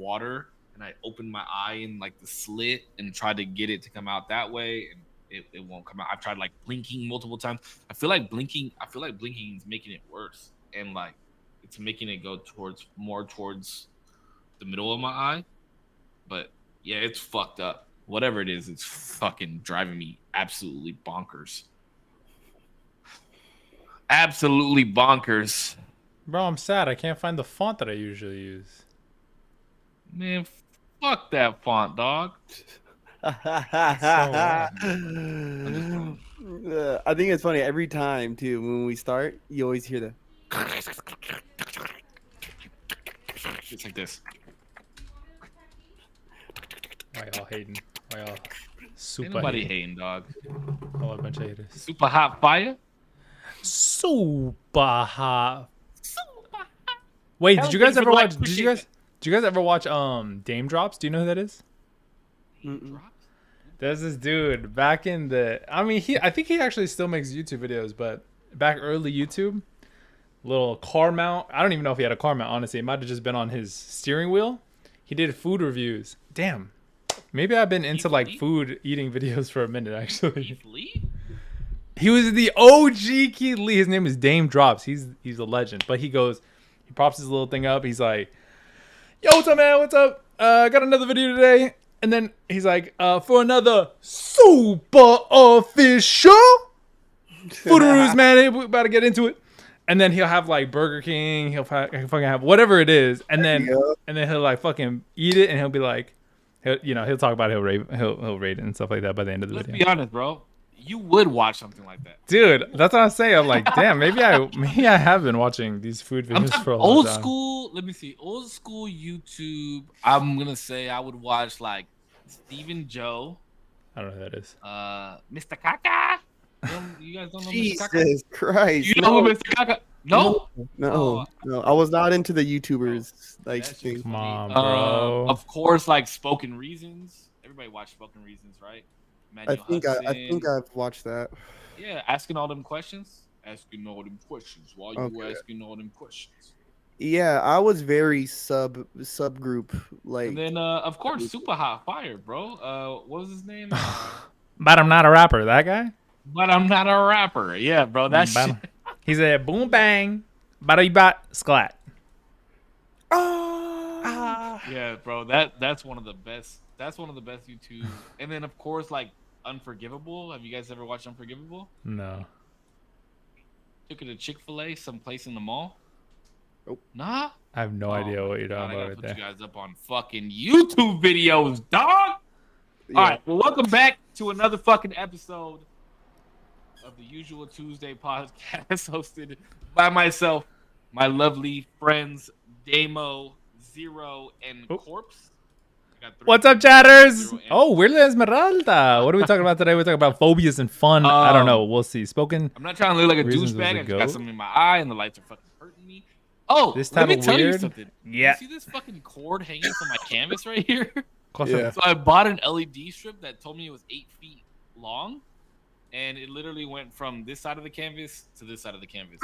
water, and I opened my eye in like the slit and tried to get it to come out that way, and it won't come out. I've tried like blinking multiple times. I feel like blinking is making it worse, and like it's making it go towards the middle of my eye. But yeah, it's fucked up. Whatever it is, it's fucking driving me absolutely bonkers. Absolutely bonkers. Bro, I'm sad. I can't find the font that I usually use. Man, fuck that font, dog. I think it's funny every time too. When we start, you always hear the. It's like this. Why y'all hating? Why y'all Ain't super nobody hating? hating, dog. Oh, a bunch of haters. Super hot fire. Super hot. Wait, Hell, did you guys thanks for ever the like, watch? appreciate Did you guys ever watch Dame Drops? Do you know who that is? Mm-mm. There's this dude back in the. I mean, I think he actually still makes YouTube videos, but back early YouTube, little car mount. I don't even know if he had a car mount. Honestly, it might have just been on his steering wheel. He did food reviews. Damn, maybe I've been into like food eating videos for a minute actually. Keith Lee? He was the OG Keith Lee. His name is Dame Drops. He's a legend. But he props his little thing up. He's like, "Yo, what's up, man? What's up? Got another video today." And then he's like, "For another super official food reviews, man. We're about to get into it." And then he'll have like Burger King. He'll fucking have whatever it is, and then he'll like fucking eat it, and he'll be like, he'll talk about it, he'll rate it and stuff like that by the end of the Let's video. be honest, bro. You would watch something like that, Dude. That's what I'm saying. I'm like, damn, maybe I have been watching these food I'm videos talking for a long old time. school. Let me see, old school YouTube. I'm gonna say I would watch like Stephen Joe, I don't know who that is. Mr. Kaka. You guys don't know Mr. Kaka? Jesus Christ! You know who Mr. Kaka? No. No. Oh. I was not into the YouTubers like That shit thing. was Come funny. on, bro. Of course, like Spoken Reasons. Everybody watched Spoken Reasons, right? I Manuel think Hudson. I've watched that. Yeah, asking all them questions. Asking all them questions. While you Okay. asking all them questions. Yeah, I was very subgroup like. And then, of course, Super Hot Fire, bro. What was his name? But I'm not a rapper. That guy? But I'm not a rapper. Yeah, bro. That's Bam. He said, boom, bang, bada bat, sklat. yeah, bro. That's one of the best. That's one of the best YouTube. And then, of course, like Unforgivable. Have you guys ever watched Unforgivable? No. Took it to Chick-fil-A, someplace in the mall. Nope. Nah. I have no idea what you're God, talking I about gotta right put there. you guys up on fucking YouTube videos, dog. Yeah. All right, well, welcome back to another fucking episode of the Usual Tuesday podcast, hosted by myself, my lovely friends Damo, Zero, and Corpse. I got three What's up, friends, chatters? Zero and- Oh, we're the Esmeralda. What are we talking about today? We're talking about phobias and fun. I don't know. We'll see. Spoken. I'm not trying to look like a Reasons was douchebag. a I just got goat? something in my eye, and the lights are fucking hurting me. Oh, This let me title tell you weird? something. Yeah. You see this fucking cord hanging from my canvas right here? Yeah. So I bought an LED strip that told me it was 8 feet long, and it literally went from this side of the canvas to this side of the canvas.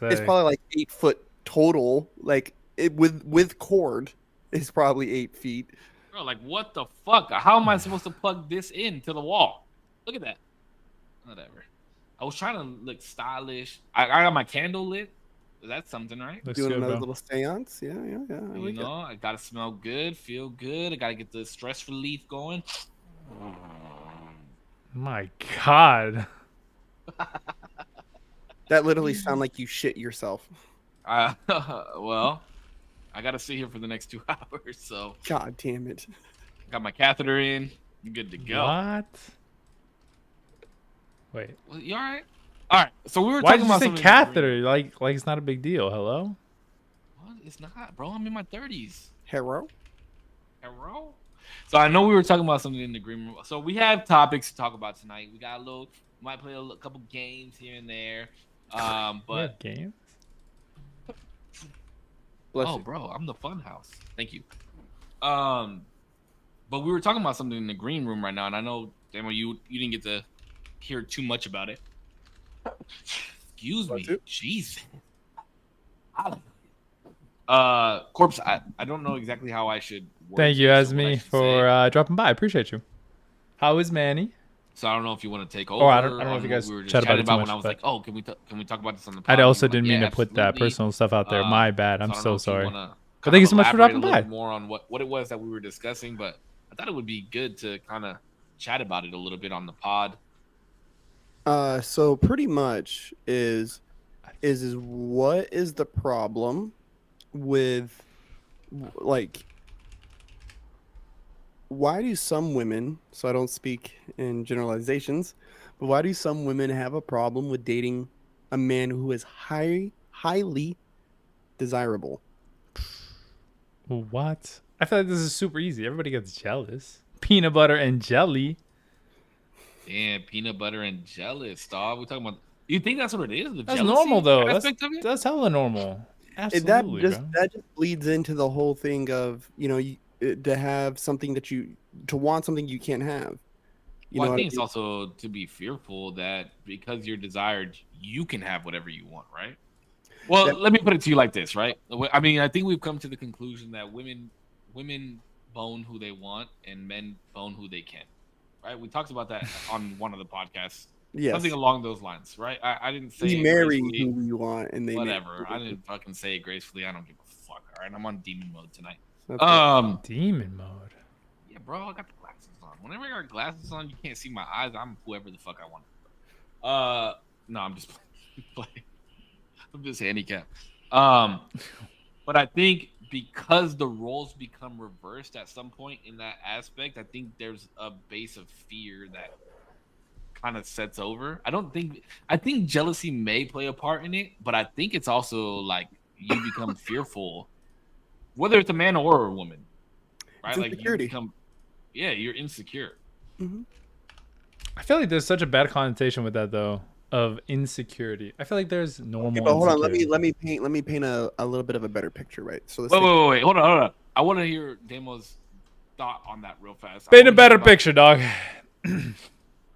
It's probably like 8 foot total. Like it with cord, it's probably 8 feet. Bro, like what the fuck? How am I supposed to plug this in to the wall? Look at that. Whatever. I was trying to look stylish. I got my candle lit. That's something, right? Looks Doing good, another bro. little seance. Yeah. I You like know, I gotta smell good, feel good. I gotta get the stress relief going. My God. it. That literally sound like you shit yourself. Well, I gotta sit here for the next 2 hours, so God damn it. got my catheter in. I'm good to go. What? Wait. Well, you all right? All right. So we were Why talking did you about say something catheter? Like it's not a big deal. Hello? What? It's not, bro. I'm in my 30s. Hero. Hello? So I know we were talking about something in the green room. So we have topics to talk about tonight. We got might play a couple games here and there. We But have games? Bless oh, you. bro, I'm the fun house. Thank you. But we were talking about something in the green room right now, and I know, Damo, you didn't get to hear too much about it. Excuse me, Bless you. Jesus. Corpse, I don't know exactly how I should word Thank you, this or what I Asmi, should say. for dropping by. I appreciate you. How is Manny? So I don't know if you want to take over Or I don't know if you on what guys we were just chat about chatting it too about much. when I was like, oh, can we talk about this on the I pod? And also you were didn't like, mean yeah, to put that absolutely. personal stuff out there. My bad. So I'm I don't so know if you sorry. wanna But thank you so much for elaborate dropping a little by. bit more on what it was that we were discussing, but I thought it would be good to kind of chat about it a little bit on the pod. So pretty much is what is the problem with, like, why do some women, so I don't speak in generalizations, but why do some women have a problem with dating a man who is highly desirable? What? I feel like this is super easy. Everybody gets jealous. Peanut butter and jelly. Damn, peanut butter and jealous, dog. We're talking about. You think that's what it is? The That's jealousy normal though. aspect of it? That's hella normal. That Absolutely, just bro. bleeds into the whole thing of, to have something to want something you can't have. Well, I What I think it's mean? also to be fearful that because you're desired, you can have whatever you want, right? Well, That- let me put it to you like this, right? I mean, I think we've come to the conclusion that women bone who they want and men bone who they can, right? We talked about that on one of the podcasts, something Yes, along those lines, right? I didn't say we it marry gracefully, who we want, and they marry whatever. I didn't fucking say it gracefully. I don't give a fuck. All right, I'm on demon mode tonight. That's right. Demon mode. Yeah, bro, I got the glasses on. Whenever I got glasses on, you can't see my eyes. I'm whoever the fuck I want. No, I'm just playing. I'm just handicapped. But I think because the roles become reversed at some point in that aspect, I think there's a base of fear that kind of sets over. I think jealousy may play a part in it, but I think it's also like you become fearful, whether it's a man or a woman, right? It's Like you insecurity. become, yeah, you're insecure. Mhm. I feel like there's such a bad connotation with that though, of insecurity. I feel like there's normal. Okay, but hold on. insecurity. Let me paint a little bit of a better picture, right? So let's Wait. Hold on. I want to hear Damo's thought on that real fast. Paint a better picture, dog.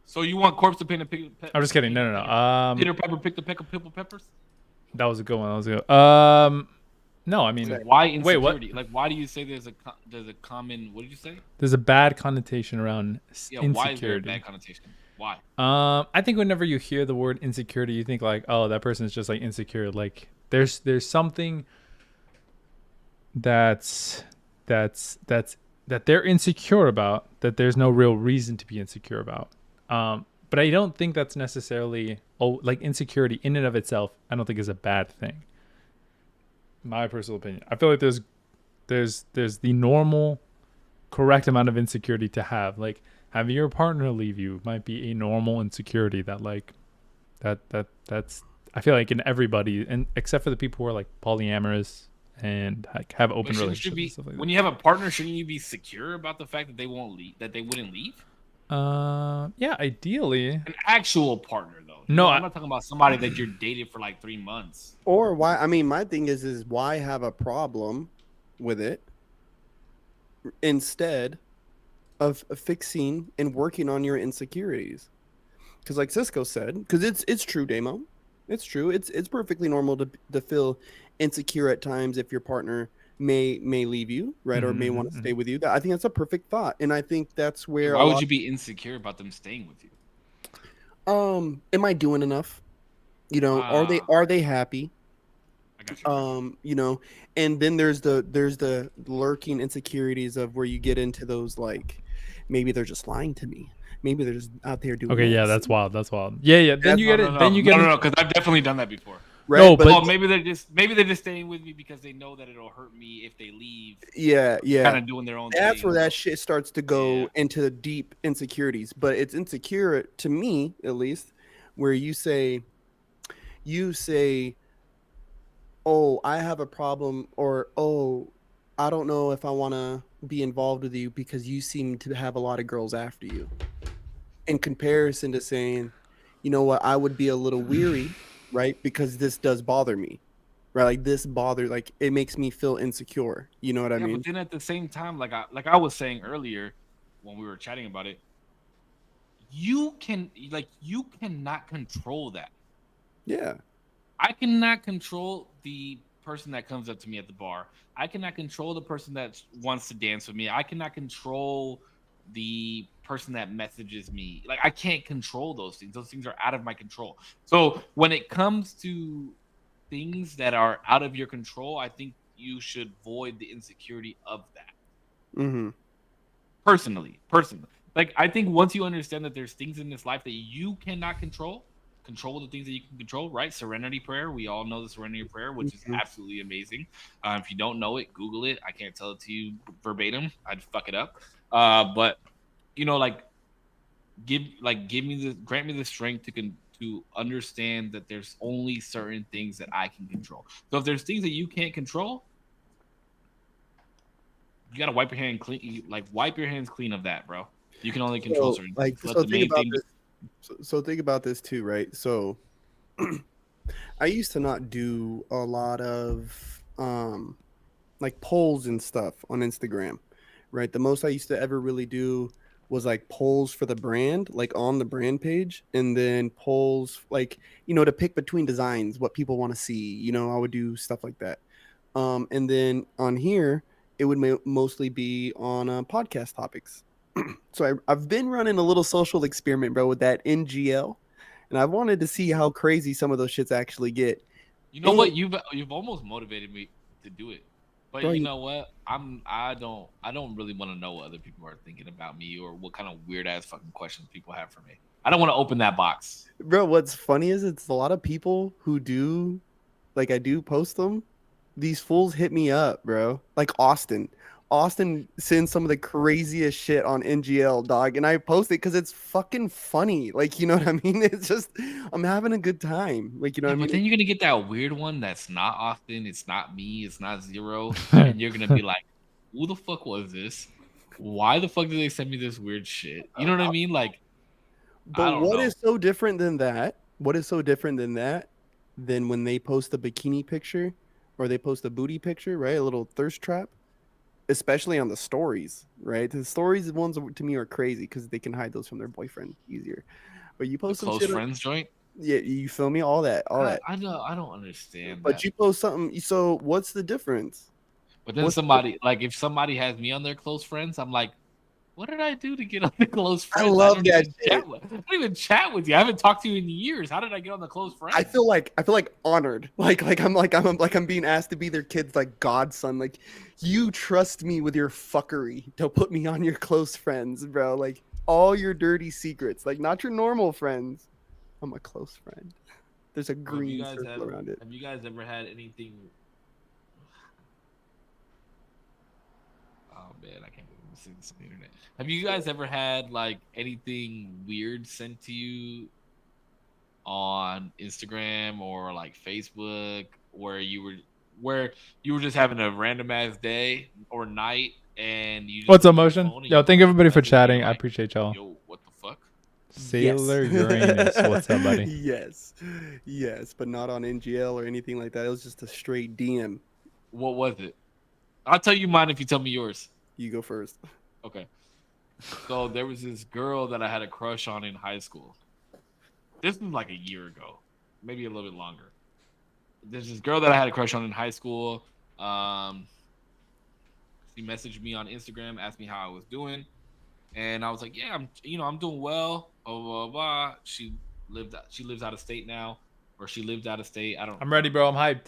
So you want Corpse to paint a picture? I'm just kidding. No. Peter Pepper picked the pickled peppers. That was a good one. No, I mean, Why insecurity? Wait, what? Like, why do you say there's a common? What did you say? There's a bad connotation around Yeah, insecurity. why is there a bad connotation? Why? I think whenever you hear the word insecurity, you think like, oh, that person is just like insecure. Like there's something that they're insecure about that there's no real reason to be insecure about. But I don't think that's necessarily like insecurity in and of itself. I don't think is a bad thing. My personal opinion. I feel like there's the normal, correct amount of insecurity to have. Like having your partner leave you might be a normal insecurity that like that's I feel like in everybody, and except for the people who are like polyamorous and like have open relationships and stuff like that. When you have a partner, shouldn't you be secure about the fact that they won't leave? That they wouldn't leave? Yeah, ideally. An actual partner, though. No, I'm not talking about somebody that you're dated for like 3 months. Or why? I mean, my thing is why have a problem with it instead of fixing and working on your insecurities? Because, like Cisco said, because it's true, Damo, it's true. It's perfectly normal to feel insecure at times if your partner may leave you, right, or may want to stay with you. I think that's a perfect thought, and I think that's where. Why would you be insecure about them staying with you? Am I doing enough? Are they happy? I got you. And then there's the lurking insecurities of where you get into those, like, maybe they're just lying to me, maybe they're just out there doing Okay, this. yeah, that's wild. Yeah. Then you get it. Then you get no, because I've definitely done that before. Right? No, but maybe they're just staying with me because they know that it'll hurt me if they leave. yeah, Kind of doing their own that's thing. where that shit starts to go Yeah. into the deep insecurities. But it's insecure to me, at least, where you say, oh, I have a problem, or oh, I don't know if I want to be involved with you because you seem to have a lot of girls after you. In comparison to saying, you know what, I would be a little weary, right? Because this does bother me, right? Like it makes me feel insecure. You know what I mean? But then at the same time, like I was saying earlier when we were chatting about it, you cannot control that. Yeah. I cannot control the person that comes up to me at the bar. I cannot control the person that wants to dance with me. I cannot control the person that messages me. Like I can't control those things. Those things are out of my control. So when it comes to things that are out of your control, I think you should void the insecurity of that. Mm-hmm. Personally. Like I think once you understand that there's things in this life that you cannot control the things that you can control, right? Serenity prayer. We all know the serenity prayer, which is absolutely amazing. If you don't know it, Google it. I can't tell it to you verbatim. I'd fuck it up. But like grant me the strength to understand that there's only certain things that I can control. So if there's things that you can't control, you gotta wipe your hand clean. Wipe your hands clean of that, bro. You can only control certain things. So think about this. So think about this too, right? So I used to not do a lot of like polls and stuff on Instagram, right? The most I used to ever really do was like polls for the brand, like on the brand page, and then polls like to pick between designs, what people want to see. I would do stuff like that. And then on here, it would mostly be on podcast topics. So I've been running a little social experiment, bro, with that NGL, and I've wanted to see how crazy some of those shits actually get. You know what? You've almost motivated me to do it. But Bro, you know what? I don't really want to know what other people are thinking about me or what kind of weird ass fucking questions people have for me. I don't want to open that box. Bro, what's funny is it's a lot of people who do, like I do post them. These fools hit me up, bro. Like Austin. Austin sends some of the craziest shit on NGL, dog, and I post it because it's fucking funny. Like, you know what I mean? It's just I'm having a good time. Like, you know what I mean? But then you're gonna get that weird one that's not Austin, it's not me, it's not Zero, and you're gonna be like, "Who the fuck was this? Why the fuck did they send me this weird shit?" You know what I mean? Like, but what is so different than that? What is so different than that? Than when they post a bikini picture or they post a booty picture, right? A little thirst trap. Especially on the stories, right? The stories ones to me are crazy because they can hide those from their boyfriend easier. But you post the some close shit friends joint. Yeah, you feel me? All that. I don't understand. But you post something. So what's the difference? But then if somebody has me on their close friends, I'm like, what did I do to get on the close friends? I love that shit. I don't even chat with you. I haven't talked to you in years. How did I get on the close friends? I feel like honored. I'm being asked to be their kid's like godson. Like you trust me with your fuckery to put me on your close friends, bro. Like all your dirty secrets, like not your normal friends. I'm a close friend. There's a green circle around it. Have you guys ever had anything? Oh man, I can't believe I'm seeing this on the internet. Have you guys ever had like anything weird sent to you on Instagram or like Facebook where you were just having a random ass day or night and you just What's up, Motion? Yo, thank everybody for chatting. I appreciate y'all. Yo, what the fuck? Sailor Uranus. What's up, buddy? Yes, but not on NGL or anything like that. It was just a straight DM. What was it? I'll tell you mine if you tell me yours. You go first. Okay. So there was this girl that I had a crush on in high school. This was like a year ago, maybe a little bit longer. There's this girl that I had a crush on in high school. She messaged me on Instagram, asked me how I was doing, and I was like, "Yeah, I'm doing well." Blah blah blah. She lives out of state now, or she lived out of state. I don't. I'm ready, bro. I'm hyped.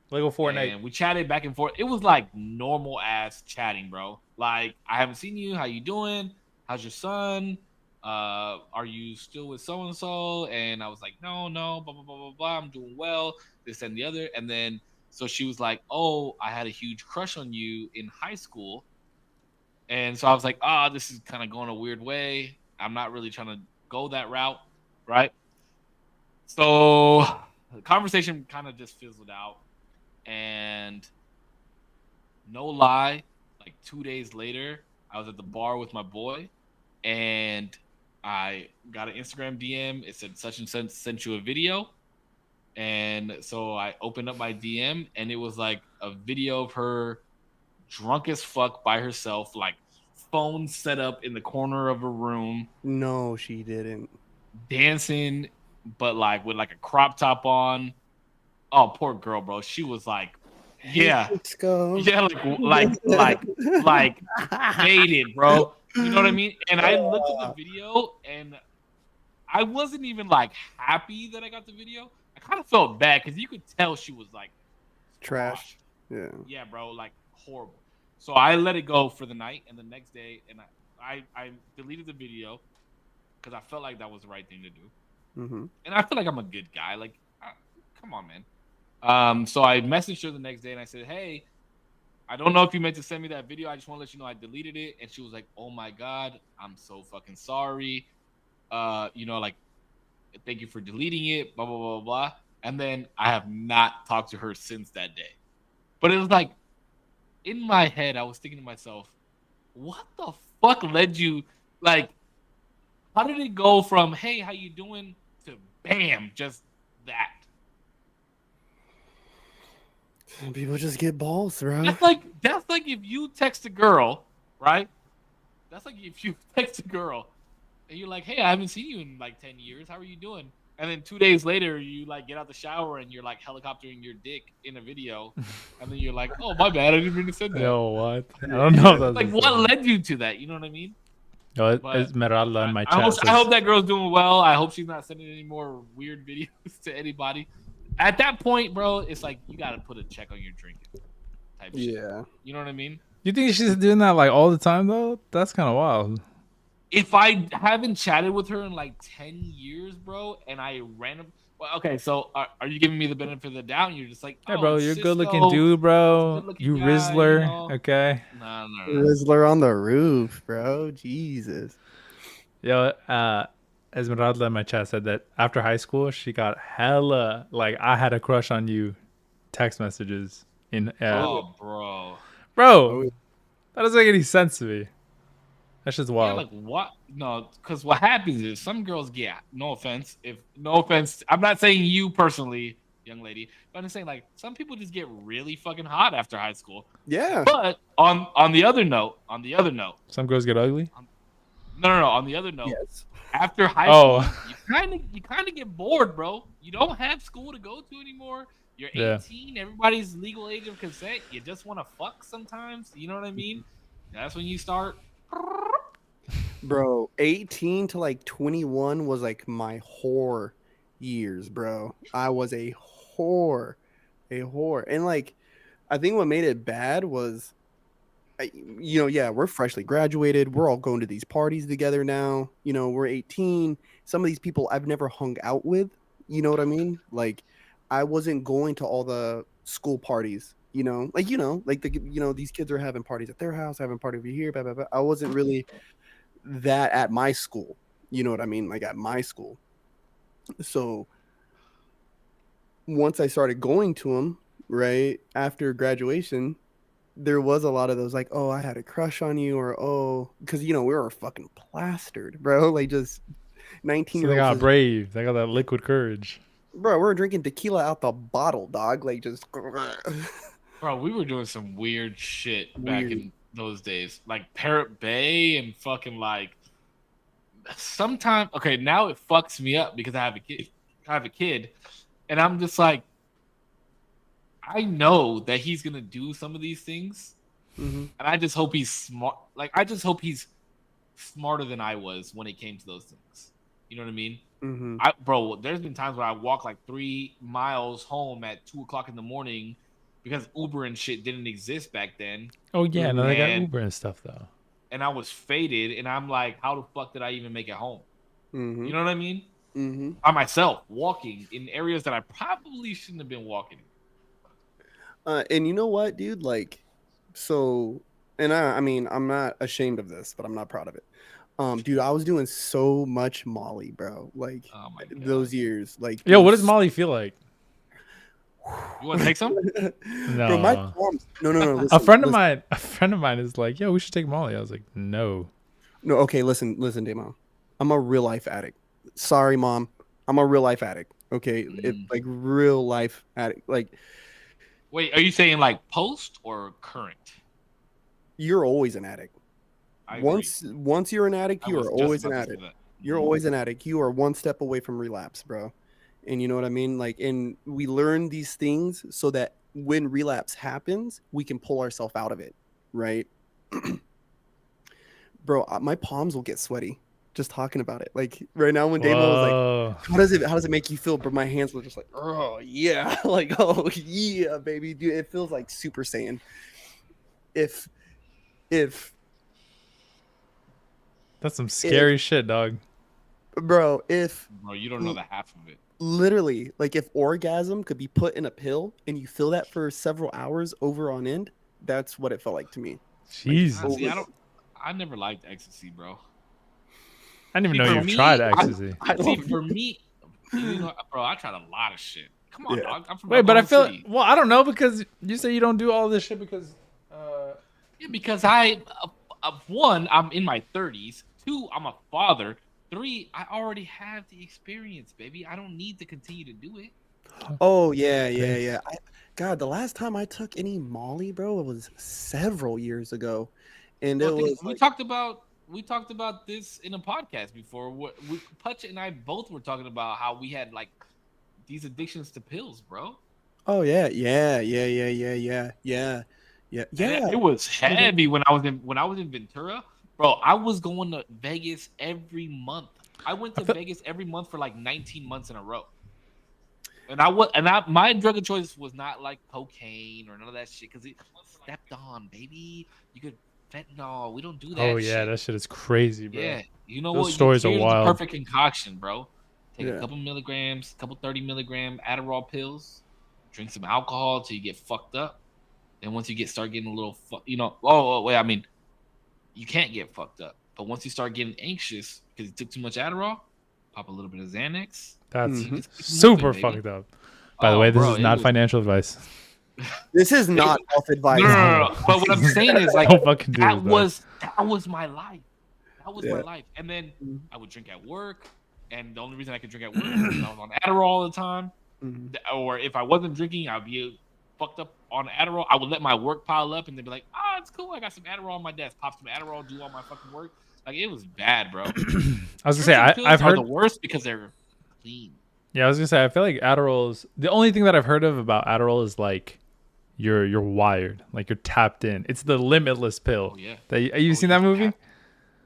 Lego Fortnite. And we chatted back and forth. It was like normal ass chatting, bro. Like, I haven't seen you. How you doing? How's your son? Are you still with so and so? And I was like, no, blah blah blah blah blah. I'm doing well. This and the other. And then so she was like, oh, I had a huge crush on you in high school. And so I was like, this is kind of going a weird way. I'm not really trying to go that route, right? So the conversation kind of just fizzled out. And no lie, like 2 days later, I was at the bar with my boy, and I got an Instagram DM. It said such and such sent you a video. And so I opened up my DM, and it was like a video of her drunk as fuck by herself, like phone set up in the corner of a room. No, she didn't. Dancing, but like with like a crop top on. Oh, poor girl, bro. She was like, yeah, Cisco. yeah, like faded, bro. You know what I mean? And I looked at the video, and I wasn't even like happy that I got the video. I kind of felt bad because you could tell she was like Trash. squashed. Yeah. Yeah, bro, like horrible. So I let it go for the night, and the next day, and I deleted the video because I felt like that was the right thing to do, Mm-hmm. and I feel like I'm a good guy. Like, come on, man. So I messaged her the next day, and I said, hey, I don't know if you meant to send me that video. I just want to let you know I deleted it. And she was like, oh my God, I'm so fucking sorry. Like, thank you for deleting it, blah, blah, blah, blah. And then I have not talked to her since that day. But it was like, in my head, I was thinking to myself, what the fuck led you, like, how did it go from, hey, how you doing, to bam, just that? Some people just get balls, bro. That's like if you text a girl, right? That's like if you text a girl and you're like, hey, I haven't seen you in like 10 years. How are you doing? And then 2 days later, you like get out the shower and you're like helicoptering your dick in a video. And then you're like, oh, my bad. I didn't mean to say that. Yo, what? I don't know. If that's Like, what led you to that? You know what I mean? Yo, But Esmeralda in my chat. I hope that girl's doing well. I hope she's not sending any more weird videos to anybody. At that point, bro, it's like you got to put a check on your drinking type shit. Yeah. You know what I mean? You think she's doing that like all the time though? That's kind of wild. If I haven't chatted with her in like 10 years, bro, and I random. Well, okay, so are you giving me the benefit of the doubt? And you're just like, Hey, oh, bro, it's you're a Cisco. good-looking dude, bro. Good-looking You guy, Rizzler, you know? okay? No. Rizzler on the roof, bro. Jesus. Yo, Esmeralda in my chat said that after high school, she got hella like I had a crush on you text messages in. Oh, bro. Bro, that doesn't make any sense to me. That's just wild. Yeah, like what? No, because what happens is some girls get. No offense, I'm not saying you personally, young lady, but I'm just saying like some people just get really fucking hot after high school. Yeah. But on the other note, Some girls get ugly. no. On the other note, Yes. after high school, you kind of get bored, bro. You don't have school to go to anymore. You're 18. Yeah. Everybody's legal age of consent. You just want to fuck sometimes. You know what I mean? That's when you start. Bro, 18 to like 21 was like my whore years, bro. I was a whore. And like, I think what made it bad was, we're freshly graduated. We're all going to these parties together now. We're 18. Some of these people I've never hung out with. You know what I mean? Like, I wasn't going to all the school parties. These kids are having parties at their house, having a party over here. Blah, blah, blah. I wasn't really that at my school. You know what I mean? Like at my school. So once I started going to them, right after graduation, there was a lot of those like, oh, I had a crush on you, or oh, because we were fucking plastered, bro. Like just 19. So they got brave. They got that liquid courage. Bro, we're drinking tequila out the bottle, dog. Like just. Bro, we were doing some weird shit back in those days, like Parrot Bay and fucking like. Sometimes, okay, now it fucks me up because I have a kid, and I'm just like, I know that he's gonna do some of these things, and I just hope he's smart. Like, I just hope he's smarter than I was when it came to those things. You know what I mean? Mm-hmm. Bro, there's been times where I walk like 3 miles home at 2:00 in the morning because Uber and shit didn't exist back then. Oh yeah, no, they got Uber and stuff though. And I was faded, and I'm like, how the fuck did I even make it home? Mm-hmm. You know what I mean? Mm-hmm. By myself, walking in areas that I probably shouldn't have been walking. And you know what, dude? Like, so, and I mean, I'm not ashamed of this, but I'm not proud of it. Dude, I was doing so much Molly, bro. Like those years. Like, yo, what does Molly feel like? You want to take some? No. Bro, my mom's, no. Listen, a friend of mine is like, yo, we should take Molly. I was like, no. No, okay, listen, Damo. I'm a real life addict. Sorry, mom. I'm a real life addict. Okay, like real life addict. Like, wait, are you saying like post or current? You're always an addict. Once you're an addict, you are always an addict. You're always an addict. You are one step away from relapse, bro. And you know what I mean? Like, and we learn these things so that when relapse happens, we can pull ourselves out of it, right? Bro, my palms will get sweaty just talking about it. Like right now, when Damon was like, Whoa. how does it make you feel?" But my hands were just like, "Oh yeah," like, "Oh yeah, baby, dude." It feels like Super Saiyan. If if That's some if scary shit, dog. bro, if Bro, you don't know the half of it. literally, like, if orgasm could be put in a pill and you feel that for several hours over on end, that's what it felt like to me. Like Jesus. See, over. I never liked ecstasy, bro. I didn't even See, know for you've me, tried ecstasy. I See, don't. for me, you know, bro, I tried a lot of shit. Come on, Yeah. dog. I'm from Wait, but I Oklahoma feel City. well. I don't know because you say you don't do all this shit because. Yeah, because one, I'm in my 30s. Two, I'm a father. Three, I already have the experience, baby. I don't need to continue to do it. Oh yeah, yeah, Thanks. yeah. God, the last time I took any Molly, bro, it was several years ago, and it Well, was we like, talked about this in a podcast before. Putch and I both were talking about how we had like these addictions to pills, bro. oh yeah, yeah, yeah, yeah, yeah, yeah, yeah, yeah, And yeah. it was heavy when I was in Ventura, bro. I was going to Vegas every month. I went I to feel Vegas every month for like 19 months in a row. My drug of choice was not like cocaine or none of that shit because it stepped on, baby. You could fentanyl. We don't do Oh that yeah, shit. that shit is crazy, bro. Yeah, you know Those what? You stories are here's the wild. perfect concoction, bro. Take a Yeah. couple milligrams, couple 30 milligram Adderall pills, drink some alcohol till you get fucked up. Then once you start getting a little, wait, I mean, you can't get fucked up, but once you start getting anxious because you took too much Adderall, pop a little bit of Xanax, and That's you Hmm. just keep moving, super baby. fucked up. By the Oh, way, this bro, is not financial advice. This is it, not health no, advice. no, no, no. But what I'm saying is like Don't fucking do this, dog. that was my life. That was my Yeah. life. And then Mhm. I would drink at work, and the only reason I could drink at work is because I was on Adderall all the time. Mhm. Or if I wasn't drinking, I'd be fucked up on Adderall. I would let my work pile up, and they'd be like, "Ah, it's cool. I got some Adderall on my desk. Pop some Adderall, do all my fucking work." Like it was bad, bro. I was gonna say Prescription pills I've are heard. the worst because they're clean. Yeah, I was gonna say I feel like Adderall's the only thing that I've heard of about Adderall is like you're wired, like you're tapped in. It's the limitless pill. Oh yeah. That you Oh, seen that you're movie? tapped,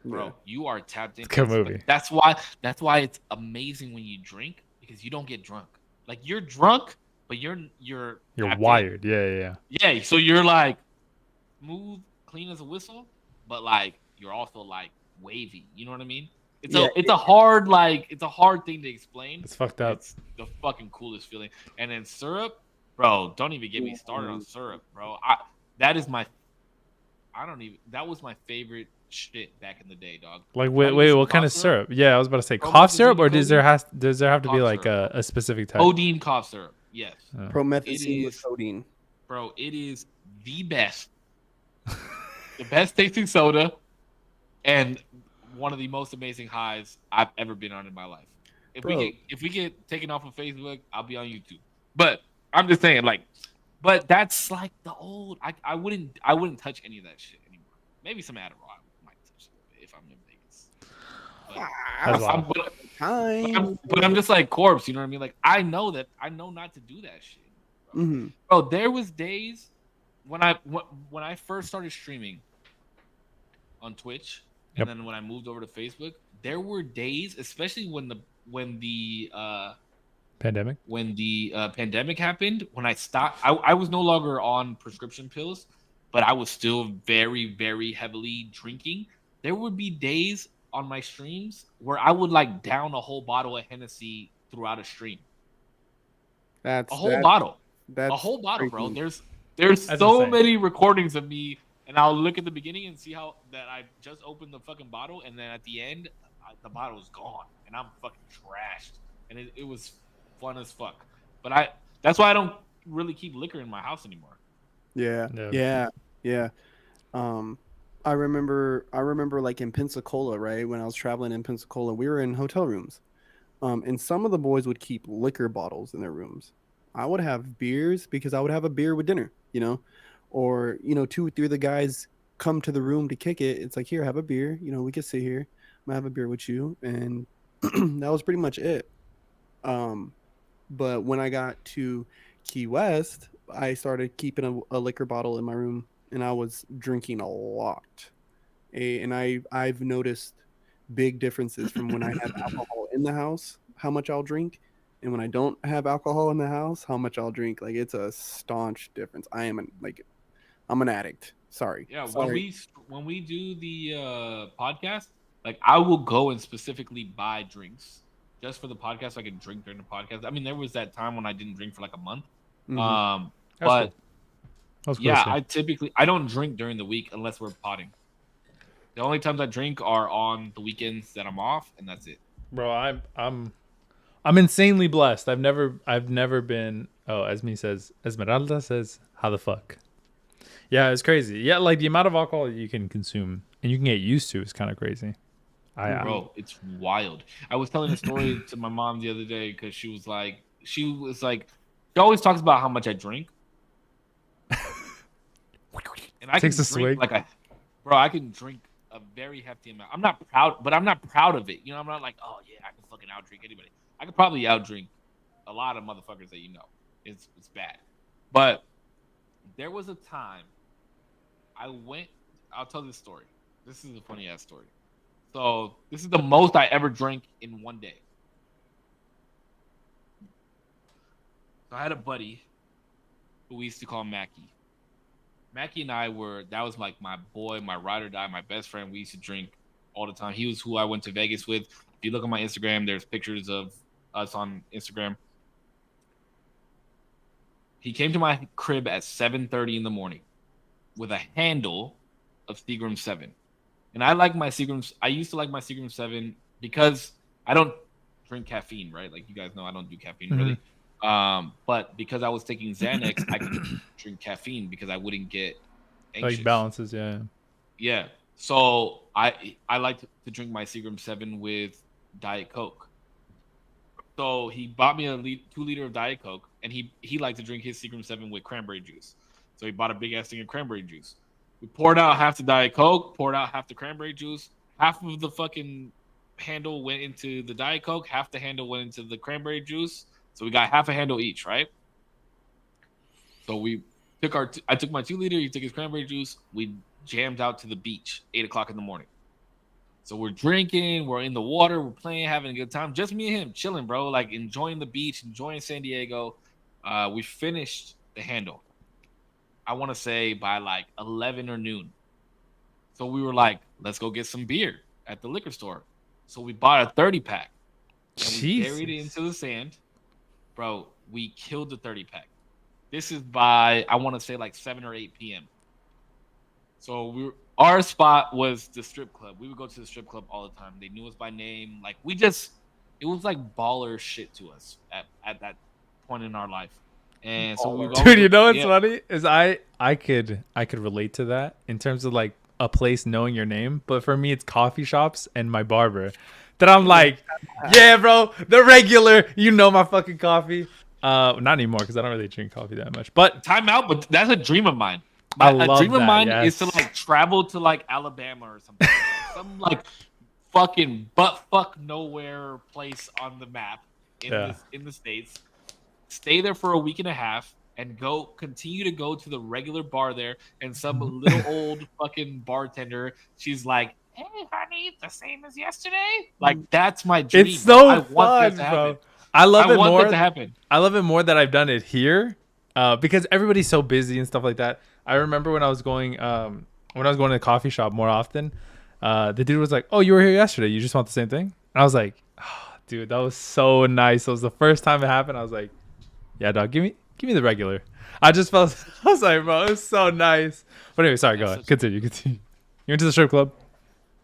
bro. You are tapped in. It's a good movie. That's why it's amazing when you drink because you don't get drunk. Like you're drunk, but you're You're tapped wired. Yeah, yeah, yeah. in. Yeah, so you're like smooth, clean as a whistle, but like you're also like wavy. You know what I mean? Yeah. It's a hard thing to explain. It's fucked up. It's the fucking coolest feeling. And then syrup, bro. Don't even get me started on syrup, bro. That is my I don't even that was my favorite shit back in the day, dog. Like Wanna get wait, some what kind cough of syrup? Yeah, I was about to say Bro, cough syrup, or methazine, does there have to be cough like syrup. a specific type? Codeine cough syrup. Yes, Oh. Promethazine It with is. codeine. bro. It is the best, the best tasting soda, and one of the most amazing highs I've ever been on in my life. Bro. If we get taken off of Facebook, I'll be on YouTube. But I'm just saying, like, but that's like the old. I wouldn't touch any of that shit anymore. Maybe some Adderall I might touch if I'm in Vegas. But That's I'm, wild. but I'm just like corpse. You know what I mean? Like I know not to do that shit. Bro. Hmm. Bro, there was days when I first started streaming on Twitch, and Yep. then when I moved over to Facebook, there were days, especially when the Pandemic. pandemic happened, when I stopped, I was no longer on prescription pills, but I was still very, very heavily drinking. There would be days on my streams where I would like down a whole bottle of Hennessy throughout a stream. That's A whole bottle. That's A whole bottle, bro. crazy. There's That's so insane. many recordings of me, and I'll look at the beginning and see how that I just opened the fucking bottle, and then at the end, the bottle is gone, and I'm fucking trashed, and it was fun as fuck. But that's why I don't really keep liquor in my house anymore. Yeah, Yeah. yeah, yeah. I remember like in Pensacola, right? When I was traveling in Pensacola, we were in hotel rooms. And some of the boys would keep liquor bottles in their rooms. I would have beers because I would have a beer with dinner, or 2 or 3 of the guys come to the room to kick it. It's like, here, have a beer. We can sit here. I'm gonna have a beer with you, and that was pretty much it. Um, But when I got to Key West, I started keeping a liquor bottle in my room, and I was drinking a lot. And I've noticed big differences from when I have alcohol in the house, how much I'll drink, and when I don't have alcohol in the house, how much I'll drink. Like it's a staunch difference. I'm an addict. Sorry. Yeah, Sorry. when we do the podcast, like I will go and specifically buy drinks just for the podcast so I can drink during the podcast. I mean, there was that time when I didn't drink for like a month. Mhm. That's But cool. That's cool to yeah, see. I don't drink during the week unless we're potting. The only times I drink are on the weekends that I'm off, and that's it. Bro, I'm insanely blessed. I've never been. Oh, Esmeralda says, how the fuck? Yeah, it's crazy. Yeah, like the amount of alcohol you can consume and you can get used to is kind of crazy. Bro, it's wild. I was telling a story to my mom the other day because she always talks about how much I drink, and I can Takes a drink swig. I can drink a very hefty amount. I'm not proud, but I'm not proud of it. You know, I'm not like, oh yeah, I can fucking outdrink anybody. I could probably outdrink a lot of motherfuckers that you know. It's bad, but there was a time I went. I'll tell this story. This is a funny ass story. So this is the most I ever drank in one day. So I had a buddy who we used to call Mackie. Mackie and that was like my boy, my ride or die, my best friend. We used to drink all the time. He was who I went to Vegas with. If you look on my Instagram, there's pictures of us on Instagram. He came to my crib at 7:30 in the morning with a handle of Seagram 7. And I like my Seagrams. I used to like my Seagram 7 because I don't drink caffeine, right? Like you guys know, I don't do caffeine really. But because I was taking Xanax, I could drink caffeine because I wouldn't get anxious. Like balances, yeah. Yeah. So I like to drink my Seagram 7 with Diet Coke. So he bought me a 2 liter of Diet Coke, and he liked to drink his Seagram 7 with cranberry juice. So he bought a big ass thing of cranberry juice. We poured out half the Diet Coke, poured out half the cranberry juice. Half of the fucking handle went into the Diet Coke, half the handle went into the cranberry juice. So we got half a handle each, right? So I took my 2 liter, he took his cranberry juice. We jammed out to the beach, 8 o'clock in the morning. So we're drinking, we're in the water, we're playing, having a good time. Just me and him, chilling, bro. Like enjoying the beach, enjoying San Diego. We finished the handle. I want to say by like 11 or noon. So we were like, let's go get some beer at the liquor store. So we bought a 30-pack and we buried it into the sand. Bro, we killed the 30-pack. This is by, I want to say like 7 or 8 p.m. So our spot was the strip club. We would go to the strip club all the time. They knew us by name. Like it was like baller shit to us at that point in our life. And so we Dude, you know what's funny is I could relate to that in terms of like a place knowing your name, but for me it's coffee shops and my barber. That I'm like, yeah, bro, the regular, you know my fucking coffee. Not anymore because I don't really drink coffee that much. But time out, but that's a dream of mine. A dream of mine yes. is to like travel to like Alabama or something. Some like fucking butt fuck nowhere place on the map in the States. Stay there for a week and a half and continue to go to the regular bar there, and some little old fucking bartender, she's like, hey honey, the same as yesterday. Like that's my dream. It's so fun, bro. I love it more. I love it more that I've done it here, because everybody's so busy and stuff like that. I remember when I was going to the coffee shop more often, the dude was like, oh, you were here yesterday, you just want the same thing? And I was like, oh, dude, that was so nice. It was the first time it happened. I was like, yeah, dog, give me the regular. I just felt, I was like, bro, it was so nice. But anyway, sorry, go ahead. Continue. You went to the strip club?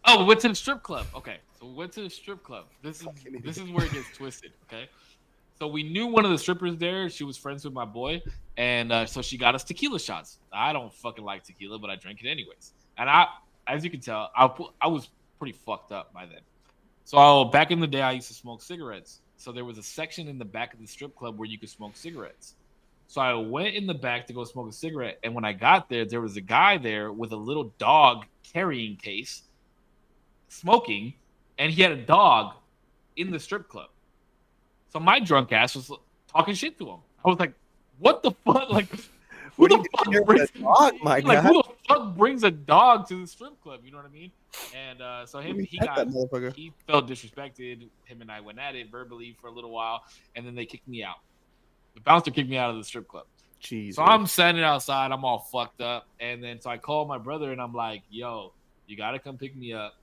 Oh, we went to the strip club. Okay, so we went to the strip club. This is where it gets twisted, okay? So we knew one of the strippers there. She was friends with my boy, and so she got us tequila shots. I don't fucking like tequila, but I drank it anyways. And as you can tell, I was pretty fucked up by then. So back in the day, I used to smoke cigarettes. So there was a section in the back of the strip club where you could smoke cigarettes. So I went in the back to go smoke a cigarette, and when I got there, there was a guy there with a little dog carrying case, smoking, and he had a dog in the strip club. So my drunk ass was talking shit to him. I was like, "What the fuck? Like, who What are the you fuck doing brings with a dog, my like guy? who the fuck brings a dog to the strip club?" You know what I mean? And so Let him, me pet that motherfucker. he felt disrespected. Him and I went at it verbally for a little while, and then they kicked me out. The bouncer kicked me out of the strip club. Jesus. So I'm standing outside. I'm all fucked up, and then so I call my brother, and I'm like, "Yo, you gotta come pick me up."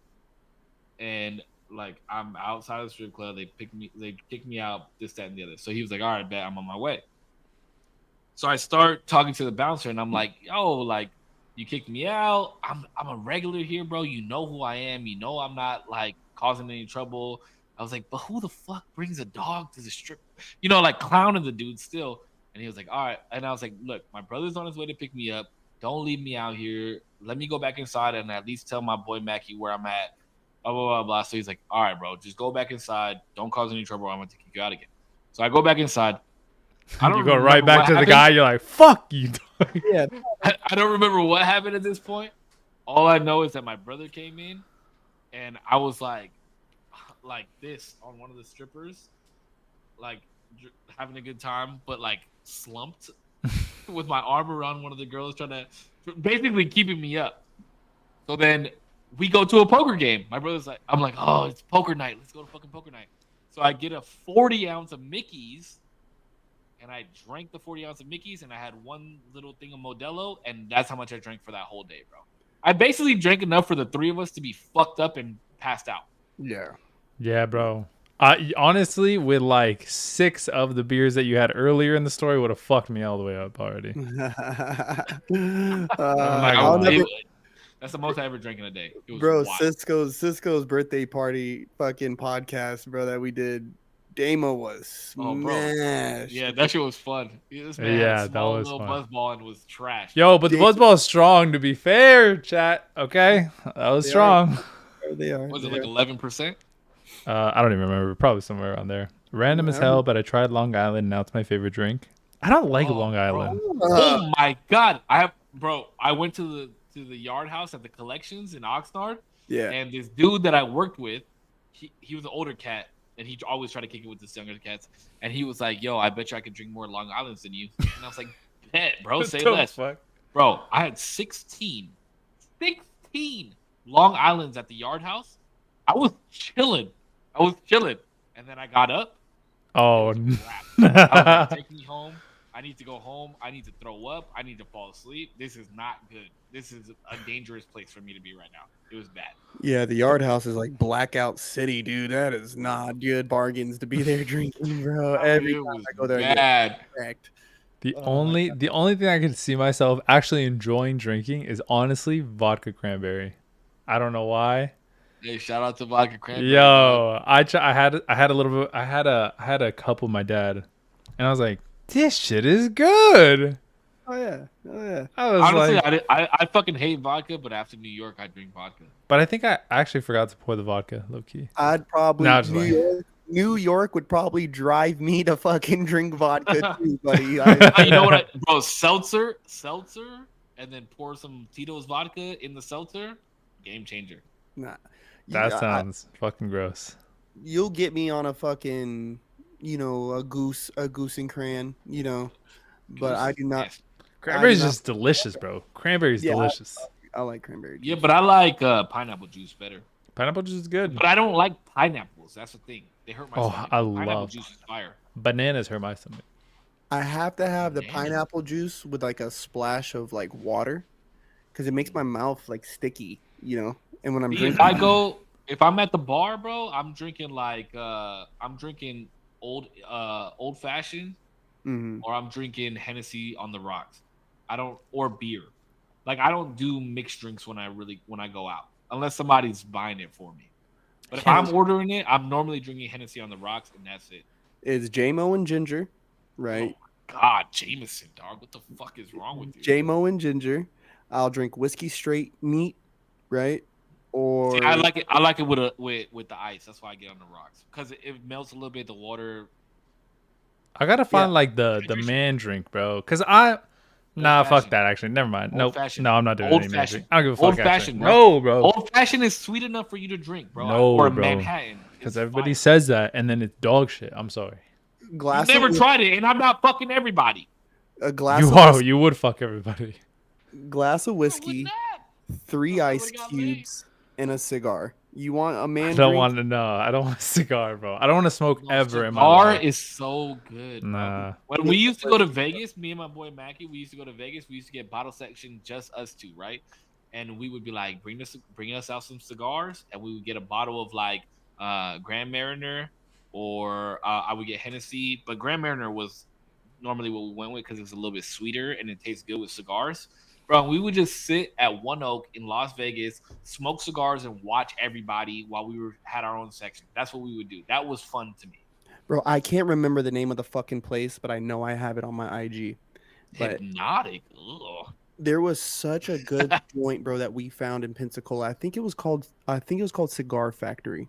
And like I'm outside of the strip club. They kicked me out, this, that, and the other. So he was like, "All right, bet, I'm on my way." So I start talking to the bouncer, and I'm like, "Yo, like, you kicked me out. I'm a regular here, bro. You know who I am. You know I'm not like causing any trouble." I was like, "But who the fuck brings a dog to the strip?" You know, like clowning the dude still. And he was like, "All right." And I was like, "Look, my brother's on his way to pick me up. Don't leave me out here. Let me go back inside and at least tell my boy Mackie where I'm at." Blah blah blah blah. So he's like, "All right, bro, just go back inside. Don't cause any trouble. I'm gonna kick you out again." So I go back inside. I don't You go right back to the happened. guy. You're like, "Fuck you." Dog. Yeah. I don't remember what happened at this point. All I know is that my brother came in, and I was like this on one of the strippers, like having a good time, but like slumped with my arm around one of the girls, trying to basically keeping me up. So then we go to a poker game. My brother's like, I'm like, "Oh, it's poker night. Let's go to fucking poker night." So I get a 40-ounce of Mickey's. And I drank the 40-ounce of Mickey's, and I had one little thing of Modelo, and that's how much I drank for that whole day, bro. I basically drank enough for the three of us to be fucked up and passed out. Yeah. Yeah, bro. Honestly, with like 6 of the beers that you had earlier in the story, would have fucked me all the way up already. I'll never, That's the most I ever drank in a day. It was bro. wild. Cisco's birthday party fucking podcast, bro, that we did. Damo was smashed. Yeah, that shit was fun. This man Yeah, had a that small was little fun. buzzball and was trash. Yo, but the buzzball is strong. To be fair, chat. Okay, that was strong. They are. Was it like 11%? I don't even remember. Probably somewhere around there. Random as hell, but I tried Long Island. Now it's my favorite drink. I don't like Long Island. Oh my god! I went to the yard house at the collections in Oxnard. Yeah. And this dude that I worked with, he was an older cat, and he always tried to kick it with the younger cats. And he was like, "Yo, I bet you I could drink more Long Islands than you." And I was like, "Bet, bro, say less." Fuck? Bro, I had 16 Long Islands at the yard house. I was chilling. And then I got up. Oh, I was like, "Take me home. I need to go home. I need to throw up. I need to fall asleep. This is not good. This is a dangerous place for me to be right now." It was bad. Yeah, the Yard House is like blackout city, dude. That is not good bargains to be there drinking, bro. Every time I go there, bad. I get wrecked. The only thing I could see myself actually enjoying drinking is honestly vodka cranberry. I don't know why. Hey, shout out to vodka cranberry. Yo, I had a little bit. I had a cup with my dad, and I was like, "This shit is good." Oh yeah. I was Honestly, like, I fucking hate vodka, but after New York, I drink vodka. but I think I actually forgot to pour the vodka, low key. I'd probably No, just like- New York would probably drive me to fucking drink vodka too, buddy. You know what, bro? Seltzer, and then pour some Tito's vodka in the seltzer. Game changer. Nah. That sounds fucking gross. You'll get me on a fucking, a goose and cran, but I do not. Yes. Cranberry's just delicious, bro. Cranberry's delicious. I like cranberry juice. Yeah, but I like pineapple juice better. Pineapple juice is good. But I don't like pineapples. That's the thing. They hurt my stomach. Pineapple love juice is fire. Bananas hurt my stomach. I have to have the pineapple juice with like a splash of like water, because it makes my mouth like sticky, And when I'm drinking, if I'm at the bar, bro, I'm drinking old fashioned, or I'm drinking Hennessy on the rocks. Or beer. Like I don't do mixed drinks when I go out, unless somebody's buying it for me. But if I'm ordering it, I'm normally drinking Hennessy on the rocks, and that's it. It's JMO and ginger, right? Oh God, Jameson, dog. What the fuck is wrong with you? JMO and ginger. I'll drink whiskey straight neat, right? Or see, I like it with the ice. That's why I get on the rocks, because it melts a little bit. The water. I gotta find like the man drink, bro. Cause fuck that. Actually, never mind. No, I'm not doing any man drink. I don't give a fuck. Old fashioned, no, bro. Old fashioned is sweet enough for you to drink, bro. No, or bro. Manhattan, because everybody says that, and then it's dog shit. I'm sorry. glass You've never of, tried it, and I'm not fucking everybody. a glass You of are. whiskey, You would fuck everybody. glass of I would whiskey, not. 3 I ice would've got laid. cubes, and a cigar. You want a man I don't drink? want to know. I don't want a cigar, bro. I don't want to smoke No, ever in my cigar life. is so good, bro. Nah. When we used to go to Vegas, me and my boy Mackie, we used to go to Vegas. We used to get bottle section, just us two, right? And we would be like, bring us out some cigars, and we would get a bottle of like Grand Mariner, or I would get Hennessy. But Grand Mariner was normally what we went with because it was a little bit sweeter and it tastes good with cigars. Bro, we would just sit at One Oak in Las Vegas, smoke cigars, and watch everybody while we had our own section. That's what we would do. That was fun to me. Bro, I can't remember the name of the fucking place, but I know I have it on my IG. But Hypnotic. Ugh. there was such a good joint, bro, that we found in Pensacola. I think it was called Cigar Factory.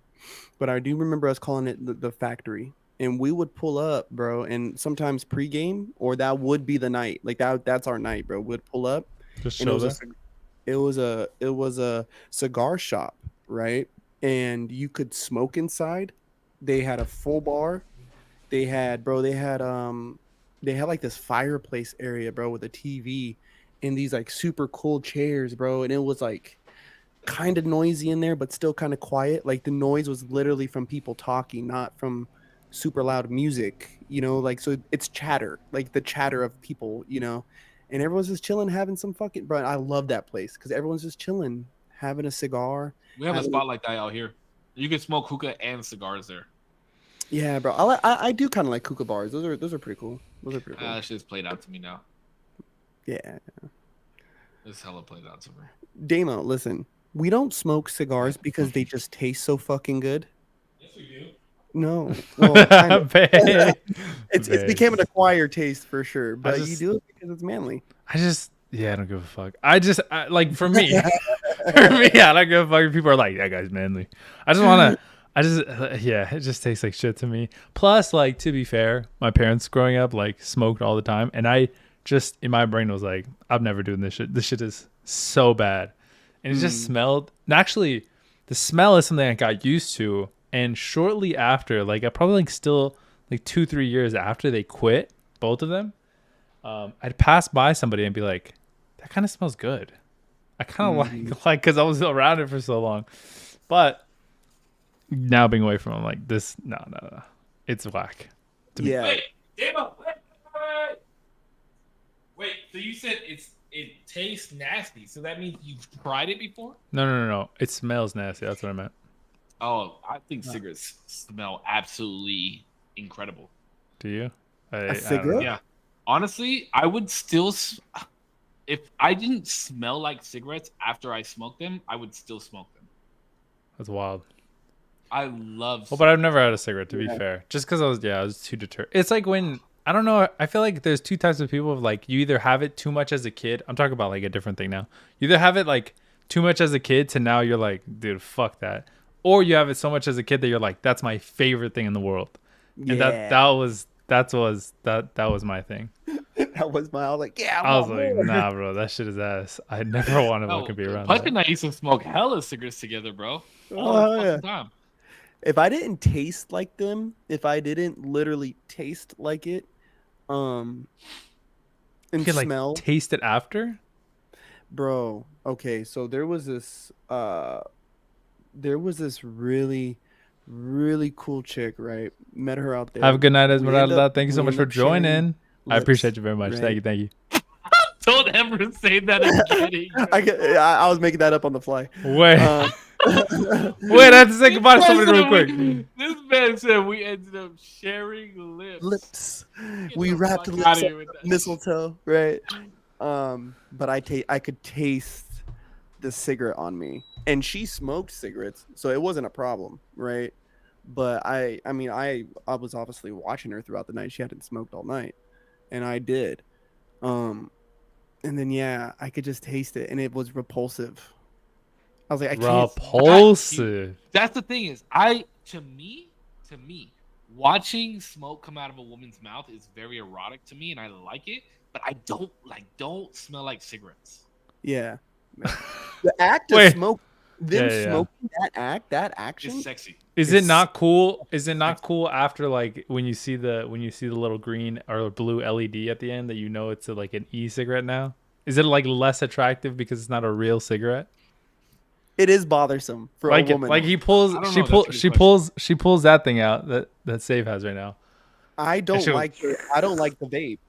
But I do remember us calling it the factory. And we would pull up, bro, and sometimes pregame, or that would be the night. Like that's our night, bro. We'd pull up, Just and chill there. it was a cigar shop, right? And you could smoke inside. They had a full bar. They had like this fireplace area, bro, with a TV and these like super cool chairs, bro. And it was like kind of noisy in there, but still kind of quiet. Like the noise was literally from people talking, not from super loud music, like, so it's chatter, like the chatter of people, and everyone's just chilling, having some fucking, bro. I love that place because everyone's just chilling, having a cigar. We have a spot like that out here. You can smoke hookah and cigars there. Yeah, bro. I do kind of like hookah bars. Those are pretty cool. That shit's played out to me now. Yeah. This hella played out to me. Damo, listen, we don't smoke cigars because they just taste so fucking good. Yes, we do. No, well, kind of. Babe. It's became an acquired taste for sure, but you do it because it's manly. I don't give a fuck. Like for me, I don't give a fuck if people are like, that guy's manly. It just tastes like shit to me. Plus, like, to be fair, my parents growing up, like, smoked all the time. And I just, in my brain, was like, I'm never doing this shit. This shit is so bad. And it just smelled. Actually, the smell is something I got used to. And shortly after, like, I probably like still like 2-3 years after they quit, both of them, I'd pass by somebody and be like, that kind of smells good. I kind of like, because I was around it for so long. But now being away from them, like, this, no. It's whack. Yeah. Wait, Damo, wait. So you said it tastes nasty. So that means you've tried it before? No. It smells nasty. That's what I meant. Oh, I think cigarettes smell absolutely incredible. Do you? A cigarette? Yeah. Honestly, I would still, if I didn't smell like cigarettes after I smoked them, I would still smoke them. That's wild. I love. Well, but I've never had a cigarette, to be fair. Just because I was too deterred. It's like when, I don't know, I feel like there's two types of people. Of like, you either have it too much as a kid. I'm talking about like a different thing now. You either have it like too much as a kid to now you're like, dude, fuck that. Or you have it so much as a kid that you're like, that's my favorite thing in the world. And that was my thing. That was I was like, yeah. I was like, nah, bro, that shit is ass. I never want to fucking be around Puck that. and I used to smoke hella cigarettes together, bro. All the fucking time. If I didn't taste like them, if I didn't literally taste like it, and You could, like, smell, taste it after? bro. Okay, so there was this really, really cool chick, right? Met her out there. Have a good night, We end Esmeralda. up- Thank you so we much end for up sharing joining. I lips, appreciate you very much. right? Thank you. Don't ever say that again. I was making that up on the fly. Wait, Um, wait, I have to say goodbye to somebody real quick. This man said we ended up sharing lips. lips. Get We the wrapped fuck lips outta up here with that. mistletoe, right? But I could taste the cigarette on me, and she smoked cigarettes, so it wasn't a problem, right? But I was obviously watching her throughout the night. She hadn't smoked all night, and I did. And then yeah, I could just taste it, and it was repulsive. I was like, I can't. Repulsive. That's the thing is, to me, watching smoke come out of a woman's mouth is very erotic to me, and I like it. But I don't smell like cigarettes. Yeah, the act of Wait. smoke. them Yeah. smoking that It's action. sexy. Is it It's not cool? Is it not cool after like when you see the little green or blue LED at the end that you know it's like an e-cigarette now? Is it like less attractive because it's not a real cigarette? It is bothersome for a woman. Like he pulls, I don't know. That's a good question. she pulls that thing out that Save has right now. I And don't she'll- like the vape.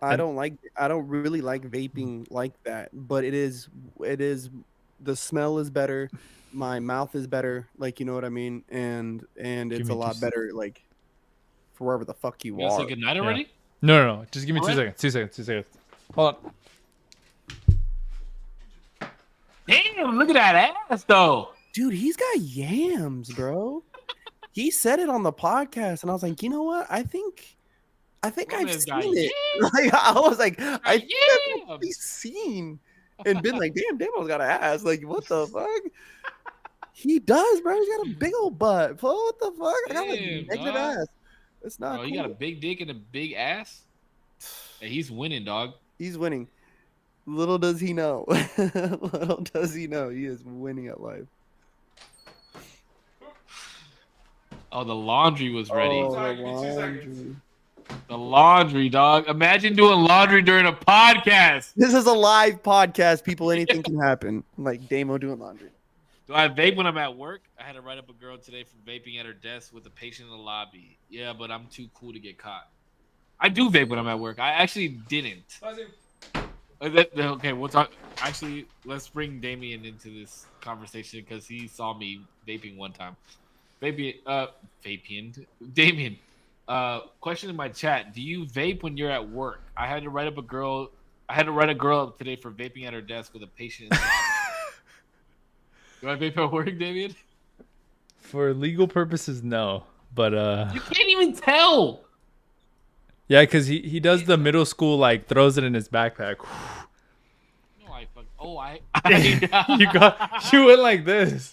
And- I don't really like vaping like that, but it is the smell is better, my mouth is better, like, you know what I mean? And it's me a lot just- better, like, for wherever the fuck you You gonna say are. goodnight already? No. Just give me 2 Alright. seconds. 2 seconds. Hold on. Damn, look at that ass though. Dude, he's got yams, bro. He said it on the podcast, and I was like, you know what? I think My I've man's seen got it. yams. Like, I was like, I think I've Yams. actually seen and been like, damn, Damo's got an ass. Like, what the fuck? He does, bro. He's got a big old butt. Fool, what the fuck? I got like Damn, negative dog. ass. It's not Bro, cool. you got a big dick and a big ass. Hey, he's winning, dog. He's winning. Little does he know. Little does he know. He is winning at life. Oh, the laundry was ready. Oh, Sorry, the give me 2 seconds. laundry. The laundry, dog. Imagine doing laundry during a podcast. This is a live podcast, people. Anything can happen. Like Damo doing laundry. Do I vape when I'm at work? I had to write up a girl today for vaping at her desk with a patient in the lobby. Yeah, but I'm too cool to get caught. I do vape when I'm at work. I actually didn't. Okay, we'll talk. Actually, let's bring Damien into this conversation because he saw me vaping one time. Damien. Question in my chat: do you vape when you're at work? I had to write a girl up today for vaping at her desk with a patient in the lobby. Do I vape at work, Damien? For legal purposes, no. But You can't even tell. yeah, because he does the middle school like throws it in his backpack. No, I fuck. Oh, you went like this.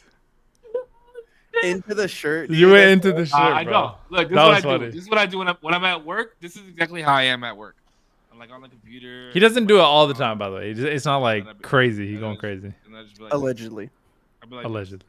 Into the shirt. You went into the shirt, I bro. know. Look, this That is what was I do. funny. This is what I do when I'm at work. This is exactly how I am at work. I'm like on the computer. He doesn't do it all the time, by the way. It's not like crazy. He's And going I just- crazy. and I just be like, Allegedly. I'd be like, Allegedly.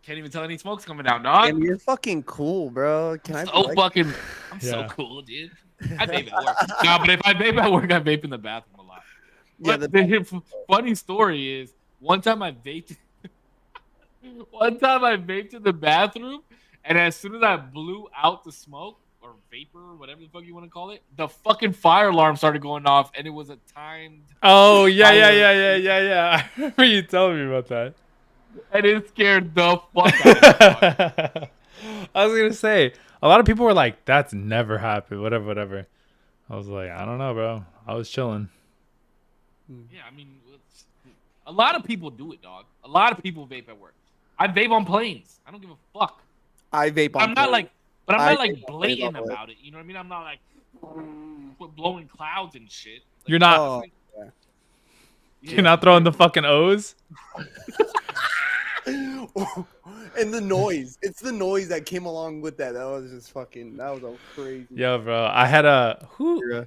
can't even tell any smoke's coming out, dog. Damn, you're fucking cool, bro. Can I? So be like- fucking. I'm so Yeah. cool, dude. I vape at work. No, but if I vape at work, I vape in the bathroom a lot. Yeah, But the funny story is, one time I vaped. One time I vaped in the bathroom, and as soon as I blew out the smoke or vapor or whatever the fuck you want to call it, the fucking fire alarm started going off, and it was a timed. Oh yeah. I remember you telling me about that. And it scared the fuck out of me. I was gonna say a lot of people were like, "That's never happened." Whatever. I was like, I don't know, bro. I was chilling. Yeah, I mean, a lot of people do it, dog. A lot of people vape at work. I vape on planes. I don't give a fuck. I vape on. I'm not planes. like, but I'm I not like vape on planes blatant all the way. about it. You know what I mean? I'm not like blowing clouds and shit. Like, You're not. Oh, You're not throwing the fucking O's. and the noise. It's the noise that came along with that. That was just fucking. That was all crazy. Yo, bro. I had a who.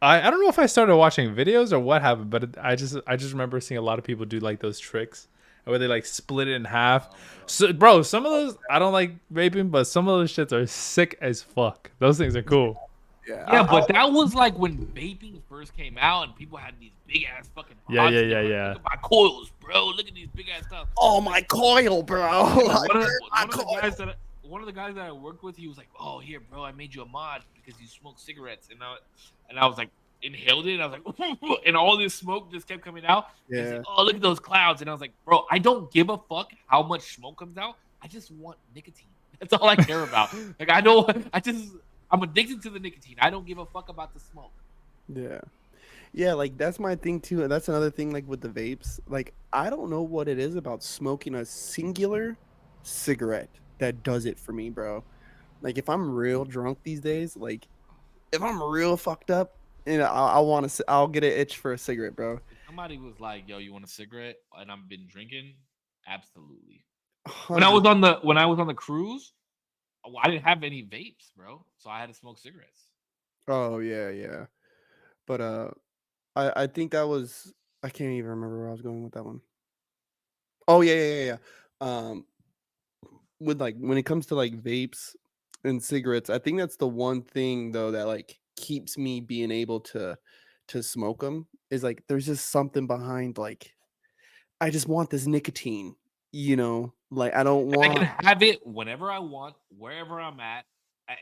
I don't know if I started watching videos or what happened, but I just remember seeing a lot of people do like those tricks where they like split it in half. So, bro, some of those I don't like vaping, but some of those shits are sick as fuck. Those things are cool. Yeah, but that was like when vaping first came out and people had these big ass fucking. Yeah. pods. They were like, Look at my coils, bro. Look at these big ass stuff. Oh my coil, bro. One of the guys that I worked with, he was like, "Oh, here, bro, I made you a mod because you smoke cigarettes," and I was like, inhaled it, and I was like, and all this smoke just kept coming out. Yeah. He's like, "Oh, look at those clouds," and I was like, "Bro, I don't give a fuck how much smoke comes out. I just want nicotine. That's all I care about. Like, I'm addicted to the nicotine. I don't give a fuck about the smoke." Yeah. Yeah, like that's my thing too. And that's another thing, like with the vapes. Like, I don't know what it is about smoking a singular cigarette that does it for me, bro. Like, if I'm real drunk these days, like if I'm real fucked up, and I'll get an itch for a cigarette, bro. If somebody was like, "Yo, you want a cigarette?" and I've been drinking, absolutely. 100. When I was on the cruise, I didn't have any vapes, bro, so I had to smoke cigarettes. Oh yeah. But I think that was I can't even remember where I was going with that one. Oh yeah. With like when it comes to like vapes and cigarettes, I think that's the one thing though that like keeps me being able to smoke them is like there's just something behind like I just want this nicotine, like I don't I want. can have it whenever I want, wherever I'm at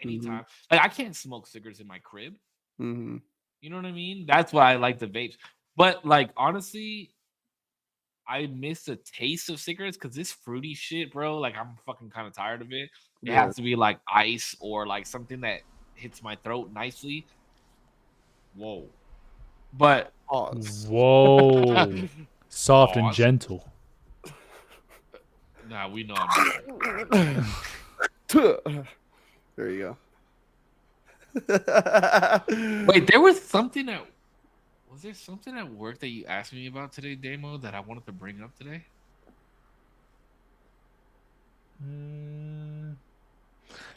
any Mhm, time. Like I can't smoke cigarettes in my crib. mhm. You know what I mean? That's why I like the vapes. But like honestly, I miss the taste of cigarettes because this fruity shit, bro. Like I'm fucking kind of tired of it. It Yeah. has to be like ice or like something that hits my throat nicely. Whoa. But Pause. Whoa. Soft and pause. gentle. Nah, we know I'm different. There you go. Wait, there was something at was there something at work that you asked me about today, Damo, that I wanted to bring up today?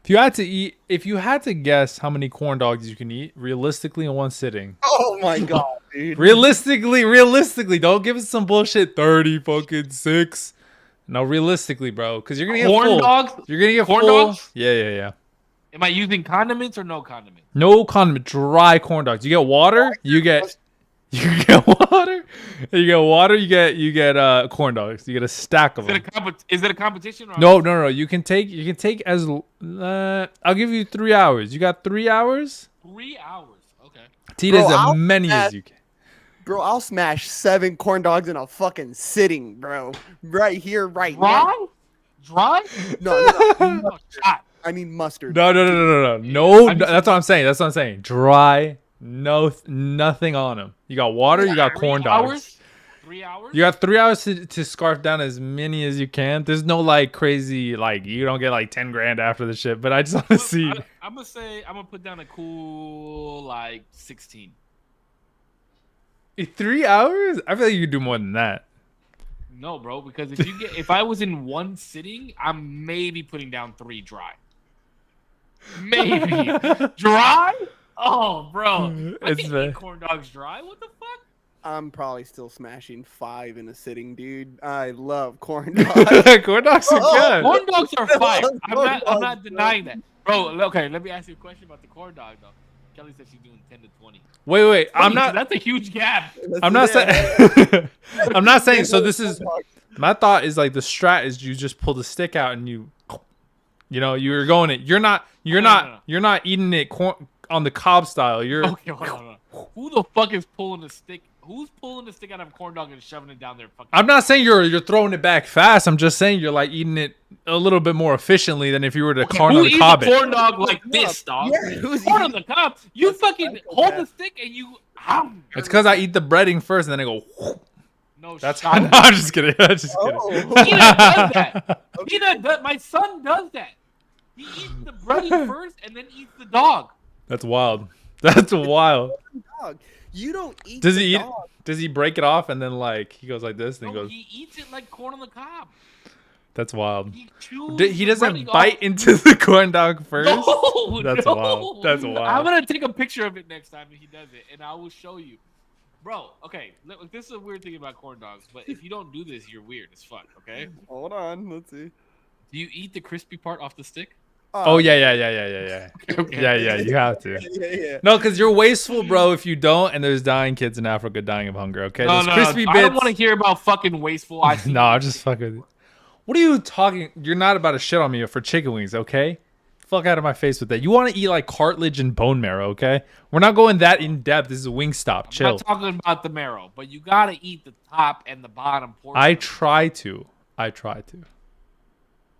If you had to guess how many corn dogs you can eat realistically in one sitting. Oh my god, dude. Realistically, don't give us some bullshit 30 fucking 6. No, realistically, bro, because you're gonna get Corn full. dogs? You're gonna get Corn full. dogs? Yeah. Am I using condiments or no condiments? No condiment, dry corn dogs. You get water, you get water, you get corn dogs. You get a stack of them. Is it a competition? Or No. You can take as I'll give you 3 hours. You got 3 hours 3 hours. Okay. to eat Bro, as I'll many as smash- you can. Bro, I'll smash 7 corn dogs in a fucking sitting, bro. Right here, right Dry? now. Dry? No. Oh, shot. I mean mustard. No. I need That's what I'm saying. Dry. No, nothing on them. You got water. You got corn 3 dogs. hours? 3 hours? You got 3 hours to scarf down as many as you can. There's no like crazy like you don't get like 10 grand after the shit. But I just want to see. I'm gonna put down a cool like 16. 3 hours? I feel like you could do more than that. No, bro, because if I was in one sitting, I'm maybe putting down 3 dry. Maybe dry. Oh, bro, I It's can't fair. eat corn dogs dry. What the fuck? I'm probably still smashing 5 in a sitting, dude. I love corn dogs. Corn dogs are good. Corn dogs are fire. I'm Corn not dogs, denying that, bro. Okay, let me ask you a question about the corn dog though. Kelly said she's doing 10 to 20. Wait. I'm not. That's a huge gap. I'm not saying. I'm not saying. So this is my thought. Is like the strat is you just pull the stick out and you're going it. You're not eating it on the cob style. You're Okay, hold on. Who the fuck is pulling the stick? Who's pulling the stick out of a corn dog and shoving it down their fucking? I'm not saying you're throwing it back fast. I'm just saying you're like eating it a little bit more efficiently than if you were to corn on the cob Who it. eats a corn dog like this, dog? Yeah, who's Corn on the cob. You fucking hold the stick and you. It's because I eat the breading first and then I go. No, That's shot. how. No, I'm just kidding. I'm just kidding. Oh. Peanut does that. Peanut does. My son does that. He eats the breading first and then eats the dog. That's wild. That's wild. Dog. You don't eat. Does the he eat? dog. Does he break it off and then like he goes like this and he No, goes? he eats it like corn on the cob. That's wild. He chews. He the doesn't breading bite off. into the corn dog first. No, That's no. wild. That's wild. I'm gonna take a picture of it next time if he does it, and I will show you, bro. Okay, look, this is a weird thing about corn dogs, but if you don't do this, you're weird as fuck. Okay? Hold on. Let's see. Do you eat the crispy part off the stick? Oh yeah. Okay. Yeah. You have to. Yeah. No, because you're wasteful, bro. If you don't, and there's dying kids in Africa dying of hunger. Okay, No, those no, crispy I bits. don't want to hear about fucking wasteful. I see No, I'm just fucking. What are you talking? You're not about to shit on me for chicken wings, okay? Fuck out of my face with that. You want to eat like cartilage and bone marrow, okay? We're not going that in depth. This is a Wingstop. I'm Chill. not talking about the marrow, but you gotta eat the top and the bottom portion. I try to.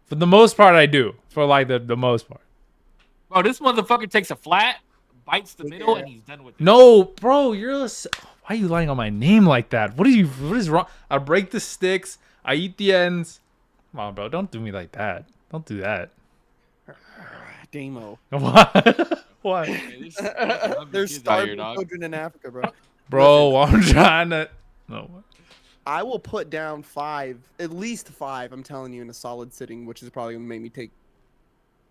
For the most part, I do. For like the most part. Bro, this motherfucker takes a flat, bites the middle, and he's done with it. No, bro, why are you lying on my name like that? What is wrong? I break the sticks. I eat the ends. Come on, bro. Don't do me like that. Don't do that. Damo. What? Hey, this is hungry There's kids out here, starving dog. children in Africa, bro. Bro, I'm trying to. No. I will put down 5, at least 5. I'm telling you, in a solid sitting, which is probably gonna make me take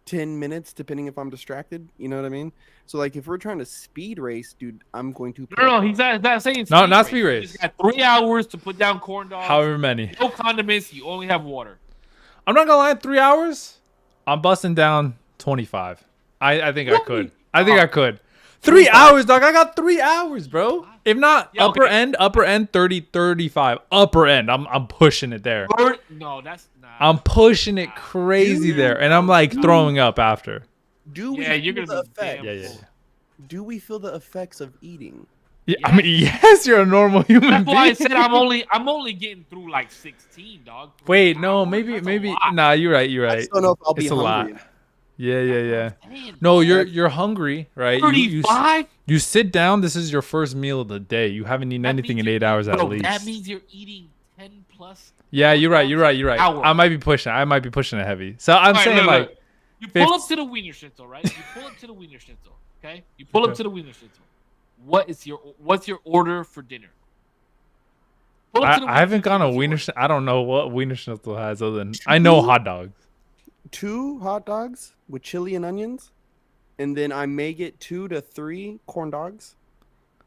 10 minutes, depending if I'm distracted. You know what I mean? So like, if we're trying to speed race, dude, I'm going to. No, he's not saying No, speed not race. speed You race. just got 3 hours to put down corn dogs. However many. No condiments. You only have water. I'm not gonna lie. 3 hours. I'm busting down 25. I think I could. I think I could. 3 hours, dog. I got 3 hours, bro. If not Yeah, upper end 30, 35. Upper end. I'm pushing it there. No, that's not. I'm pushing it crazy there, and I'm like throwing up after. Do we Yeah, you're feel gonna the be effect? damn Yeah. full. Do we feel the effects of eating? Yeah, I mean, yes, you're a normal human That's being. why I said I'm only getting through like 16, dog. 3 Wait, no, hours, maybe. that's a lot. Nah, you're right. You're I right. just don't know if I'll be It's a hungry. lot. Yeah. Man, No, you're hungry, right? You 35. you sit down. This is your first meal of the day. You haven't eaten anything in 8 hours at least. That means you're eating 10 plus. Yeah, you're right. Hour. I might be pushing it heavy. So I'm All right, saying look. You pull up 50 to the Wiener Schnitzel, right? You pull up to the Wiener Schnitzel, okay? You pull up to the Wiener Schnitzel. What's your order for dinner? Pull up to the I haven't gone a Schnitzel. Wiener. I don't know what Wiener Schnitzel has other than I know hot dogs. 2 hot dogs with chili and onions, and then I may get 2 to 3 corn dogs,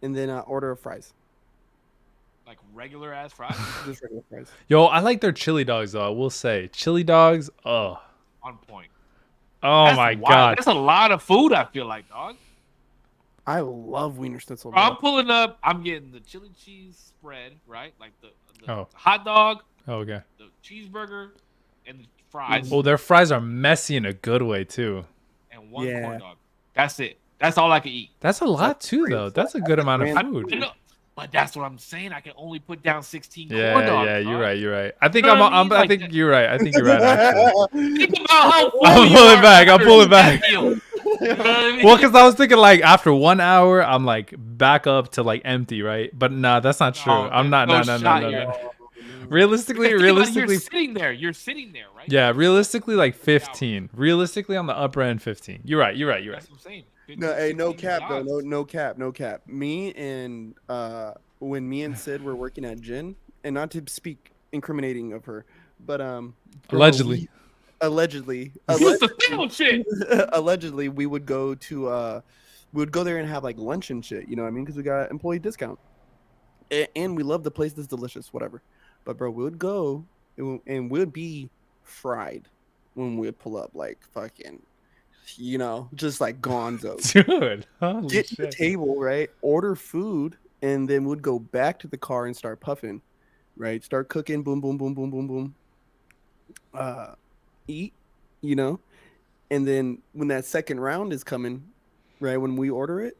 and then order of fries. Like regular ass fries Just regular fries. Yo, I like their chili dogs though. I will say chili dogs. Oh on point. my Wild. god. That's a lot of food. I feel like, dog. I love Wiener Schnitzel. Bro, Bro. I'm pulling up. I'm getting the chili cheese spread, right? Like the Oh. hot dog, Oh, okay. the cheeseburger, and the fries, Oh, their fries are messy in a good way too. and one Yeah. corn dog. That's it. That's all I can eat. That's a lot too, though. That's a good amount of grand- I food. know, but that's what I'm saying. I can only put down 16 Yeah, corn dogs. yeah, dog. you're right. You're right. I think You know what I I'm mean? I Like think that- you're right. I think you're right. Actually. Think about how full I'm you pulling are back. I'm after pulling that back. meal. You know what I mean? Well, because I was thinking like after 1 hour, I'm like back up to like empty, right? But nah, that's not true. No, I'm not. there's No. no shot you're- Realistically, Think about it, realistically, you're sitting there, right? yeah, realistically, like 15. Realistically, on the upper end, 15. You're right. You're right. That's what I'm saying. No, hey, no 16 cap, bro. dogs. No cap. Me and when me and Sid were working at Gin, and not to speak incriminating of her, but bro, Allegedly. allegedly, What's the film shit? allegedly, we would go there and have like lunch and shit. You know what I mean? Because we got employee discount, and we love the place. It's delicious, whatever. But bro, we would go and we'd be fried when we'd pull up, like fucking, you know, just like gonzo. Dude, holy Get to the shit. table, right? Order food, and then we'd go back to the car and start puffing, right? Start cooking, boom, boom, boom, boom, boom, boom. Eat, you know, and then when that second round is coming, right? When we order it,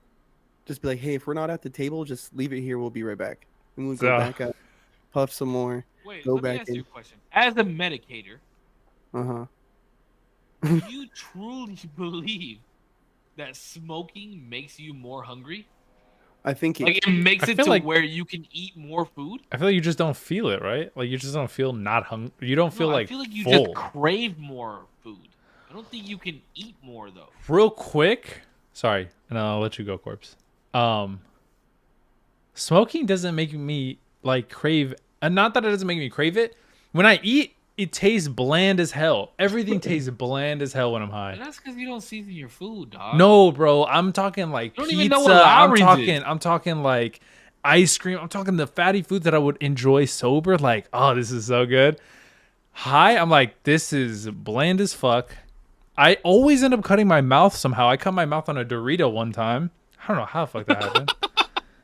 just be like, hey, if we're not at the table, just leave it here. We'll be right back. And we'll go So- back up, puff some more. Wait, Go let me back ask in. you a question. As a medicator, Uh-huh. do you truly believe that smoking makes you more hungry? I think it, Like it makes I it feel to like- where you can eat more food? I feel like you just don't feel it, right? Like you just don't feel not hungry. You don't feel No, like I feel like you full. just crave more food. I don't think you can eat more though. Real quick, sorry, and I'll let you go, Corpse. Smoking doesn't make me like crave, and not that it doesn't make me crave it. When I eat, it tastes bland as hell. Everything tastes bland as hell when I'm high. And that's because you don't season your food, dog. No, bro, I'm talking like You don't pizza. even know what Lowry's is. I'm talking like ice cream. I'm talking the fatty foods that I would enjoy sober. Like, oh, this is so good. High, I'm like, this is bland as fuck. I always end up cutting my mouth somehow. I cut my mouth on a Dorito one time. I don't know how the fuck that happened.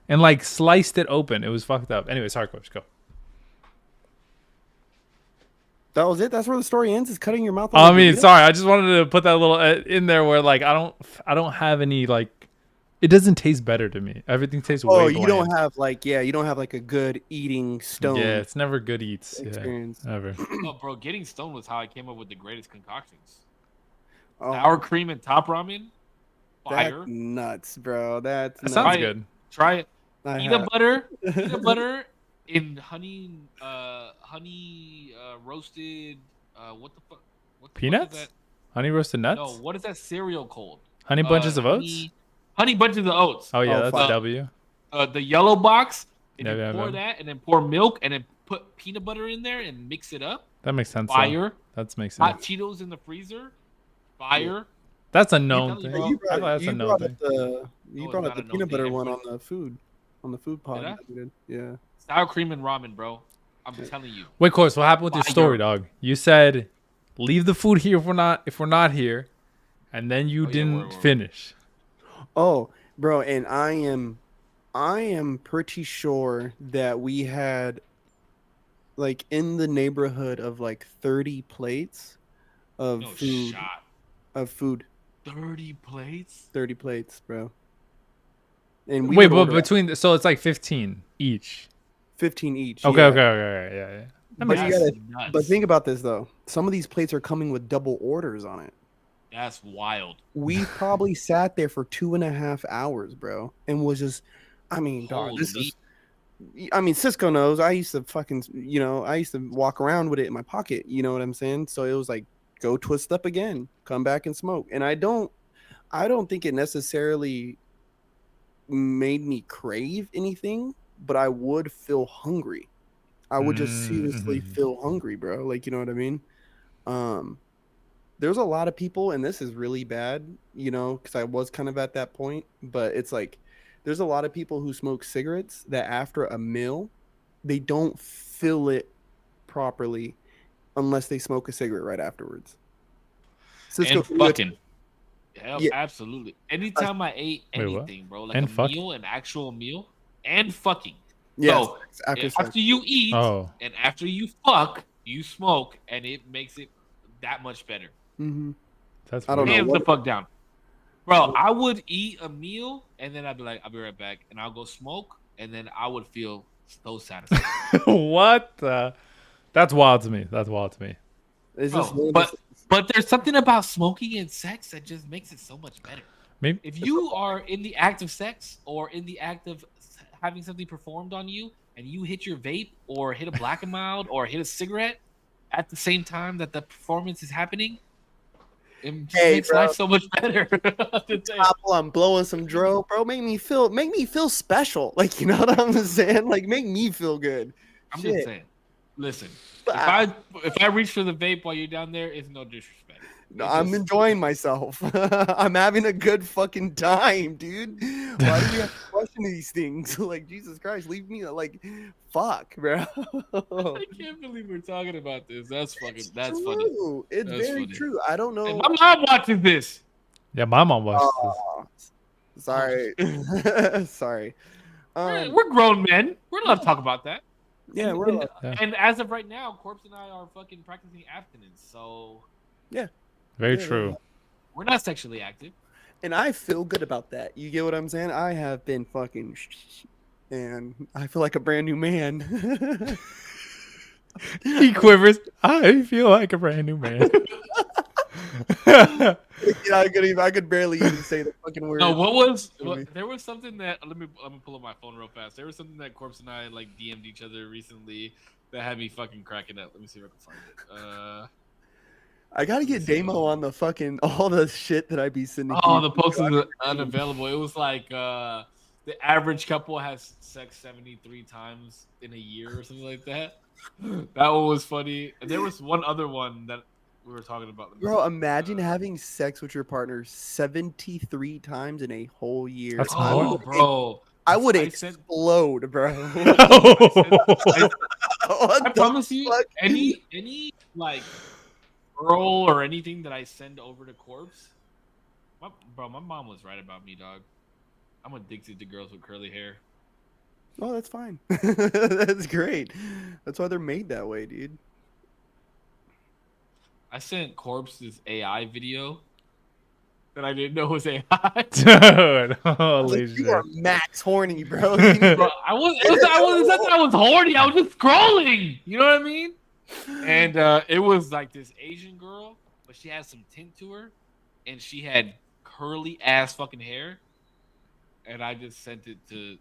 And like sliced it open. It was fucked up. Anyway, sorry, Coach, go. that was it. That's where the story ends. Is cutting your mouth. I on the mean, burrito? sorry. I just wanted to put that little in there where like I don't have any like. It doesn't taste better to me. Everything tastes way Oh, bland. you don't have like you don't have like a good eating stone. Yeah, it's never good eats. Yeah, experience. ever. Oh, bro, getting stoned was how I came up with the greatest concoctions. Oh, Sour cream and top ramen. Fire. that's nuts, bro. That's That nuts. sounds Try it. good. Try it. I Peanut have- butter in honey roasted what the fuck? What the fuck Peanuts? is that? Honey roasted nuts? No, what is that cereal called? Honey bunches of oats? Honey bunches of oats. Oh yeah, Oh, that's fuck. a W. The yellow box. And Yeah, you yeah, pour yeah. that, and then pour milk, and then put peanut butter in there, and mix it up. That makes sense. though. Fire. That makes Hot sense. Cheetos in the freezer. fire. That's a telling known you, thing. bro. You I thought brought, that's a you known brought thing. up the you No, brought it's up not the a known peanut thing. butter one Everybody- on the food pod. I? You did. Yeah. Sour cream and ramen, bro. I'm telling you. Wait, Course, what happened with your Fire. story, dog? You said leave the food here if we're not here, and then you Oh, yeah, didn't word. finish. Oh, bro, and I am pretty sure that we had like in the neighborhood of like 30 plates of No food shot. of food. 30 plates? 30 plates, bro. And we Wait, would but order between so it's like 15 each. 15 each. Okay, yeah. okay, yeah. That But makes you That's sense. gotta nuts. but think about this though. Some of these plates are coming with double orders on it. That's wild. We probably sat there for 2.5 hours, bro, and was just, I mean, dog, this Holy- is. I mean, Cisco knows. I used to fucking, I used to walk around with it in my pocket. You know what I'm saying? So it was like, go twist up again, come back and smoke. And I don't think it necessarily made me crave anything, but I would feel hungry. I would just seriously Mhm. feel hungry, bro. Like, you know what I mean? There's a lot of people, and this is really bad, because I was kind of at that point, but it's like there's a lot of people who smoke cigarettes that after a meal, they don't fill it properly unless they smoke a cigarette right afterwards. Cisco, And fucking. Hell, Yeah. absolutely. Anytime I ate Wait, what? anything, bro, like And a fuck? meal, an actual meal, and fucking. yes, So, after after sex. you eat Oh, and after you fuck, you smoke, and it makes it that much better. Mm-hmm. that's I don't know. weird. Hands the fuck down. Bro, I would eat a meal, and then I'd be like, I'll be right back, and I'll go smoke, and then I would feel so satisfied. What? That's wild to me. That's wild to me. It's Bro, just one of but those- but there's something about smoking and sex that just makes it so much better. Maybe If you are in the act of sex or in the act of having something performed on you, and you hit your vape or hit a black and mild or hit a cigarette at the same time that the performance is happening, it just Hey, makes bro. life so much better. Apple, I'm blowing some dro, bro. Make me feel special. Like, you know what I'm saying? Like, make me feel good. I'm Shit. just saying. Listen, Ah. if I reach for the vape while you're down there, it's no disrespect. No, It's I'm just- enjoying myself. I'm having a good fucking time, dude. Why do you have to question these things? Like, Jesus Christ, leave me like, fuck, bro. I can't believe we're talking about this. That's funny. It's Funny. true. It's That's very funny. true. I don't know. And my mom watches this. yeah, my mom watched this. Oh, sorry. Sorry. We're grown men. We're allowed to talk about that. Yeah, and, we're and, allowed- Yeah. and as of right now, Corpse and I are fucking practicing abstinence, so Very yeah, true. we're not sexually active. and I feel good about that. You get what I'm saying? I have been fucking, and I feel like a brand new man. He quivers. I feel like a brand new man. Yeah, I could barely even say the fucking word. No, Movie. there was something that let me pull up my phone real fast. There was something that Corpse and I like DM'd each other recently that had me fucking cracking up. Let me see if I can find it. I gotta get Damo on the fucking all the shit that I be sending. Oh, the post is unavailable. It was like the average couple has sex 73 times in a year or something like that. That one was funny. And there was one other one that we were talking about. Bro, imagine having sex with your partner 73 times in a whole year. That's I more. would, Bro. I would I said- explode, bro. I What the promise you, fuck? any like girl or anything that I send over to Corpse, my mom was right about me, dog. I'm addicted to girls with curly hair. Oh, that's fine. That's great. That's why they're made that way, dude. I sent Corpse this AI video that I didn't know was AI. Dude, I was holy like, you are shit. max horny, bro. Bro, it's not that I was horny. I was just scrolling. You know what I mean? And it was like this Asian girl, but she had some tint to her, and she had curly ass fucking hair. And I just sent it to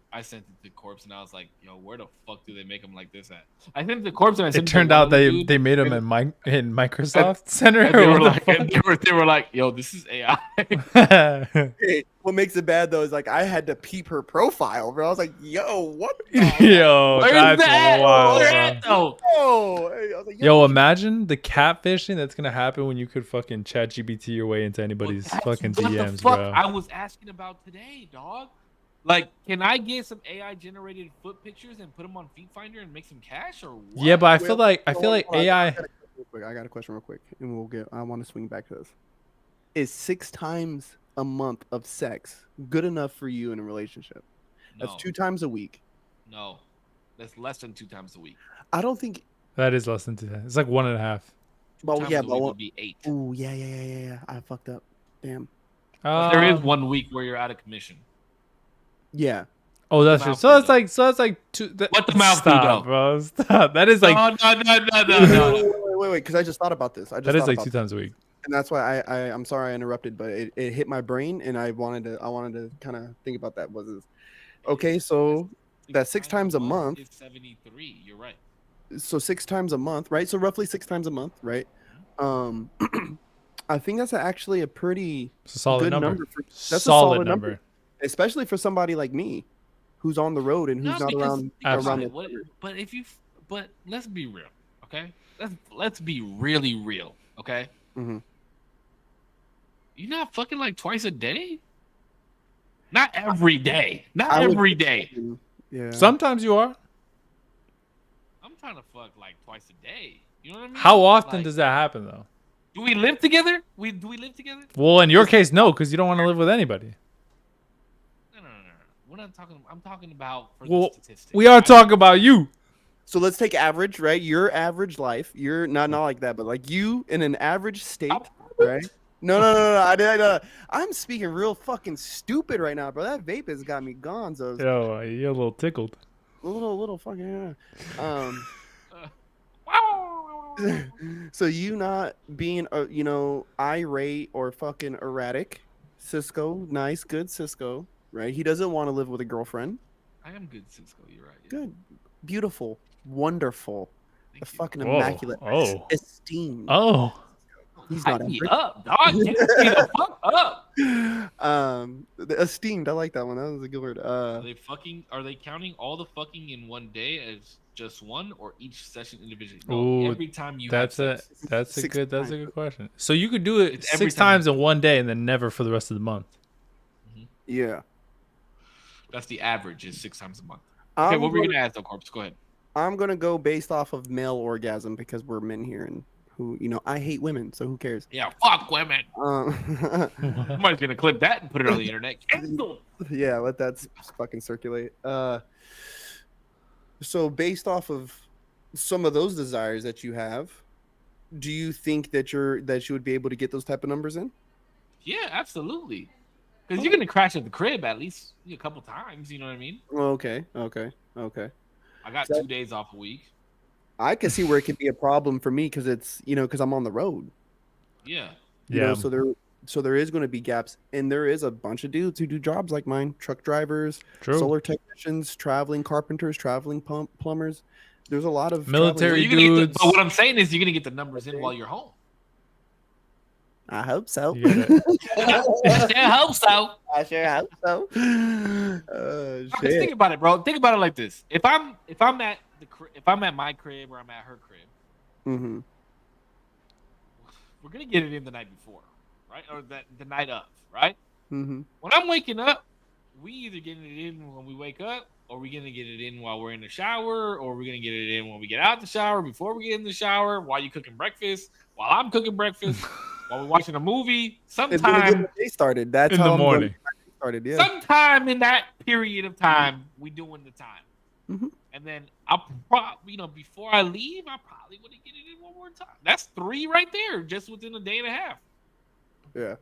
Corpse, and I was like, "Yo, where the fuck do they make them like this at?" I sent it to Corpse, and I sent It turned to out another they dude, they made him and- in Microsoft Center. and they or were what like, the and they were like, "Yo, this is AI." fuck? Hey, what makes it bad though is like I had to peep her profile, bro. I was like, yo, what? The Yo, Where's that's that? wild, Where's bro. that though? Oh, I was like, Yo, imagine the catfishing that's gonna happen when you could fucking chat GPT your way into anybody's That's fucking what DMs, the fuck bro. I was asking about today, dog. Like, can I get some AI generated foot pictures and put them on Feet Finder and make some cash or what? Yeah, but I feel Well, like hold on, AI. I got a question real quick, and we'll get. I want to swing back to this. Is 6 times a month of sex good enough for you in a relationship? That's No. 2 times a week. No, that's less than 2 times a week. I don't think. That is less than 2. It's like 1.5. Well, Times yeah, a but week would be 8. ooh, yeah. I fucked up. Damn. There is 1 week where you're out of commission. Yeah. Oh, that's true. Mouth So do, that's like 2. What the mouth do, Stop, though? bro. Stop. That is like No. Wait, because I just thought about this. that is like 2 times a week. And that's why I'm sorry I interrupted, but it hit my brain, and I wanted to kind of think about that. Okay? So that 6 times a month. is 73. You're right. So 6 times a month, right? So roughly 6 times a month, right? I think that's actually a pretty It's a solid good number. that's a solid number. especially for somebody like me, who's on the road and who's not around. But let's be real, okay? Let's be really real, okay? Mhm. You're not fucking like twice a day. Not every day. Not I would- every day. Yeah. Sometimes you are. I'm trying to fuck like twice a day. You know what I mean? How often Like, does that happen though? do we live together? Do we live together? Well, in your case, no, because you don't want to live with anybody. No. We're not talking. I'm talking about for Well, the statistics. we are right? talking about you. So let's take average, right? Your average life. You're not like that, but like you in an average state, right? No. I'm speaking real fucking stupid right now, bro. That vape has got me gone. So Yo, you're a little tickled. a little fucking. Yeah. So you not being irate or fucking erratic, Cisco, nice, good Cisco, right? He doesn't want to live with a girlfriend. I am good, Cisco. You're right. Yeah. Good, beautiful, wonderful, Thank you. fucking Whoa. immaculate, Oh. esteemed. Oh. He's Hype not me average. up, dog. Get me the fuck up. Esteemed. I like that one. That was a good word. Are they counting all the fucking in one day as just one, or each session individually? No, Ooh, every time you That's have sex. that's a 6 good times. question. So you could do it It's every 6 time. times in one day and then never for the rest of the month. Yeah. That's the average. Is 6 times a month. Okay, what were you gonna ask, though, Corpse? Go ahead. I'm gonna go based off of male orgasm because we're men here, and I hate women, so who cares? Yeah, fuck women. Somebody's gonna clip that and put it on the internet. Cancel. Yeah, let that fucking circulate. So based off of some of those desires that you have, do you think that you would be able to get those type of numbers in? Yeah, absolutely. Because you're gonna crash at the crib at least a couple times. You know what I mean? Okay. I got 2 days off a week. I can see where it could be a problem for me because it's because I'm on the road. Yeah. So there is going to be gaps, and there is a bunch of dudes who do jobs like mine: truck drivers, True. solar technicians, traveling carpenters, traveling plumbers. There's a lot of Military You're gonna get dudes. but what I'm saying is you're gonna get the numbers in while you're home. I hope so. You gotta- I hope so. I sure hope so. Just Shit. think about it, bro. Think about it like this: if I'm at my crib or I'm at her crib, Mm-hmm. we're gonna get it in the night before, right? Or the night of, right? Mm-hmm. When I'm waking up, we either getting it in when we wake up, or we're gonna get it in while we're in the shower, or we're gonna get it in when we get out the shower, before we get in the shower, while you cooking breakfast, while I'm cooking breakfast, while we're watching a movie. Sometime, They started. That's in how the I'm morning. Started. Yeah. sometime in that period of time, we doing the time. Mhm. And then I'll probably, before I leave, I probably want to get it in one more time. That's 3 right there, just within a day and a half. Yeah.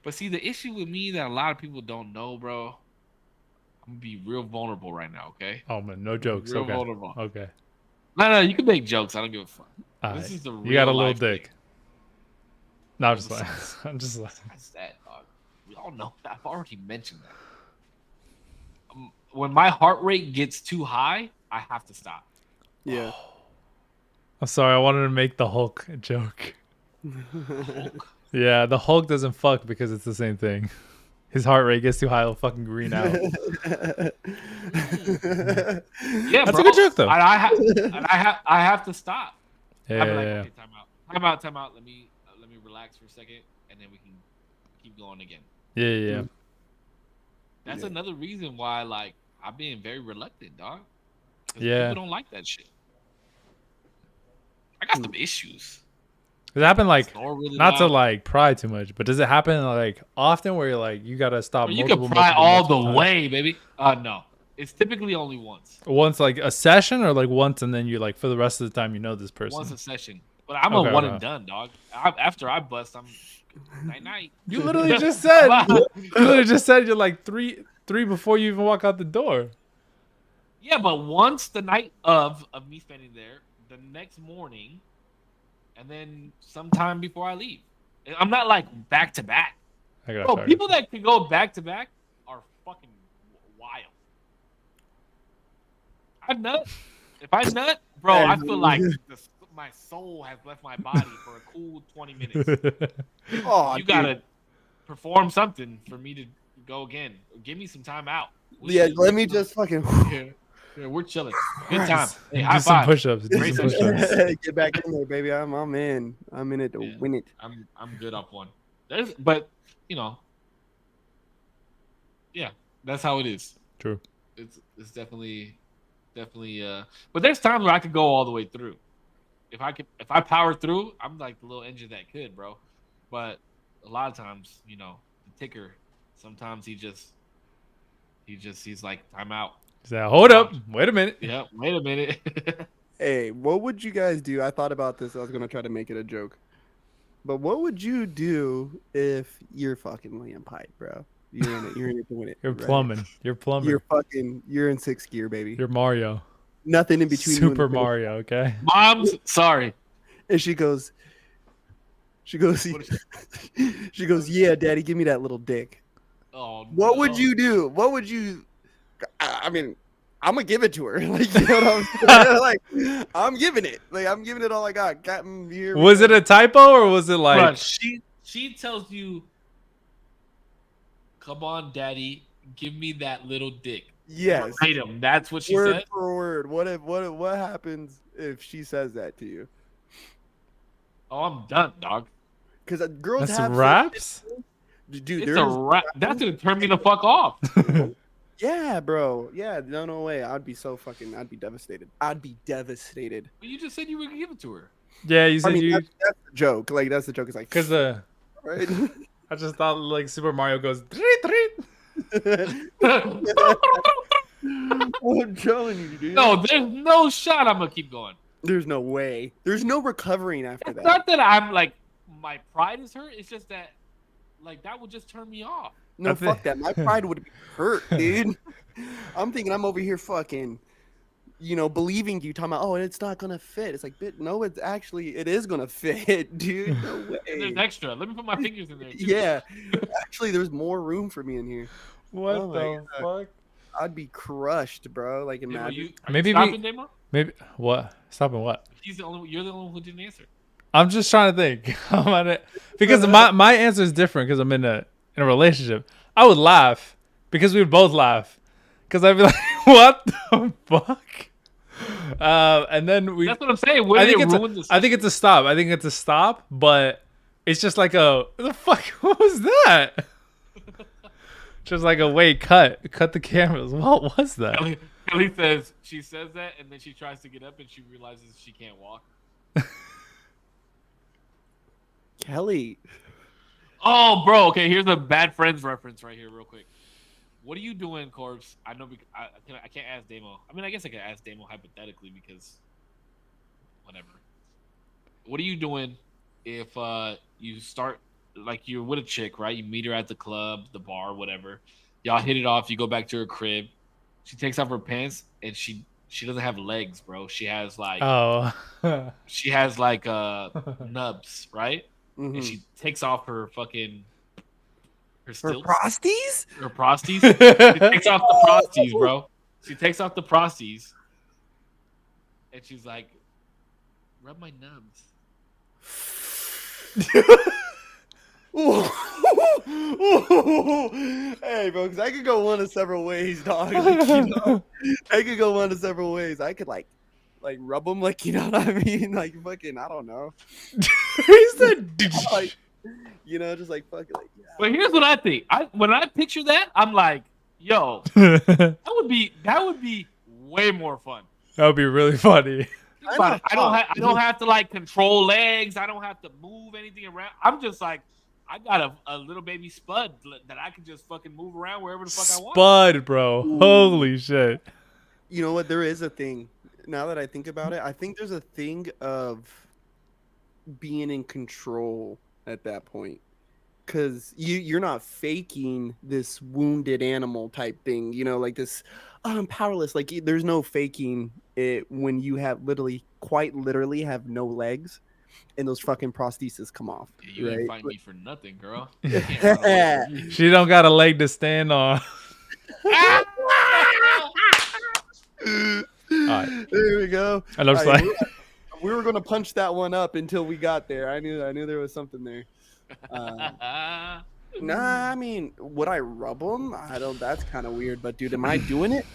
But see, the issue with me that a lot of people don't know, bro, I'm gonna be real vulnerable right now, okay? Oh man, no jokes. Real Okay. vulnerable. Okay. No, you can make jokes. I don't give a fuck. All This right. is the You got a real little life dick. thing. No, I'm just like I'm just like Besides that, dog, we all know that. I've already mentioned that. When my heart rate gets too high, I have to stop. Yeah. I'm sorry, I wanted to make the Hulk joke. Hulk. Yeah, the Hulk doesn't fuck because it's the same thing. His heart rate gets too high, he'll fucking green out. Yeah, That's bro. a good joke, though. I have to stop. Yeah, I'm like, yeah, okay, time out. Let me relax for a second, and then we can keep going again. yeah. That's another reason why, like, I'm being very reluctant, dog. Because Yeah. people don't like that shit. I got some issues. Does it happen like Snore really not to loud. like pry too much, but does it happen like often where you're like you gotta stop? Bro, you can pry all the way, baby. No, it's typically only once. Once like a session or like once and then you like for the rest of the time you know this person. Once a session, but I'm Okay, a one okay. and done, dog. After I bust, I'm night night. You literally just said you're like three before you even walk out the door. Yeah, but once the night of me spending there, the next morning, and then sometime before I leave. I'm not like back to back. Bro, people that can go back to back are fucking wild. I nut. If I nut, bro, I feel like my soul has left my body for a cool 20 minutes. You gotta perform something for me to go again. Give me some time out. Let me just fucking. Yeah, we're chilling. Good time. Hey, do some push-ups. Get back in there, baby. I'm in. I'm in it to win it. I'm good off one. But you know, yeah, that's how it is. True. It's definitely. But there's times where I could go all the way through. If I power through, I'm like the little engine that could, bro. But a lot of times, you know, the ticker. Sometimes he's like, time out. Hold up. Wait a minute. Yeah, wait a minute. Hey, what would you guys do? I thought about this. I was gonna try to make it a joke, but what would you do if you're fucking Liam Pike, bro? You're in it. You're in it to win it. You're right? plumbing. You're plumbing. You're in sixth gear, baby. You're Mario. Nothing in between. Super Mario. Okay. Mom's sorry. And she goes, yeah, Daddy, give me that little dick. Oh, what would you do? What would you? I mean, I'm gonna give it to her. Like, you know what I'm saying? Like, I'm giving it. Like, I'm giving it all I got. Captain, here. Was it a typo or was it like? Bruh, she tells you, "Come on, Daddy, give me that little dick." Yes. Item. That's what she word said. For word. What happens if she says that to you? Oh, I'm done, dog. Because girls That's have raps. Dude, it's a rap. That's gonna turn me the fuck off. Yeah, bro. Yeah, no way. I'd be devastated. I'd be devastated. But you just said you were gonna give it to her. Yeah, you said that's the joke. Like, that's the joke. It's like, because right? I just thought like Super Mario goes. I'm telling you, dude. No, there's no shot. I'm gonna keep going. There's no way. There's no recovering after It's that. not that I'm like my pride is hurt. It's just that like that would just turn me off. No, fuck that. My pride would be hurt, dude. I'm thinking I'm over here fucking, believing you, talking about, oh, it's not gonna fit. It's like, no, it is gonna fit, dude. No way. And there's extra. Let me put my fingers in there. Too. Yeah, actually, there's more room for me in here. What the fuck? I'd be crushed, bro. Like, imagine. Maybe maybe what? Stopping what? You're the only one who didn't answer. I'm just trying to think. Because my answer is different because I'm in a relationship. I would laugh because we would both laugh because I'd be like, what the fuck? And then that's what I'm saying. I think it's a stop. I think it's a stop, but it's just like what the fuck? What was that? Just like cut the cameras. What was that? Kelly says she says that and then she tries to get up and she realizes she can't walk. Kelly. Oh, bro. Okay, here's a Bad Friends reference right here, real quick. What are you doing, Corbs? I know I can't ask Damo. I mean, I guess I could ask Damo hypothetically because whatever. What are you doing if you start like you're with a chick, right? You meet her at the club, the bar, whatever. Y'all hit it off. You go back to her crib. She takes off her pants and she doesn't have legs, bro. She has like nubs, right? Mm-hmm. And she takes off her fucking her prosties? Her prosties. She takes off the prosties, bro. She takes off the prosties. And she's like, rub my nubs. Hey, bro, because I could go one of several ways, dog. Like, you know, I could go one of several ways. I could like rub them, like, you know what I mean? Like fucking, I don't know. He said, Like, you know, just like fucking, like, yeah. But here's what I think. When I picture that, I'm like, yo, that would be way more fun. that would be really funny. I don't have to like control legs. I don't have to move anything around. I'm just like, I got a little baby spud that I can just fucking move around wherever the fuck I want. Spud, bro. Holy shit. You know what? There is a thing. Now that I think about it, I think there's a thing of being in control at that point, because you're not faking this wounded animal type thing. You know, like this. Oh, I'm powerless. Like there's no faking it when you have quite literally have no legs, and those fucking prostheses come off. Yeah, you right? ain't fight me for nothing, girl. You can't run away from me. She don't got a leg to stand on. Alright. There we go. And I'm just Alright, like, we were gonna punch that one up until we got there. I knew there was something there. Nah, I mean, would I rub them? I don't. That's kind of weird. But dude, am I doing it?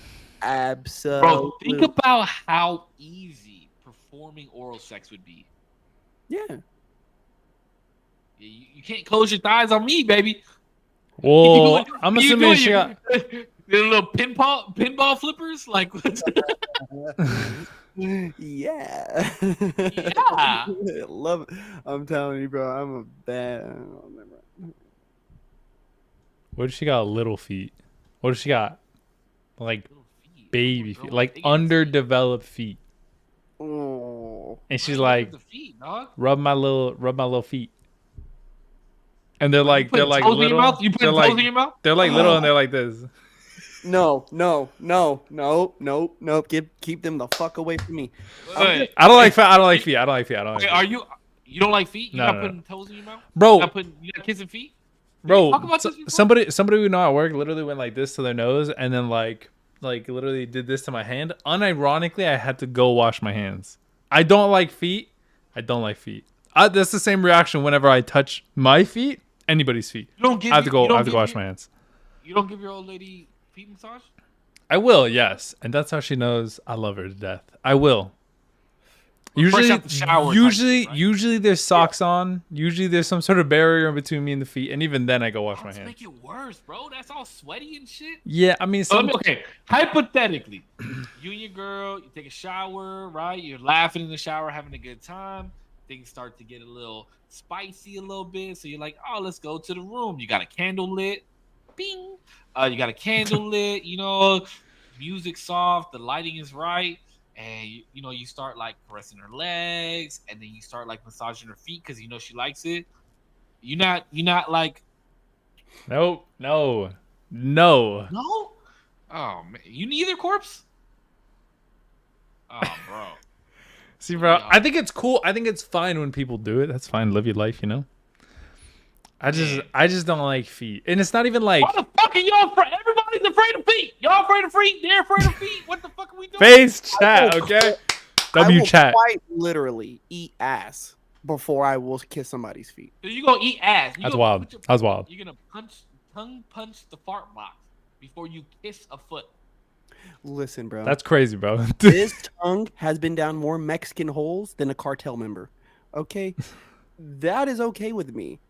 Absolutely. Bro, think about how easy performing oral sex would be. Yeah. You can't close your thighs on me, baby. whoa, I'm You assuming doing she got. the little pinball flippers, like. Yeah. Yeah. Love it. I'm telling you, bro. I'm a bad. Oh, never mind. What if she got little feet? What if she got like Little feet. baby Girl, feet, like big ass feet. underdeveloped feet? Oh. And she's Why like, the feet, dog? rub my little feet. And they're like putting toes in your little. mouth? You putting they're toes in your mouth? They're like little and they're like this. No. Keep them the fuck away from me. Wait, I don't like feet. I don't like feet. I don't like feet. I don't like wait, feet. are you don't like feet? You're No, not no, putting toes in your mouth? Bro, You not kissing feet? bro, Talk about this before? somebody we know at work literally went like this to their nose and then like literally did this to my hand. Unironically, I had to go wash my hands. I don't like feet. I don't like feet. That's the same reaction whenever I touch my feet, anybody's feet. You don't give I have to go. you don't I have to give go wash your- my hands. You don't give your old lady feet massage? I will, yes, and that's how she knows I love her to death. I will. Fresh out the shower type shit, right? Usually there's socks on. Usually there's some sort of barrier in between me and the feet, and even then I go wash my Let's hands. make it worse, bro. That's all sweaty and shit. Yeah, I mean, Okay, hypothetically, you and your girl, you take a shower, right? You're laughing in the shower, having a good time. Things start to get a little spicy a little bit. So you're like, oh, let's go to the room. You got a candle lit. Bing. You got a candle lit, you know, music soft, the lighting is right. And, you start like caressing her legs. And then you start like massaging her feet because you know she likes it. You're not like, nope, no. no? Oh, man. You neither, corpse? Oh, bro. See, bro, Yeah. I think it's cool. I think it's fine when people do it. That's fine. Live your life, you know. I just don't like feet, and it's not even like Why the fuck are y'all afraid? Everybody's afraid of feet. Y'all afraid of feet? They're afraid of feet. What the fuck are we doing? face chat, okay? I W will chat. quite literally eat ass before I will kiss somebody's feet. So you gonna eat ass. That's wild. That's wild. You're gonna tongue punch the fart box before you kiss a foot. Listen, bro. That's crazy, bro. This tongue has been down more Mexican holes than a cartel member. Okay, that is okay with me.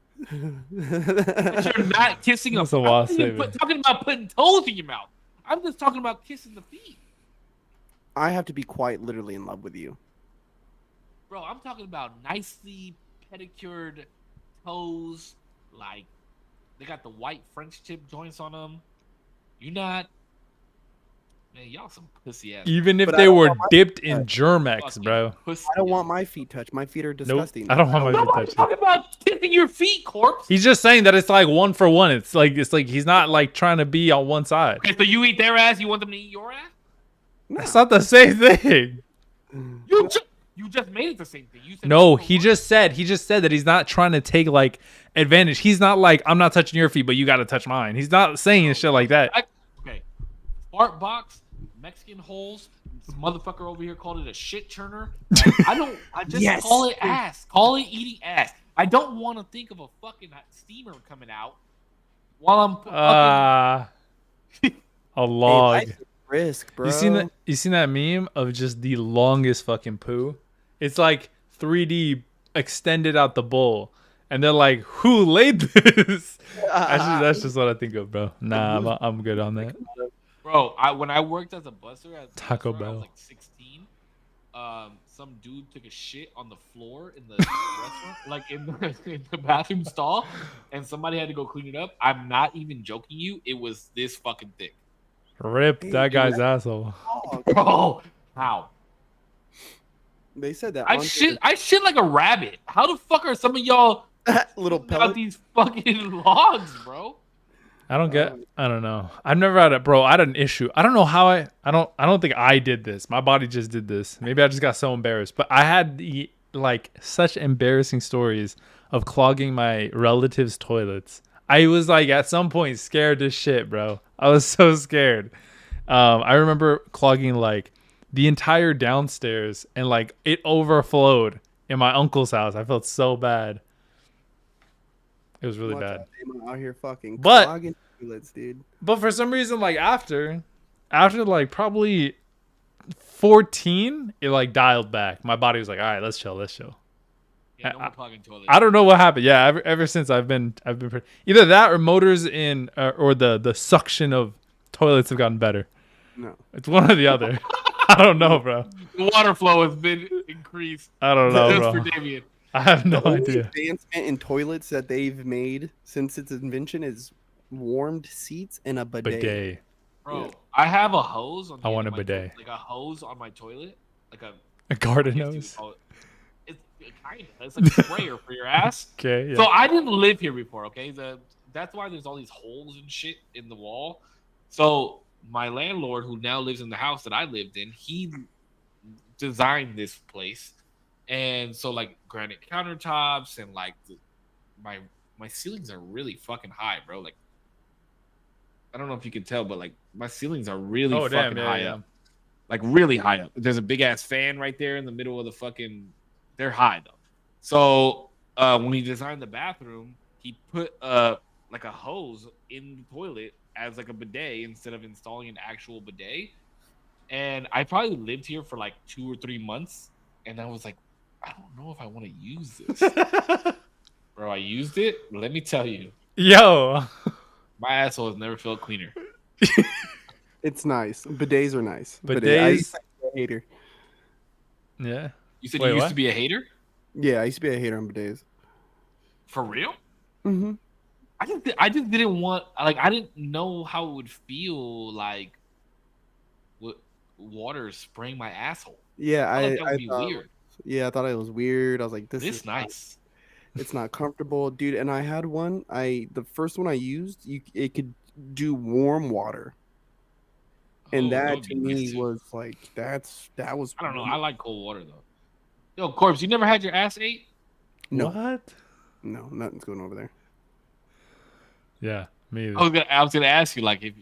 But you're not kissing a That's a foot. wild I'm not even statement. talking about putting toes in your mouth. I'm just talking about kissing the feet, I have to be quite literally in love with you. bro. I'm talking about nicely pedicured toes, like they got the white French tip joints on them. You're not. Man, y'all some pussy ass. Even if But I they don't were want my dipped feet in touched. Germex, fucking bro. pussy I don't want ass. my feet touched. My feet are Nope. disgusting. I don't want my feet Nobody's touched. talking about kissing your feet, corpse. He's just saying that it's like one for one. It's like he's not like trying to be on one side. Okay, so you eat their ass. You want them to eat your ass? That's not the same thing. You just made it the same thing. You said No, one for he one. just said that he's not trying to take like advantage. He's not like, I'm not touching your feet, but you got to touch mine. He's not saying shit like that. Okay, fart box, Mexican holes. This motherfucker over here called it a shit churner. I just Yes. call it ass. Call it eating ass. I don't want to think of a fucking steamer coming out while I'm fucking. A Hey, log. life's a risk, bro. You seen that? You seen that meme of just the longest fucking poo? It's like 3D extended out the bowl, and they're like, "Who laid this?" That's just what I think of, bro. Nah, I'm good on that. Bro, when I worked as a busser at Taco I was Bell. like 16. Some dude took a shit on the floor in the restaurant, like in the bathroom stall, and somebody had to go clean it up. I'm not even joking you. It was this fucking thick. Rip that guy's asshole. Bro, how? They said that I shit like a rabbit. How the fuck are some of y'all little putting out pellet. these fucking logs, bro? I don't know. I've never had it, bro. I had an issue. I don't know how I don't think I did this. My body just did this. Maybe I just got so embarrassed. But I had such embarrassing stories of clogging my relatives' toilets. I was like at some point scared as shit, bro. I was so scared. I remember clogging like the entire downstairs and like it overflowed in my uncle's house. I felt so bad. It was really bad. Out here fucking But- clogging toilets, dude. But for some reason, like after like probably 14, it like dialed back. My body was like, all right, let's chill. Yeah, no more clogging toilets. I don't know what happened. Yeah, ever since I've been either that or motors in or the suction of toilets have gotten better. No. It's one or the other. I don't know, bro. The water flow has been increased. I don't know, Just bro. for Damien. I have no The only idea. advancement in toilets that they've made since its invention is warmed seats and a bidet. Bro, I have a hose on the I end want of a my bidet. like a hose on my toilet. Like A garden I guess you would hose. call it. It's like a sprayer for your ass. Okay. Yeah. So I didn't live here before, okay? That's why there's all these holes and shit in the wall. So my landlord, who now lives in the house that I lived in, he designed this place. And so like granite countertops and like my ceilings are really fucking high, bro. Like I don't know if you can tell, but like my ceilings are really fucking high up. Like really high up. There's a big ass fan right there in the middle of the fucking. They're high though. So when he designed the bathroom, he put like a hose in the toilet as like a bidet instead of installing an actual bidet. And I probably lived here for like 2 or 3 months, and I was like, I don't know if I want to use this, bro. I used it. Let me tell you, Yo. my asshole has never felt cleaner. It's nice. Bidets are nice. Bidets- I used to be a hater. Yeah. You said Wait, you used what? to be a hater? Yeah, I used to be a hater on bidets. For real? Mm-hmm. I just didn't want, like, I didn't know how it would feel like with water spraying my asshole. Yeah, I thought that would be thought, weird. Yeah, I thought it was weird. I was like, this is Nice. It's not comfortable, dude. And I had one. The first one I used, it could do warm water, and Oh, that would to be nice, me too. was like that was. I don't know. I like cold water though. Yo, Corpse, you never had your ass ate? No. What? No, nothing's going over there. Yeah. Me either. I was gonna ask you like if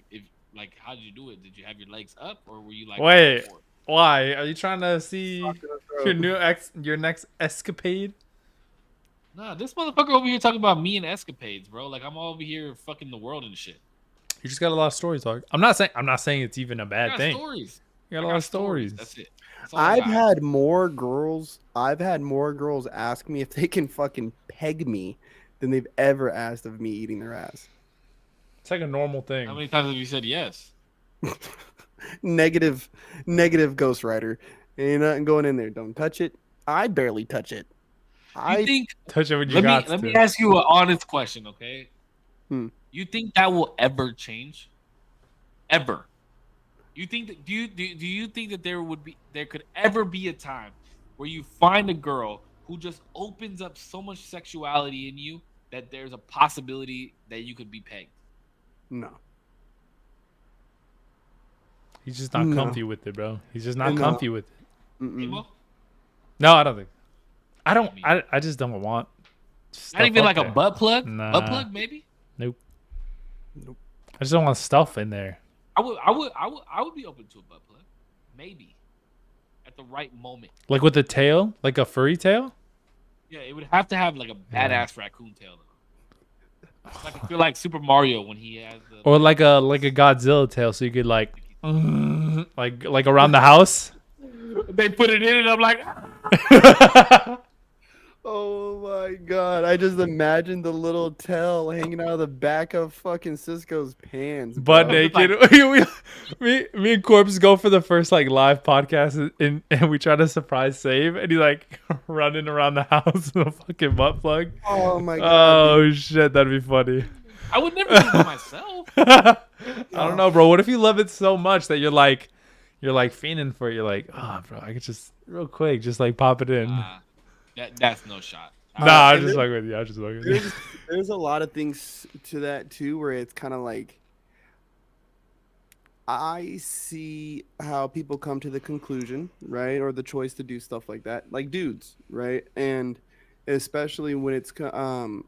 like how did you do it? Did you have your legs up or were you like Wait. forward? Why? Are you trying to see your next escapade? Nah, this motherfucker over here talking about me and escapades, bro. Like I'm over here fucking the world and shit. You just got a lot of stories, dog. I'm not saying it's even a I bad got thing. stories. You got a I lot got of stories. That's it. That's all I I've got. had more girls ask me if they can fucking peg me than they've ever asked of me eating their ass. It's like a normal thing. How many times have you said yes? Negative Ghost Rider. Ain't nothing going in there. Don't touch it. I barely touch it. You think? Touch it when you got Let to. me ask you an honest question, okay? Hmm. You think that will ever change? Ever? You think that? Do you think that there could ever be a time where you find a girl who just opens up so much sexuality in you that there's a possibility that you could be pegged? No. He's just not No. comfy with it, bro. He's just not No. comfy with it. Mm-mm. Emo? No, I don't think. I just don't want. Not even stuff like up a there. butt plug? Nah. Butt plug, maybe? Nope. Nope. I just don't want stuff in there. I would be open to a butt plug. Maybe. At the right moment. Like with a tail, like a furry tail. Yeah, it would have to have like a badass raccoon tail though. Like I feel like Super Mario when he has the Or like a Godzilla tail, so you could like around the house. they put it in and I'm like Oh my god! I just imagine the little tail hanging out of the back of fucking Cisco's pants, Butt bro. naked. Me and Corpse go for the first like live podcast and we try to surprise save and he like running around the house with a fucking butt plug. Oh my god! Oh shit, that'd be funny. I would never do it myself. I don't know, bro. What if you love it so much that you're like fiending for it? You're like, oh, bro, I could just real quick, just like pop it in. That's no shot. Nah, I'm just fucking with you. I'm just fucking with you. There's a lot of things to that too, where it's kind of like I see how people come to the conclusion, right, or the choice to do stuff like that, like dudes, right, and especially when it's oh, God,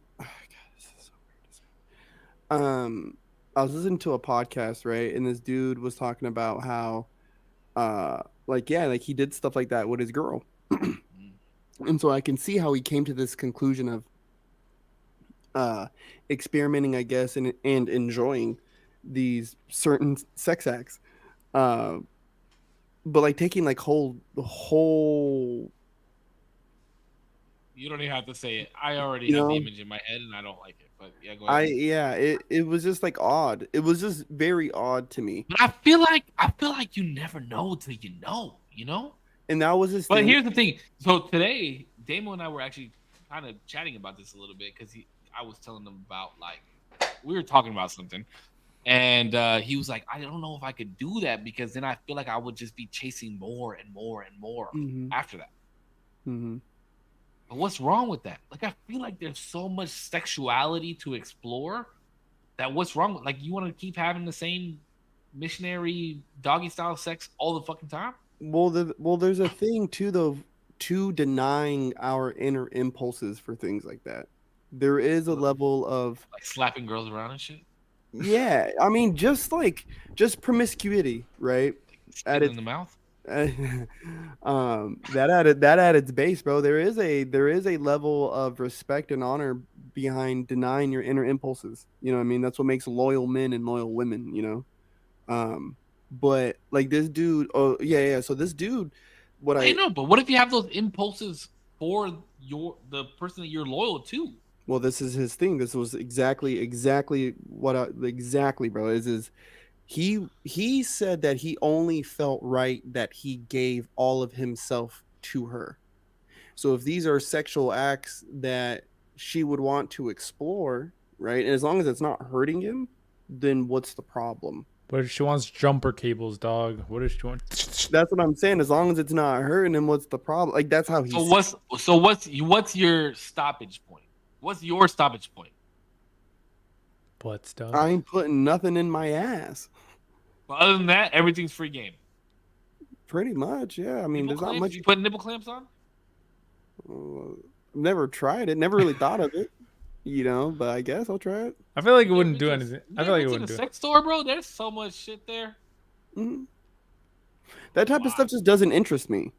this is so weird to say. I was listening to a podcast, right, and this dude was talking about how, like yeah, like he did stuff like that with his girl, and so I can see how he came to this conclusion of experimenting, I guess, and enjoying these certain sex acts, uh, but like taking like the whole. You don't even have to say it. I already You have know? the image in my head and I don't like it. But yeah, go ahead. It was just like odd. It was just very odd to me. But I feel like you never know till you know, you know? And that was his But thing. here's the thing. So today, Damo and I were actually kind of chatting about this a little bit because I was telling him about like we were talking about something, and he was like, I don't know if I could do that because then I feel like I would just be chasing more and more and more after that. Mm-hmm. But what's wrong with that? Like I feel like there's so much sexuality to explore that what's wrong with like you want to keep having the same missionary doggy style sex all the fucking time? Well, there's a thing too, though, to denying our inner impulses for things like that. There is a level of Like slapping girls around and shit. yeah. I mean, just promiscuity, right? Spit in the mouth. That at its base, bro, there is a level of respect and honor behind denying your inner impulses. You know what I mean? That's what makes loyal men and loyal women, you know. But like this dude, oh yeah. So this dude, I know, but what if you have those impulses for the person that you're loyal to? well, this is his thing. This was exactly bro. Is he said that he only felt right that he gave all of himself to her. So if these are sexual acts that she would want to explore, right, and as long as it's not hurting him, then what's the problem? But if she wants jumper cables, dog. What does she want? That's what I'm saying. As long as it's not hurting him, what's the problem? Like that's how he. So what's your stoppage point? What's your stoppage point? Butt stuff. I ain't putting nothing in my ass. But other than that, everything's free game. Pretty much, yeah. I mean, Nipple there's not clamps? much. You put nipple clamps on? Never tried it. Never really thought of it. You know, but I guess I'll try it. I feel like it wouldn't do anything. I feel like it wouldn't do. The sex store, bro. There's so much shit there. Mm-hmm. That type of stuff just doesn't interest me.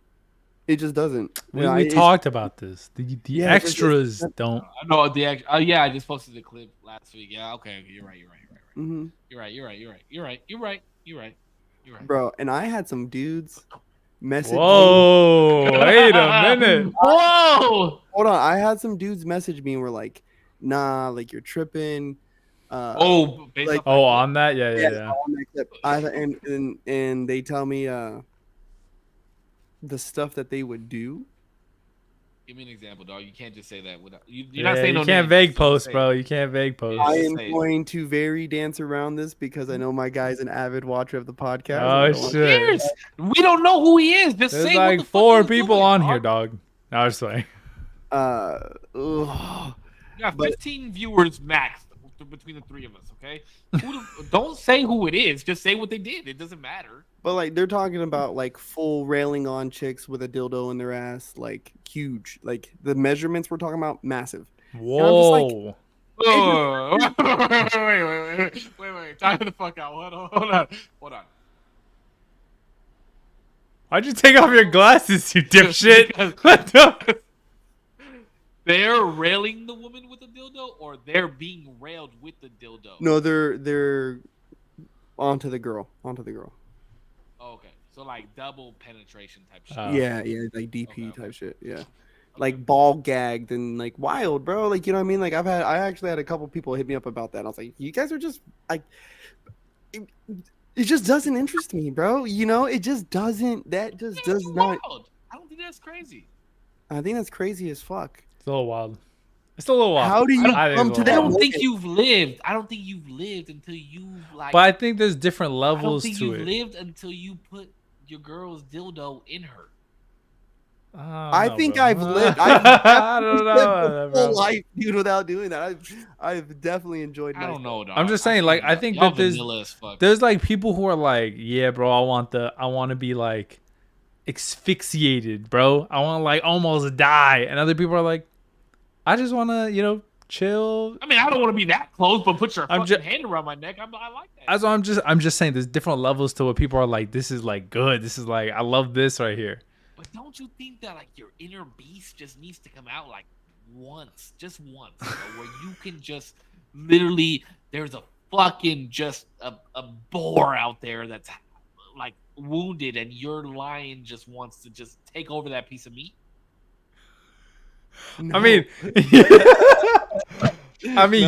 It just doesn't. We talked about this. The extras don't. No, yeah, I just posted the clip last week. Yeah, okay, you're right. Mm-hmm. You're right. Bro, and I had some dudes message. Whoa! Wait a minute. Whoa! Hold on, I had some dudes message me and were like, "Nah, like you're tripping." On that, yeah. On that clip, and they tell me the stuff that they would do. Give me an example, dog. You can't just say that without you're not saying no. You can't vague post, bro. You can't vague post. I am going to very dance around this because I know my guy's an avid watcher of the podcast. Oh shit! We don't know who he is. Just There's say like what the 4 people doing, on dog. here, dog. No, I was saying. You got 15 viewers max between the three of us. Okay, don't say who it is. Just say what they did. It doesn't matter. But like they're talking about like full railing on chicks with a dildo in their ass, like huge. Like the measurements we're talking about, massive. Whoa! Wait. Time the fuck out. Hold on. Why'd you take off your glasses, you dipshit? What the? they're railing the woman with a dildo, or they're being railed with the dildo? No, they're onto the girl. Oh, okay, so like double penetration type shit. Yeah, like Okay, DP okay, type shit. Yeah. okay. Like ball gagged and like wild, bro. Like, you know what I mean? Like I actually had a couple people hit me up about that. And I was like, you guys are just like, it, it just doesn't interest me, bro. You know, it just doesn't. That just That's does not. wild. I don't think that's crazy. I think that's crazy as fuck. It's a little wild. It's a little wild. How do you I come to think it's a that? I little don't wild. think limit? you've lived. I don't think you've lived until you've like. But I think there's different I don't levels think to you've it. lived until you put your girl's dildo in her. I know, think bro. I've lived. I've I don't lived know, a bro. whole life, dude, without doing that. I've definitely enjoyed. I don't know, dog. I'm just saying, like, I think y'all that there's vanilla as fuck. there's like people who are like, yeah, bro, I want to be like asphyxiated, bro. I want to like almost die, and other people are like, I just want to, chill. I mean, I don't want to be that close, but put your I'm fucking ju- hand around my neck. I like that. That's why I'm just saying there's different levels to what people are like. This is like good. This is like I love this right here. But don't you think that like your inner beast just needs to come out like once, just once, where you can just literally there's a fucking just a boar out there that's like wounded and your lion just wants to just take over that piece of meat? I mean,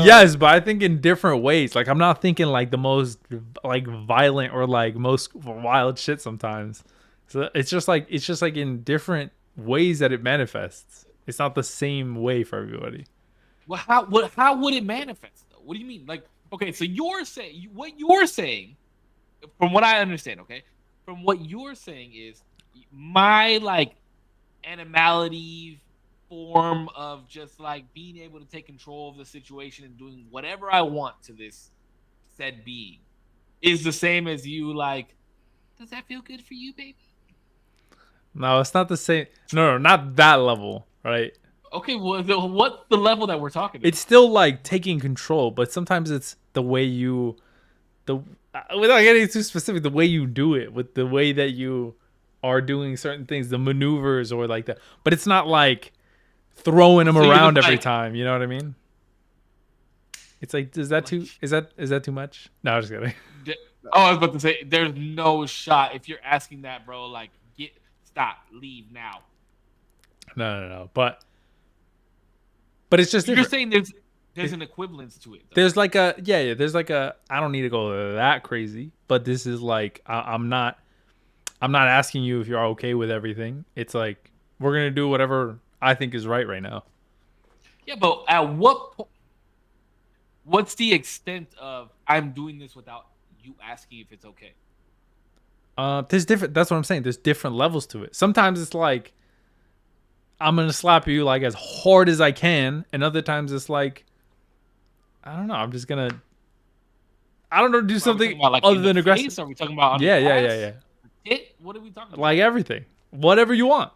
yes, but I think in different ways. Like I'm not thinking like the most like violent or like most wild shit sometimes. So it's just like in different ways that it manifests. It's not the same way for everybody. Well, how would it manifest though? What do you mean? Like, okay, so what you're saying, from what I understand, okay, from what you're saying is my like animality form of just like being able to take control of the situation and doing whatever I want to this said being is the same as you like. Does that feel good for you, baby? No, it's not the same. No, not that level, right? Okay, well, what's the level that we're talking about? It's still like taking control, but sometimes it's the way you, without getting too specific, the way you do it, with the way that you are doing certain things, the maneuvers or like that. But it's not like throwing them So you're around just every like- time. You know what I mean? It's like, is that too much? No, I'm just kidding. Oh, I was about to say, there's no shot if you're asking that, bro. Like, stop, leave now. No. But it's just You're different. saying there's an equivalence to it. Though. There's like a there's like a I don't need to go that crazy, but this is like I'm not asking you if you're okay with everything. It's like we're gonna do whatever I think is right now. Yeah, but at what's the extent of I'm doing this without you asking if it's okay? There's different. That's what I'm saying. There's different levels to it. Sometimes it's like I'm gonna slap you like as hard as I can, and other times it's like I don't know. I'm just gonna do something About, like, other in than the aggressive. face? Are we talking about on Yeah. the ass? It? What are we talking about? Like everything, whatever you want.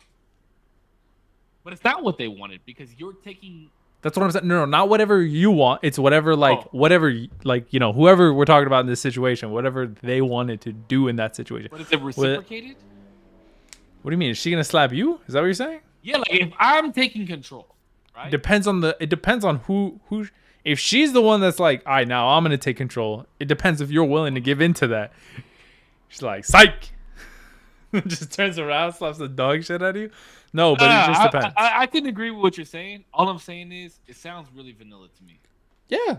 But it's not what they wanted because you're taking. That's what I'm saying. No, not whatever you want. It's whatever, like, Oh. whatever, like, whoever we're talking about in this situation, whatever they wanted to do in that situation. But is it reciprocated? What do you mean? Is she gonna slap you? Is that what you're saying? Yeah, like if I'm taking control, right? It depends on who. If she's the one that's like, all right, now I'm gonna take control. It depends if you're willing to give into that. She's like, psych. Just turns around, slaps the dog shit out of you. No, but it just depends. I can agree with what you're saying. All I'm saying is it sounds really vanilla to me. Yeah.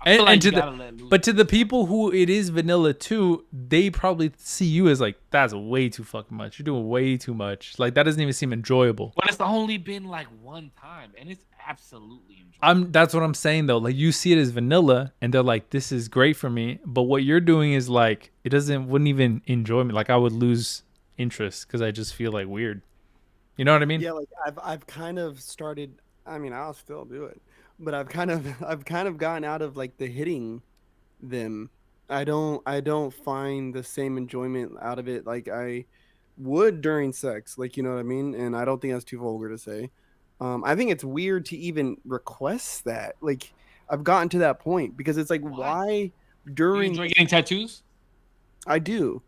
I feel like And you to gotta let loose. but to the people who it is vanilla too, they probably see you as like, that's way too fucking much. You're doing way too much. Like that doesn't even seem enjoyable. But it's only been like one time, and it's absolutely enjoyable. That's what I'm saying though. Like you see it as vanilla, and they're like, this is great for me. But what you're doing is like, wouldn't even enjoy me. Like I would lose interest because I just feel like weird. You know what I mean? Yeah, like I've kind of started. I mean, I'll still do it, but I've kind of gotten out of like the hitting them. I don't find the same enjoyment out of it like I would during sex. Like, you know what I mean? And I don't think that's too vulgar to say. I think it's weird to even request that. Like, I've gotten to that point because it's like, What? why You during enjoy getting tattoos? I do.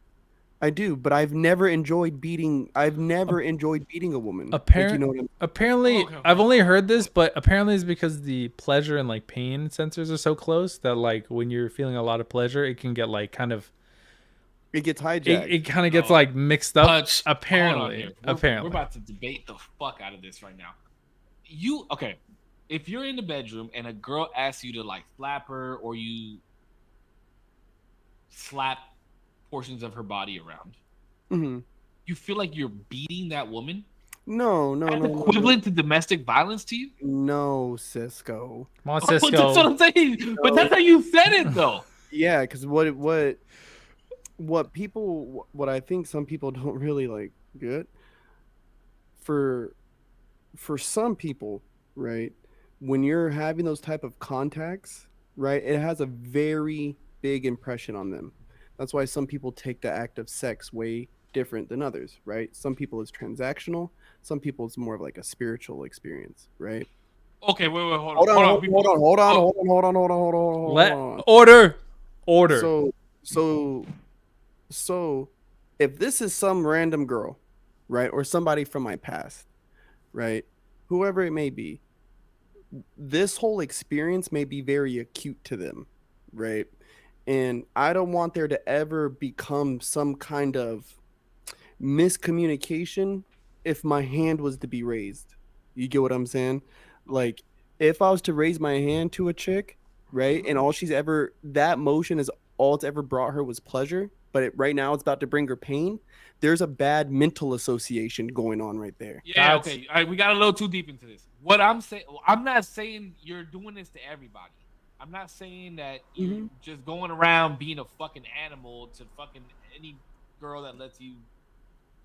I do, but I've never enjoyed beating. I've never enjoyed beating a woman. Like, you know what I'm Apparently, Okay. I've only heard this, but apparently it's because the pleasure and like pain sensors are so close that like when you're feeling a lot of pleasure, it can get like kind of It gets hijacked. it kind of gets No. like mixed up. But hold on Apparently, here. We're apparently. about to debate the fuck out of this right now. Okay? If you're in the bedroom and a girl asks you to like slap her, or you slap portions of her body around, hmm you feel like you're beating that woman? No, no, That's no, no, equivalent to domestic violence to you? no, Cisco. Come on, That's what Cisco. I'm saying. But that's how you said it, though. Yeah, because what I think some people don't really like get for some people, right? When you're having those type of contacts, right, it has a very big impression on them. That's why some people take the act of sex way different than others, right? Some people it's transactional, some people it's more of like a spiritual experience, right? Okay, wait, hold Hold on, on. hold on, hold on, hold on, hold on, hold on, hold on, hold Let on. order. So if this is some random girl, right, or somebody from my past, right, whoever it may be, this whole experience may be very acute to them, right? And I don't want there to ever become some kind of miscommunication if my hand was to be raised. You get what I'm saying? Like, if I was to raise my hand to a chick, right, and all she's ever, that motion is all it's ever brought her was pleasure, but right now it's about to bring her pain, there's a bad mental association going on right there. Yeah, okay. All right, we got a little too deep into this. What I'm saying, I'm not saying you're doing this to everybody. I'm not saying that you're just going around being a fucking animal to fucking any girl that lets you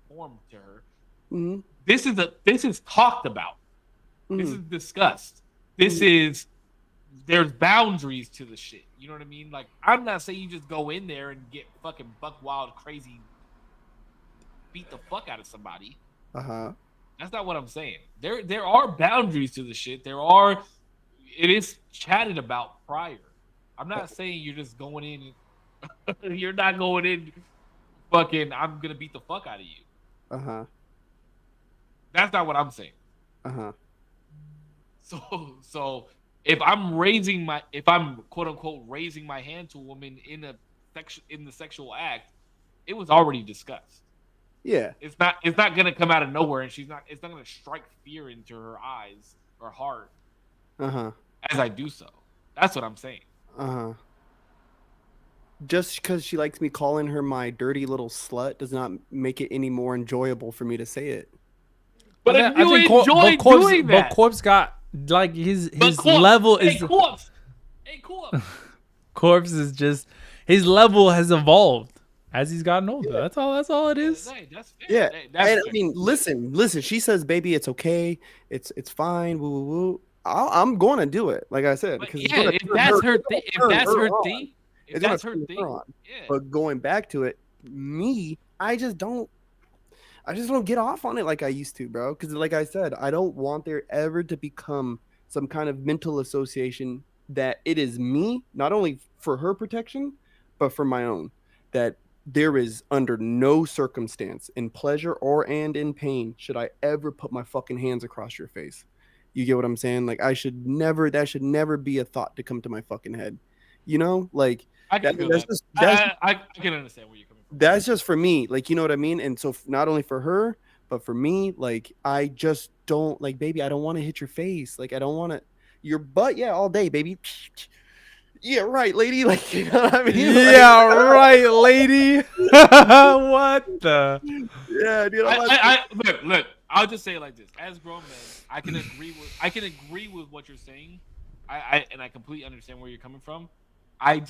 form to her. Mm-hmm. This is talked about. This is discussed. This is, there's boundaries to the shit. You know what I mean? Like, I'm not saying you just go in there and get fucking buck wild crazy, beat the fuck out of somebody. That's not what I'm saying. There are boundaries to the shit. It is chatted about prior. I'm not saying you're just going in. You're not going in fucking, I'm gonna beat the fuck out of you. That's not what I'm saying. So if I'm quote unquote raising my hand to a woman in the sexual act, it was already discussed. Yeah. It's not gonna come out of nowhere, and it's not gonna strike fear into her eyes or heart as I do so. That's what I'm saying. Just because she likes me calling her my dirty little slut does not make it any more enjoyable for me to say it. But if you enjoy doing that, but Corpse got like his Corpse, level is. Hey, Corpse. Corpse is just, his level has evolved as he's gotten older. Yeah. That's all it is. That's fair. Yeah, That's and fair. I mean, listen. She says, "Baby, it's okay. It's fine." Woo, woo, woo. I'm going to do it, like I said, because if that's her thing, if that's her thing, yeah. But going back to it, I just don't get off on it like I used to, bro. Because like I said, I don't want there ever to become some kind of mental association that it is me, not only for her protection, but for my own. That there is under no circumstance, in pleasure and in pain, should I ever put my fucking hands across your face. You get what I'm saying? Like, that should never be a thought to come to my fucking head. You know, like I can feel that. I can understand where you're coming from. That's just for me, like, you know what I mean? And so not only for her, but for me, like, I just don't, like, baby, I don't want to hit your face. Like, I don't want to, your butt, yeah, all day, baby. Yeah, right, lady. Like, you know what I mean? Yeah, right, lady. What the? Yeah, dude. Look. I'll just say it like this: as grown men, I can agree with what you're saying. I completely understand where you're coming from. I'm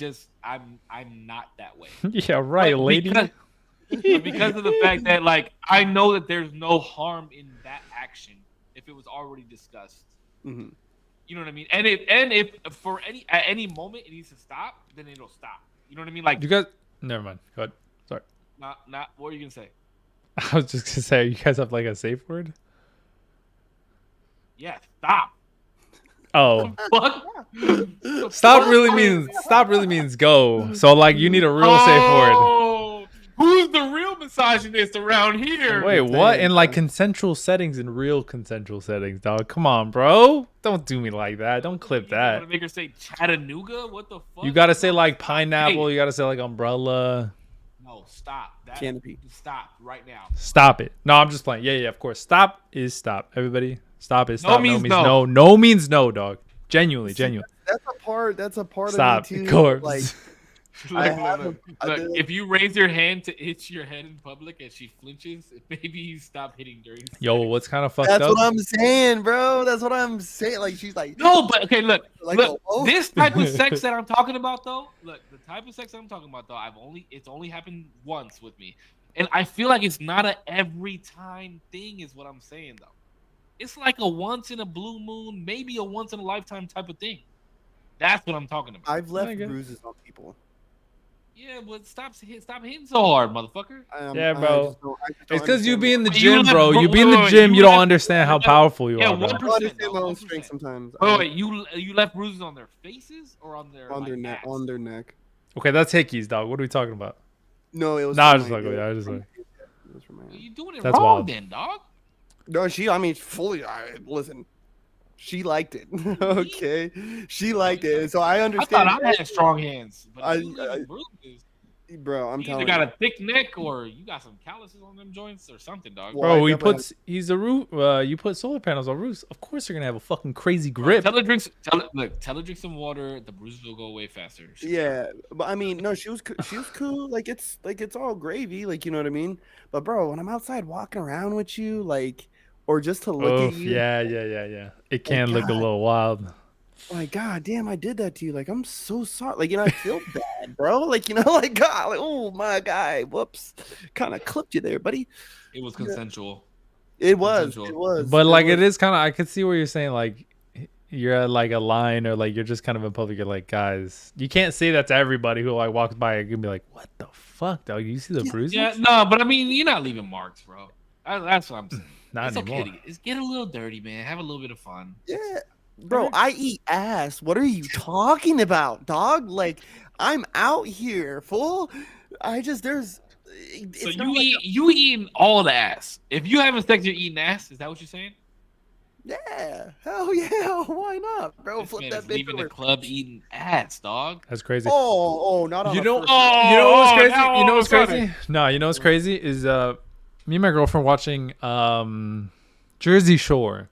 not that way. Yeah, right, lady. Because of the fact that, like, I know that there's no harm in that action if it was already discussed. Mm-hmm. You know what I mean? And if at any moment it needs to stop, then it'll stop. You know what I mean? Like, you guys, never mind. Go ahead. Sorry. Not. What are you gonna say? I was just gonna say, you guys have like a safe word? Yeah, stop. Oh. Fuck. Stop really means go. So like you need a real safe word. Who's the real misogynist around here. Wait, I'm what? saying, In like bro. consensual settings, in real consensual settings, dog. Come on, bro. Don't do me like that. Don't clip You want that. to make her say Chattanooga? What the fuck? You gotta say No, like stop. pineapple. Hey, You gotta say like umbrella. no, stop. That Canopy. stop right now. Stop it. No, I'm just playing. Yeah, yeah, of course. Stop is stop. Everybody, stop is No stop. means means no. no. No means no, dog. Genuinely, See, genuine. that's a part. That's a part Stop. of me too. Corpse. Like Look, I look, have look, a- look, I- if you raise your hand to itch your head in public and she flinches, maybe you stop hitting during Yo, sex. what's kind of fucked that's up? what I'm saying, bro. That's what I'm saying. Like she's like, No, but okay, look, Like look. a wolf? This type of sex that I'm talking about, though, look, the type of sex I'm talking about, though, it's only happened once with me, and I feel like it's not a every time thing, is what I'm saying, though. It's like a once in a blue moon, maybe a once in a lifetime type of thing. That's what I'm talking about. I've left I get it. bruises on people. Yeah, but stop hitting so hard, motherfucker. Yeah, I bro. just don't It's because you understand be in the But you gym, left- bro. bro, You be in wait, the wait, gym. you You don't left- understand how you left- powerful you yeah, are, bro. I don't 1%, understand my no, own 1%. strength sometimes. Wait, you left bruises on their faces or on their on like, their neck, ass? on their neck. Okay, that's hickeys, dog. What are we talking about? No, it was. Nah, I from just my- like, it yeah, I was just from like. my- it was from my hand. You doing it That's wrong wild. then, dog. No, I mean, fully. Listen, she liked it. Okay, she liked it, and so I I understand. thought I had strong hands, but I- if you leaving bruises, Bro, I'm you either telling got you. a thick neck or you got some calluses on them joints or something, dog. Well, I Bro, he definitely puts he's a roof. You put solar panels on roofs. Of course, you're gonna have a fucking crazy grip. Tell her drink some water. The bruises will go away faster. Yeah, but I mean, no, she was cool. Like it's all gravy, like you know what I mean. But bro, when I'm outside walking around with you, like, or just to look Oof, at you, yeah. It can look a God. little wild. like, God damn, I did that to you. Like, I'm so sorry. Like, you know, I feel bad, bro. Like, you know, like, God, like, oh my guy, whoops, kind of clipped you there, buddy. It was consensual. It was, Consensual. But like, it was. is kind of. I could see where you're saying like you're at like a line or like you're just kind of in public. You're like, guys, you can't say that to everybody who like walks by. You can be like, what the fuck, dog? You see the bruises? Yeah, no, but I mean, you're not leaving marks, bro. That's what I'm saying. Not It's anymore. okay. It's get a little dirty, man. Have a little bit of fun. Yeah, bro, I eat ass. What are you talking about, dog? Like, I'm out here, fool. There's. It's So not you like you eating all the ass. If you having sex, you're eating ass. Is that what you're saying? Yeah, hell yeah, why not, bro? This Flip man that is bitch leaving the over. club eating ass, dog. That's crazy. Oh, not on You a know, first you know what's crazy? now You know all what's of a sudden. crazy? No, you know what's crazy is me and my girlfriend watching Jersey Shore,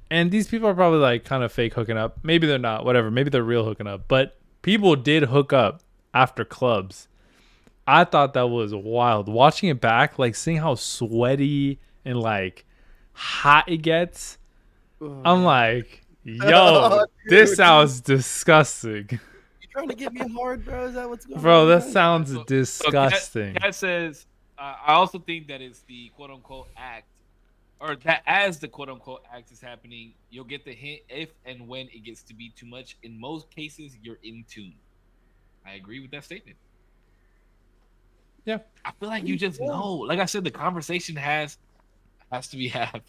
and these people are probably like kind of fake hooking up. Maybe they're not. Whatever. Maybe they're real hooking up. But people did hook up after clubs. I thought that was wild. Watching it back, like seeing how sweaty and like hot it gets. I'm like, yo, Oh, this dude. sounds disgusting. You trying to get me hard, bro? Is that what's going Bro, on? that sounds So disgusting. Kat says, I also think that it's the quote unquote act, or that as the quote unquote act is happening, you'll get the hint if and when it gets to be too much. In most cases, you're in tune. I agree with that statement. Yeah. I feel like you just know. Like I said, the conversation has to be had.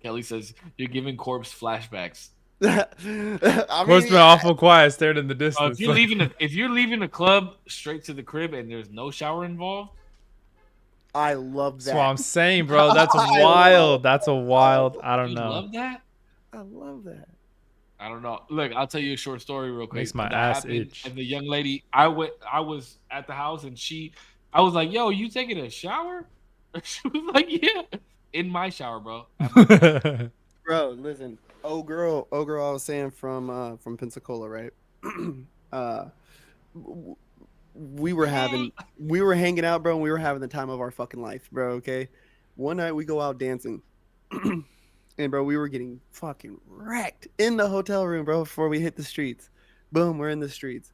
Kelly says you're giving corpse flashbacks. I Horse been mean, awful quiet, stared in the distance. If you're leaving the club straight to the crib and there's no shower involved, I love That's that. what I'm saying, bro. That's I wild. love- That's a wild. I don't you know. love that. I love that. I don't know. Look, I'll tell you a short story real quick. Makes my That ass happened, itch. And the young lady, I was at the house and I was like, "Yo, you taking a shower?" She was like, "Yeah, in my shower, bro." Bro, listen. Oh girl, I was saying from Pensacola, right? We were hanging out, bro, and we were having the time of our fucking life, bro. Okay, one night we go out dancing, and bro, we were getting fucking wrecked in the hotel room, bro. Before we hit the streets, boom, we're in the streets,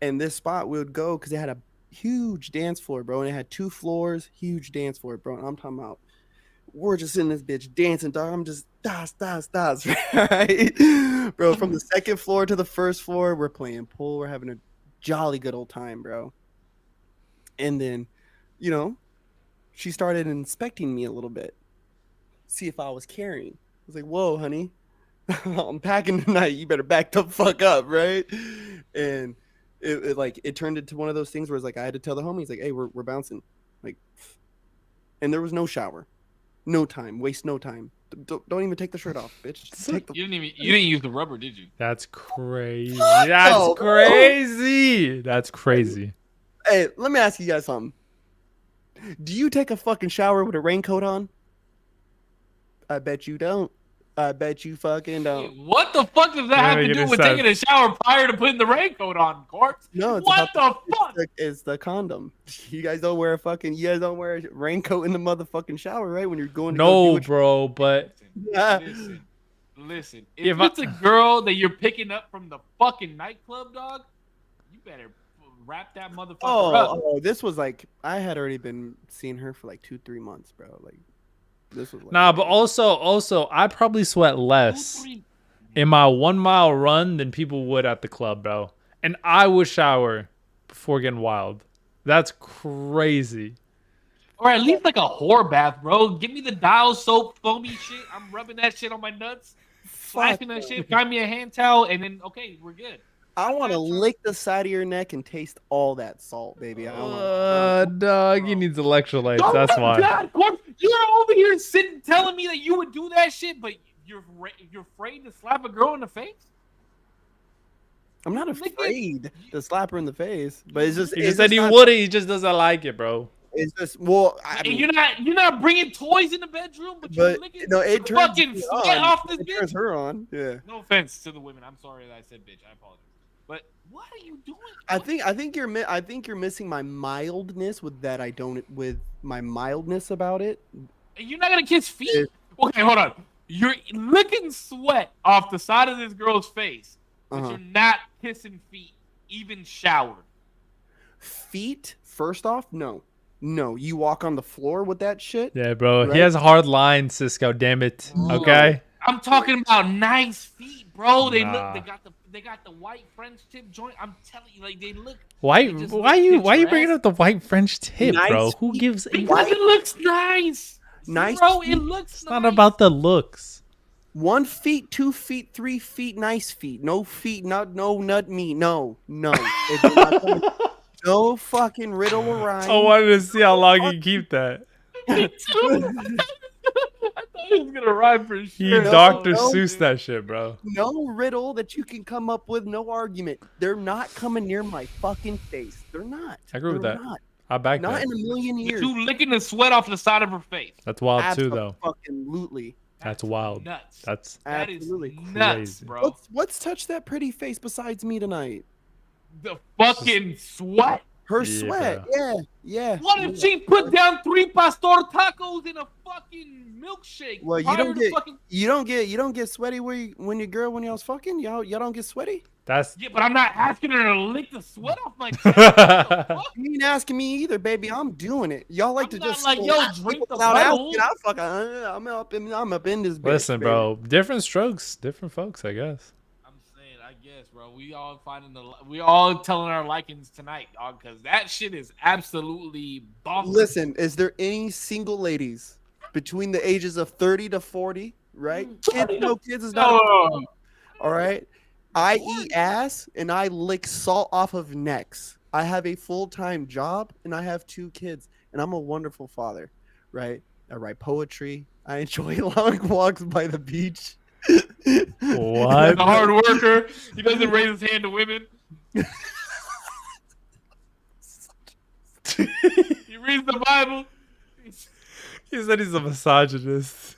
and this spot we would go because it had a huge dance floor, bro, and it had 2 floors, huge dance floor, bro. And I'm talking about. We're just in this bitch dancing, dog. I'm just das, right? Bro, from the second floor to the first floor, we're playing pool. We're having a jolly good old time, bro. And then, you know, she started inspecting me a little bit, see if I was carrying. I was like, whoa, honey, I'm packing tonight. You better back the fuck up, right? And it turned into one of those things where it's like I had to tell the homies, like, hey, we're bouncing. Like, and there was no shower, no time, waste no time. Don't even take the shirt off, bitch. Take the You didn't use the rubber, did you? That's crazy. That's crazy. That's crazy. Hey, let me ask you guys something. Do you take a fucking shower with a raincoat on? I bet you don't. I bet you fucking don't. What the fuck does that have to do with taking a shower prior to putting the raincoat on, Corpse? No, it's what the fuck? It's the condom. You guys don't wear a raincoat in the motherfucking shower, right? When you're going to No, bro, but listen. If it's a girl that you're picking up from the fucking nightclub, dog, you better wrap that motherfucker up. Oh, this was like I had already been seeing her for like 2-3 months, bro. Like this was like, nah, but also I probably sweat less in my 1 mile run than people would at the club, bro. And I would shower before getting wild. That's crazy. Or at least like a whore bath, bro. Give me the dial soap, foamy shit. I'm rubbing that shit on my nuts, slashing that shit. Find me a hand towel, and then okay, we're good. I want to lick the side of your neck and taste all that salt, baby. Dog, you need electrolytes. Oh that's my why. God, you're over here sitting telling me that you would do that shit, but you're afraid to slap a girl in the face. I'm not afraid to slap her in the face, but it's just. He just said he wouldn't. He just doesn't like it, bro. It's just I mean, you're not bringing toys in the bedroom, but you're licking it fucking sweat off this bitch. bitch. Turns her on. Yeah. No offense to the women. I'm sorry that I said bitch. I apologize. But what are you doing? I think you're missing my mildness with my mildness about it. And you're not gonna kiss feet. Okay, hold on. You're licking sweat off the side of this girl's face, but you're not kissing feet, even showered. Feet, first off, no. You walk on the floor with that shit. Yeah, bro. Right? He has a hard line, Cisco. Damn it. Okay. I'm talking about nice feet, bro. They got the white French tip joint. I'm telling you, like they look. Why you bringing up the white French tip, nice bro? feet. Who gives? Because it looks nice. Nice, bro. feet. It looks. It's not about the looks. 1 feet, 2 feet, 3 feet, nice feet. No feet, not me. No. No fucking riddle or rhyme. I wanted to see how long you keep that. Me too. I thought he was gonna rhyme for He sure. Dr. Seuss that shit, bro. No riddle that you can come up with, no argument. They're not coming near my fucking face. They're not. I agree with that. Not. I back Not that. in a million years. You licking the sweat off the side of her face. That's wild too, though. Absolutely. That's wild. Nuts. That's That is absolutely nuts, crazy. bro. What's touched that pretty face besides me tonight? The fucking sweat. Her Yeah, sweat. bro. Yeah. What if she put down 3 pastor tacos in a fucking milkshake? Well, you don't get sweaty when y'all's fucking. Y'all don't get sweaty. That's Yeah, but I'm not asking her to lick the sweat off my chest. What the fuck? You ain't asking me either, baby. I'm doing it. Y'all like I'm to not just like, yo, drink the without bottle. asking. I'm up in this bitch. listen, baby. bro. Different strokes, different folks, I guess. I'm saying, I guess, bro. We all telling our likings tonight, dog, because that shit is absolutely bonkers. Listen, is there any single ladies between the ages of 30 to 40, right? Kids, no kids is not. All right. I eat ass and I lick salt off of necks. I have a full-time job and I have 2 kids and I'm a wonderful father, right? I write poetry. I enjoy long walks by the beach. What? He's a hard worker. He doesn't raise his hand to women. He reads the Bible. He said he's a misogynist.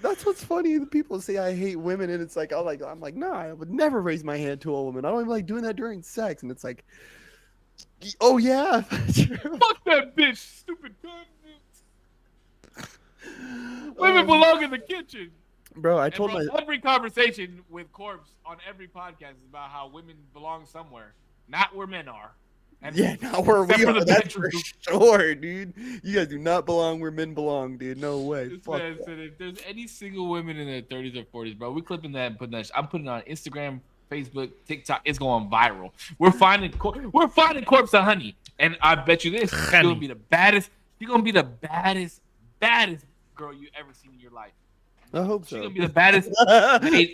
That's what's funny. The people say I hate women, and it's like I'm like, nah, I would never raise my hand to a woman. I don't even like doing that during sex, and it's like, oh yeah, Fuck that bitch, stupid cunt. Women belong in the kitchen. bro. I And told bro, my every conversation with Corpse on every podcast is about how women belong somewhere, not where men are. And yeah, not where except we for are. the That's for bedroom. sure, dude. You guys do not belong where men belong, dude. No way. This Fuck man that. said if there's any single women in their 30s or 40s, bro, we're clipping that and putting that. I'm putting it on Instagram, Facebook, TikTok. It's going viral. We're finding Corpse of Honey, and I bet you this, she's gonna be the baddest. She's gonna be the baddest girl you ever seen in your life. I hope She's so. gonna be the baddest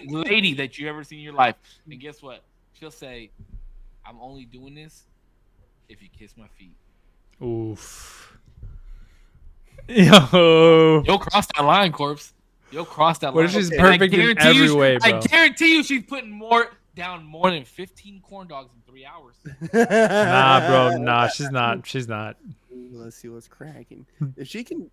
lady that you ever seen in your life. And guess what? She'll say, "I'm only doing this if you kiss my feet." Oof. Yo. You'll cross that line, corpse. You'll cross that What line. if she's Okay. perfect in every way, I bro? guarantee you, she's putting more than 15 corn dogs in 3 hours. Nah, bro. Nah, she's not. She's not. Let's see what's cracking. If she can.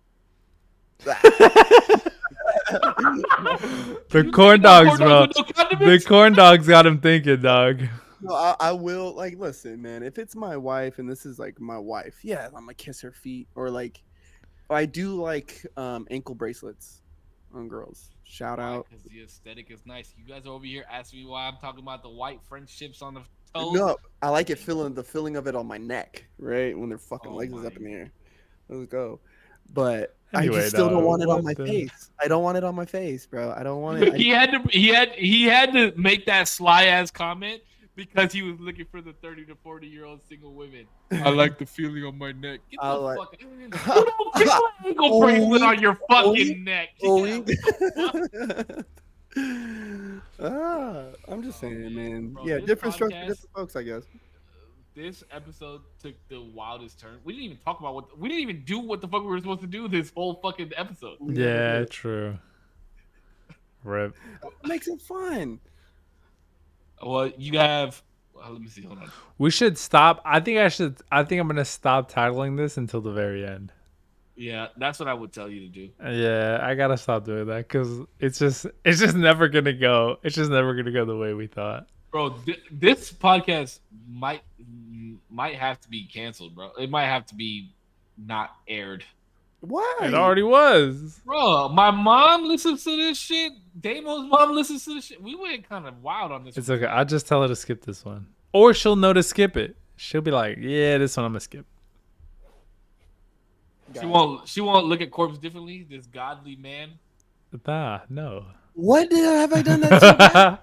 The corn dogs, bro. The corn dogs got him thinking, dog. No, I will listen, man. If it's my wife and this is like my wife, yeah, I'm gonna kiss her feet or like. I do like ankle bracelets on girls. Shout out. Because the aesthetic is nice. You guys are over here asking me why I'm talking about the white French chips on the toes. No, I like it feeling the feeling of it on my neck, right? When their fucking legs is my up in the air. Let's go. But Anyway, I just still don't dog, want it on what my the- face. I don't want it on my face, bro. I don't want it. He had to make that sly ass comment because he was looking for the 30 to 40-year-old single women. I like the feeling on my neck. Get I the like- fuck out. You don't feel an ankle bracelet on your fucking neck. Oink. Yeah. I'm just saying, man. Bro, Yeah, this different strokes for podcast- different folks, I guess. This episode took the wildest turn. We didn't even talk about we didn't even do what the fuck we were supposed to do this whole fucking episode. Yeah, true. Rip. Makes it fun. Well, you have. Let me see. Hold on. We should stop. I think I'm gonna stop titling this until the very end. Yeah, that's what I would tell you to do. Yeah, I gotta stop doing that because it's just never gonna go. It's just never gonna go the way we thought. Bro, this podcast might have to be canceled, bro. It might have to be not aired. Why? It already was. Bro, my mom listens to this shit. Damo's mom listens to this shit. We went kind of wild on this. It's okay. I'll just tell her to skip this one, or she'll know to skip it. She'll be like, "Yeah, this one I'm gonna skip." She won't look at corpse differently. This godly man. Nah, no. What have I done that to?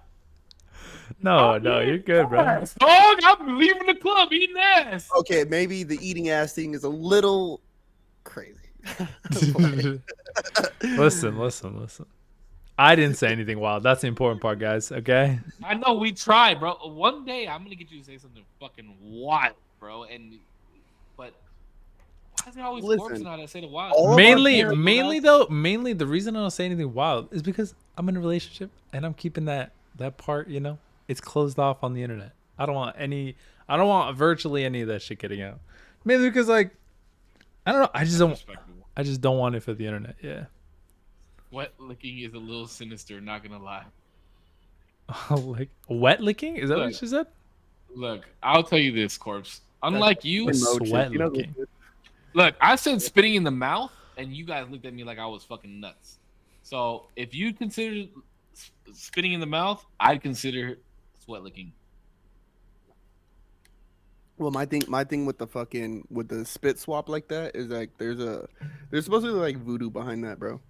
No, you're good, bro. Dog, I'm leaving the club eating ass. Okay, maybe the eating ass thing is a little crazy. Listen. I didn't say anything wild. That's the important part, guys. Okay. I know we tried, bro. One day I'm gonna get you to say something fucking wild, bro. But why is it always corpse Listen, now that say the wild? all of our Mainly parents- mainly the reason I don't say anything wild is because I'm in a relationship and I'm keeping that part, it's closed off on the internet. I don't want virtually any of that shit getting out. Mainly because I don't know. I just don't want it for the internet. Yeah. Wet licking is a little sinister, not gonna lie. Like wet licking? Is that what she said? Look, I'll tell you this, corpse. Unlike you, Emotion. Sweat You know, licking. look, I said spitting in the mouth, and you guys looked at me like I was fucking nuts. So if you consider spitting in the mouth, I'd consider sweat licking. Well, my thing with the spit swap like that is like there's supposed to be like voodoo behind that, bro.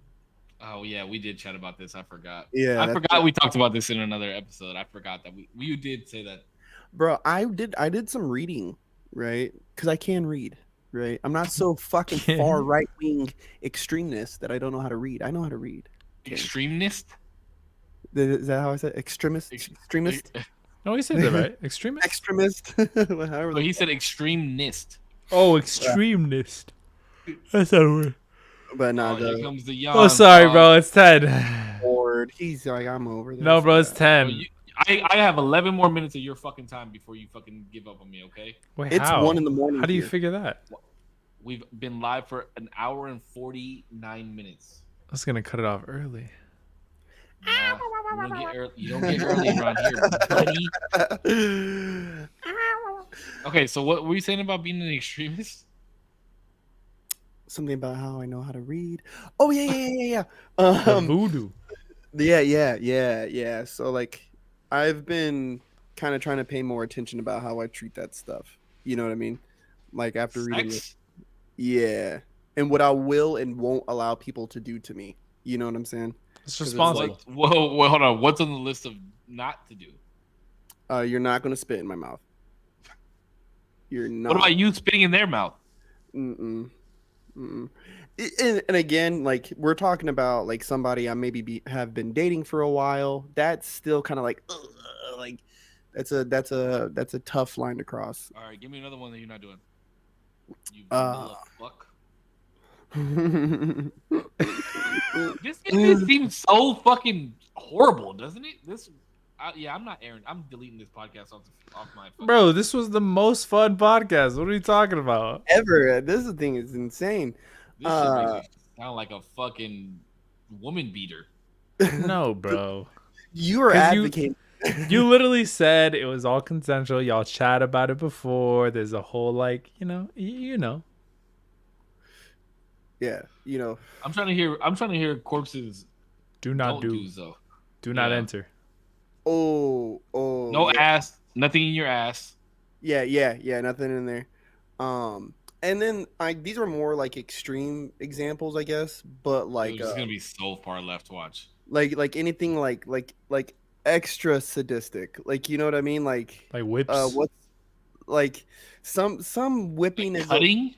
Oh yeah, we did chat about this. I forgot. Yeah, I forgot we talked about this in another episode. I forgot that we did say that. Bro, I did some reading, right? Because I can read, right? I'm not so fucking far right wing extremist that I don't know how to read. I know how to read. Extremist? Is that how I said extremist? Extremist? No, he said that right. Extremist. Extremist. However Oh, he said extremist. Oh, extremist. That's not a word. But Oh, no, here the comes the yawn. Oh, sorry, dog. bro. It's 10. board. He's like, I'm over this. No, bro. It's Bro, 10. I have 11 more minutes of your fucking time before you fucking give up on me, okay? Wait, It's how? 1 in the morning. How do you here. figure that? We've been live for an hour and 49 minutes. I was gonna cut it off early. Nah, you don't get early around here, buddy. Okay, so what were you saying about being an extremist? Something about how I know how to read. Oh yeah. The voodoo. Yeah. So like, I've been kind of trying to pay more attention about how I treat that stuff. You know what I mean? Like after reading it. Sex? Yeah. And what I will and won't allow people to do to me. You know what I'm saying? It's 'Cause it's responsible. Whoa, hold on. What's on the list of not to do? You're not gonna spit in my mouth. You're not. What about you spitting in their mouth? Mm-mm. And again, like we're talking about like somebody I maybe have been dating for a while. That's still kind of like that's a tough line to cross. All right, give me another one that you're not doing. You Uh, vanilla fuck. This anime seems so fucking horrible, doesn't it? Yeah, I'm not Aaron. I'm deleting this podcast off my fucking. Bro, this was the most fun podcast. What are you talking about? ever. This thing is insane. This shit makes me sound like a fucking woman beater. No, bro. You are 'Cause advocating. You literally said it was all consensual. Y'all chat about it before. There's a whole like, you know. Yeah, you know. I'm trying to hear corpses. Do not Don't do. do so. Do not Yeah. enter. Oh, No yeah. ass. Nothing in your ass. Yeah. Nothing in there. And then these are more like extreme examples, I guess. But like, Dude, this is gonna be so far left. Watch. like anything like extra sadistic. Like, you know what I mean? Like, Like whips. what's like some whipping Like is cutting.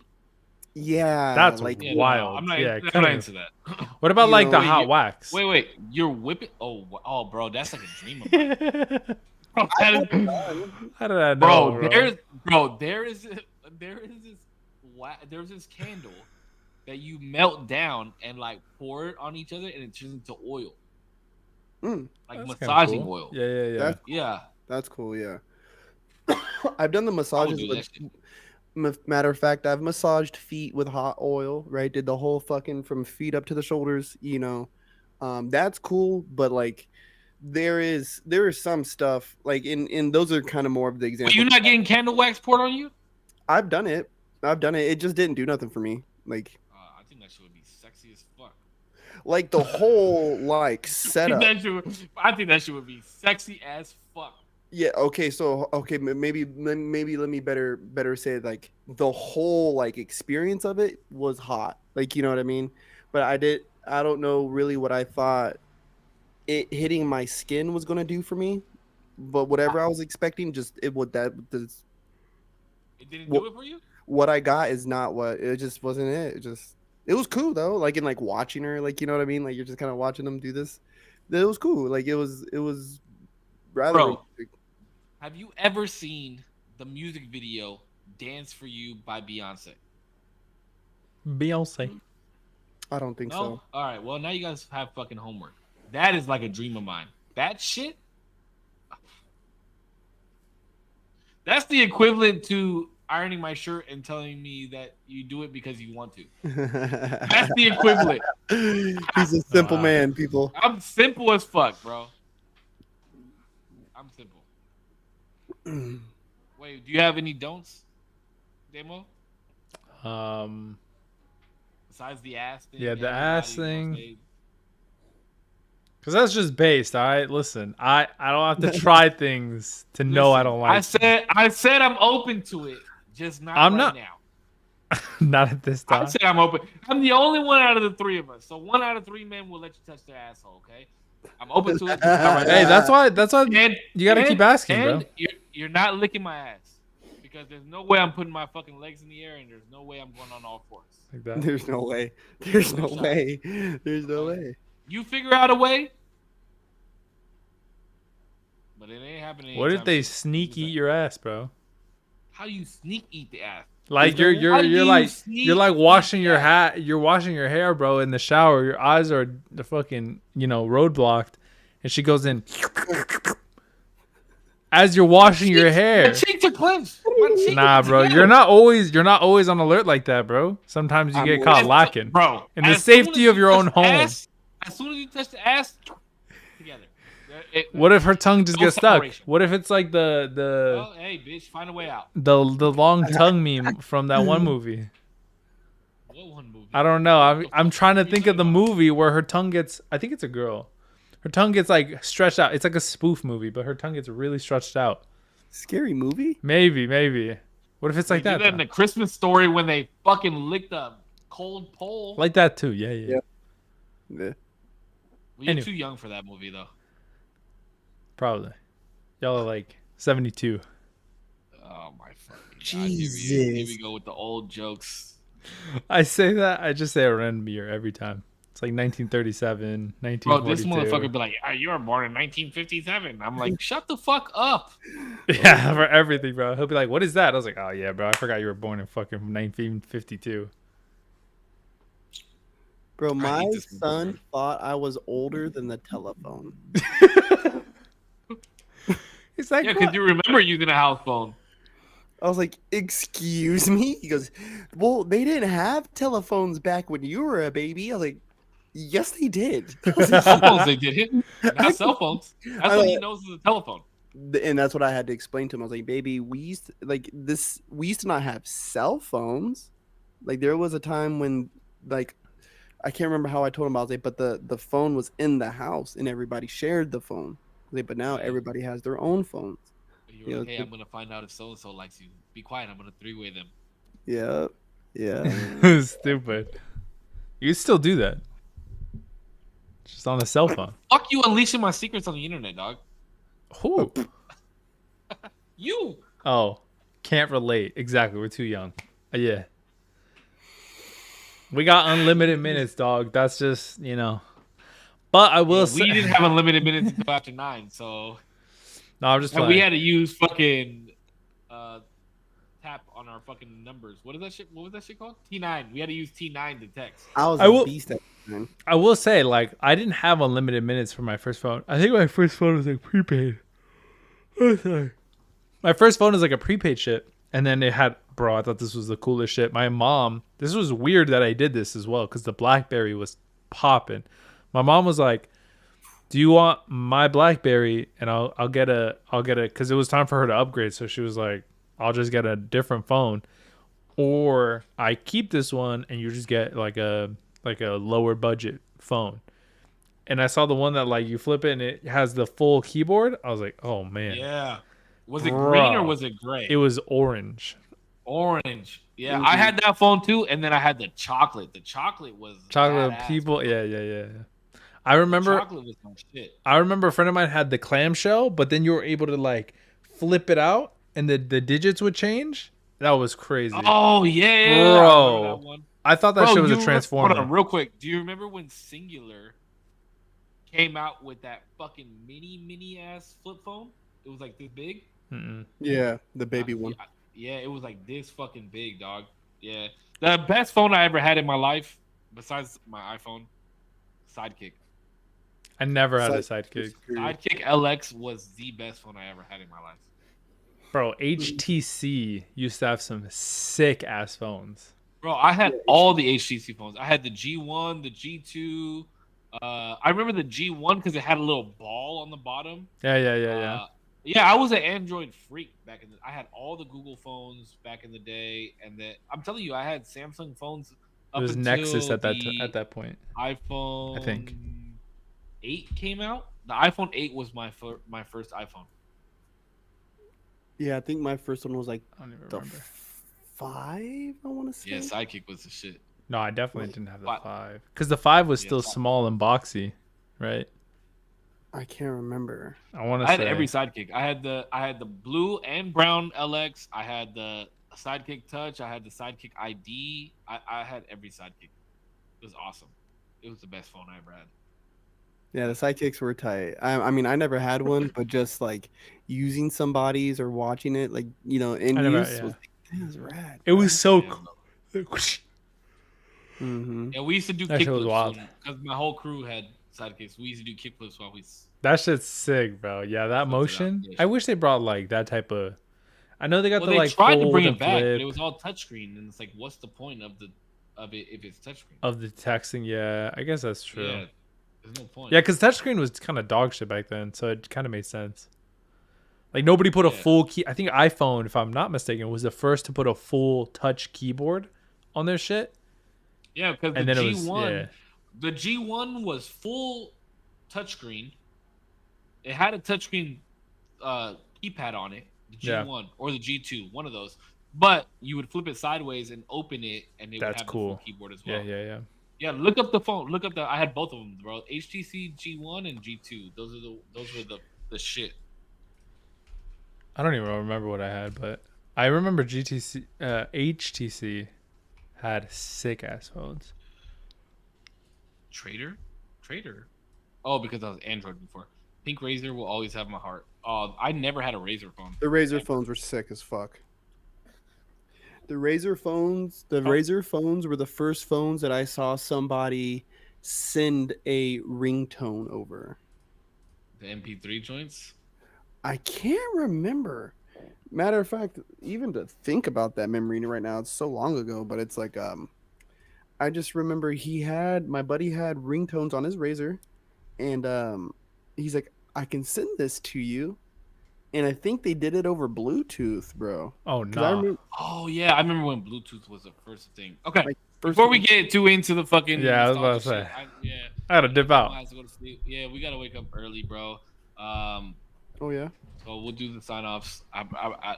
yeah. That's like Yeah, wild. No, I'm not. Yeah, I'm cutting. not into that. What about you like know, the wait, hot wax? Wait. You're whipping. Oh, bro. That's like a dream of mine. Bro, that is- How did I know, there's this candle that you melt down and like pour it on each other and it turns into oil, Mm, like That's kinda massaging cool. oil. Yeah. That's- Yeah, that's cool. Yeah. I've done the I would massages do with. that shit. Matter of fact, I've massaged feet with hot oil. Right, did the whole fucking from feet up to the shoulders. You know, that's cool. But like, there is some stuff like in those are kind of more of the But examples. you're not getting candle wax poured on you? I've done it. It just didn't do nothing for me. I think that shit would be sexy as fuck. Like the whole like setup. I think that shit would be sexy as fuck. Yeah. Okay. So okay, maybe let me better say it, like the whole like experience of it was hot. Like, you know what I mean. But I don't know really what I thought it hitting my skin was gonna do for me. But whatever I was expecting, just it would that this, It didn't do it for you? what I got is not what it just wasn't it. It was cool though. Like in like watching her, like, you know what I mean. Like you're just kind of watching them do this. It was cool. Like it was rather. Bro. romantic. Have you ever seen the music video "Dance for You" by Beyonce? Beyonce. I don't think No. so. All right. Well, now you guys have fucking homework. That is like a dream of mine. That shit. That's the equivalent to ironing my shirt and telling me that you do it because you want to. That's the equivalent. He's a simple man, people. I'm simple as fuck, bro. I'm simple. Wait, do you have any don'ts, Demo? Besides the ass thing? Yeah, the everybody ass gonna thing. say- Because that's just based, all right? Listen, I don't have to try things to know I Listen, don't like I said I'm open to it, just not I'm right not- now. Not at this I time. said I'm open. I'm the only one out of the three of us. So 1 out of 3 men will let you touch their asshole, okay? I'm open to it. Just not right Hey, now. that's why And you gotta keep asking, bro. You're not licking my ass because there's no way I'm putting my fucking legs in the air, and there's no way I'm going on all fours. Like that. There's no way. There's no shot. way. There's no way. You figure out a way, but it ain't happening. What if anytime they soon. sneak eat your ass, bro? How do you sneak eat the ass? Like How do you're you like sneak you're like washing eat your the ass? hat, you're washing your hair, bro, in the shower. Your eyes are the fucking, roadblocked, and she goes in as you're washing your My hair. cheeks are clenched. My cheeks Nah, are bro, together. you're not always on alert like that, bro. Sometimes you I'm get always- caught lacking. bro. In the as soon safety as of you your touch own the home. ass- as soon as you touch the ass, together. What if her tongue just No gets stuck? separation. What if it's like the Well, hey, bitch, find a way out. the long tongue meme from that one movie? What one movie? I don't know. I'm trying to What are you think of the talking about? movie where her tongue gets. I think it's a girl. Her tongue gets like stretched out. It's like a spoof movie, but her tongue gets really stretched out. Scary movie? Maybe. What if it's like They do that? that in though? the Christmas Story when they fucking licked a cold pole. Like that too. Yeah. Yeah. Yeah. Well, you're anyway. too young for that movie, though. Probably. Y'all are like 72. Oh my fucking god! Here we Jesus. go with the old jokes. I say that. I just say a random year every time. It's like 1937, Bro, this 1942. motherfucker be like, you were born in 1957. I'm like, shut the fuck up. Yeah, for everything, bro. He'll be like, "What is that?" I was like, "Oh yeah, bro. I forgot you were born in fucking 1952." Bro, I my hate this son computer. thought I was older than the telephone. He's like, Yeah, because "What?" you remember using a house phone. I was like, "Excuse me?" He goes, "Well, they didn't have telephones back when you were a baby." I was like, "Yes, they did." I was like, Cell phones, they did hit. I Not cell phones. That's I what he like- knows is a telephone. and that's what I had to explain to him. I was like, "Baby, we used to, like this. We used to not have cell phones. Like there was a time when like I can't remember how I told him about it, but the phone was in the house and everybody shared the phone. Like, but now Yeah. everybody has their own phones. You You were know, like, hey, I'm gonna find out if so and so likes you. Be quiet. I'm gonna three-way them. yeah, yeah. Stupid. You still do that. Just on a cell phone. Fuck you, unleashing my secrets on the internet, dog. Who? You. Oh, can't relate. Exactly. We're too young. Yeah. We got unlimited minutes, dog. That's just, But I will Yeah, say. we didn't have unlimited minutes until after 9, so No, I'm just and playing. we had to use fucking tap on our fucking numbers. What is that shit? What was that shit called? T9. We had to use T9 to text. I was I a will- beast at the time. I will say, like, I didn't have unlimited minutes for my first phone. I think my first phone was like prepaid. Oh, sorry. My first phone was like a prepaid shit. And then it had, bro, I thought this was the coolest shit. My mom, this was weird that I did this as well because the Blackberry was popping. My mom was like, "Do you want my Blackberry?" And I'll get a, because it was time for her to upgrade. So she was like, "I'll just get a different phone, or I keep this one and you just get like a lower budget phone." And I saw the one that like you flip it and it has the full keyboard. I was like, "Oh man." Yeah. Was it green or Bro. was it gray? It was orange. Orange. Yeah, Mhm. I had that phone too, and then I had the chocolate. The chocolate was Chocolate badass, people. bro. Yeah. I The remember chocolate was some shit. a friend of mine had the clamshell, but then you were able to like flip it out and the digits would change. That was crazy. Oh yeah, I remember Bro. that one. I thought that Bro, shit was a hold transformer. on, real quick. Do you remember when Singular came out with that fucking mini ass flip phone? It was like this big. Mm-mm. Yeah, the baby one. Yeah, it was like this fucking big, dog. Yeah, the best phone I ever had in my life, besides my iPhone, Sidekick. I never had a Side- sidekick. Sidekick LX was the best phone I ever had in my life. Bro, HTC used to have some sick ass phones. Bro, I had all the HTC phones. I had the G1, the G2. I remember the G1 because it had a little ball on the bottom. Yeah. Yeah, I was an Android freak back in the. I had all the Google phones back in the day, and then I'm telling you, I had Samsung phones. It was until Nexus at the that point. iPhone I think. 8 came out. The iPhone 8 was my first iPhone. Yeah, I think my first one was like I don't even the remember. 5. I want to say. Yeah, Sidekick was the shit. No, I definitely didn't have the Fi- 5. Because the 5 was Yeah, still 5. small and boxy, right? I can't remember. I want to I say. had every Sidekick. I had the blue and brown LX. I had the Sidekick Touch. I had the Sidekick ID. I had every Sidekick. It was awesome. It was the best phone I ever had. Yeah, the sidekicks were tight. I mean, I never had one, but just like using somebody's or watching it, like in I never- use, yeah. was like, that was rad. It was so Yeah. cool. Mm-hmm. And we used to do That shit was wild. kickflips because my whole crew had sidekicks. We used to do kickflips while we. That shit's sick, bro. Yeah, that Flipped it out. motion. Yeah, I wish they brought like that type of. I know they got Well, the they like tried to fold bring and it back, flip but it was all touchscreen, and it's like, what's the point of it if it's touchscreen? of the texting. Yeah, I guess that's true. Yeah, there's no point. Yeah, because touchscreen was kind of dog shit back then, so it kind of made sense. Like nobody put a Yeah. full key. I think iPhone, if I'm not mistaken, was the first to put a full touch keyboard on their shit. Yeah, because the And then it G1, was yeah. the G1 was full touchscreen. It had a touchscreen keypad on it, the G1 Yeah. or the G2, one of those. But you would flip it sideways and open it, and it would That's have cool. the full keyboard as well. Yeah. Yeah, look up the phone. Look up I had both of them, bro. HTC G1 and G2. Those were the shit. I don't even remember what I had, but I remember HTC had sick ass phones. Trader. Oh, because I was Android before. Pink Razor will always have my heart. Oh, I never had a Razor phone. The Razor Ever. phones were sick as fuck. The Razor phones, the Oh. Razor phones were the first phones that I saw somebody send a ringtone over. The MP3 joints. I can't remember. Matter of fact, even to think about that memory right now, it's so long ago, but it's like I just remember my buddy had ringtones on his Razor, and he's like, I can send this to you. And I think they did it over Bluetooth, bro. Oh Because I nah. remember Oh yeah, I remember when Bluetooth was the first thing. Okay, like first before we get too into the fucking Yeah, I was about nostalgia to say. shit, yeah, I gotta I know dip Demo out. has to go to sleep. Yeah, we gotta wake up early, bro. Oh yeah. So we'll do the sign offs.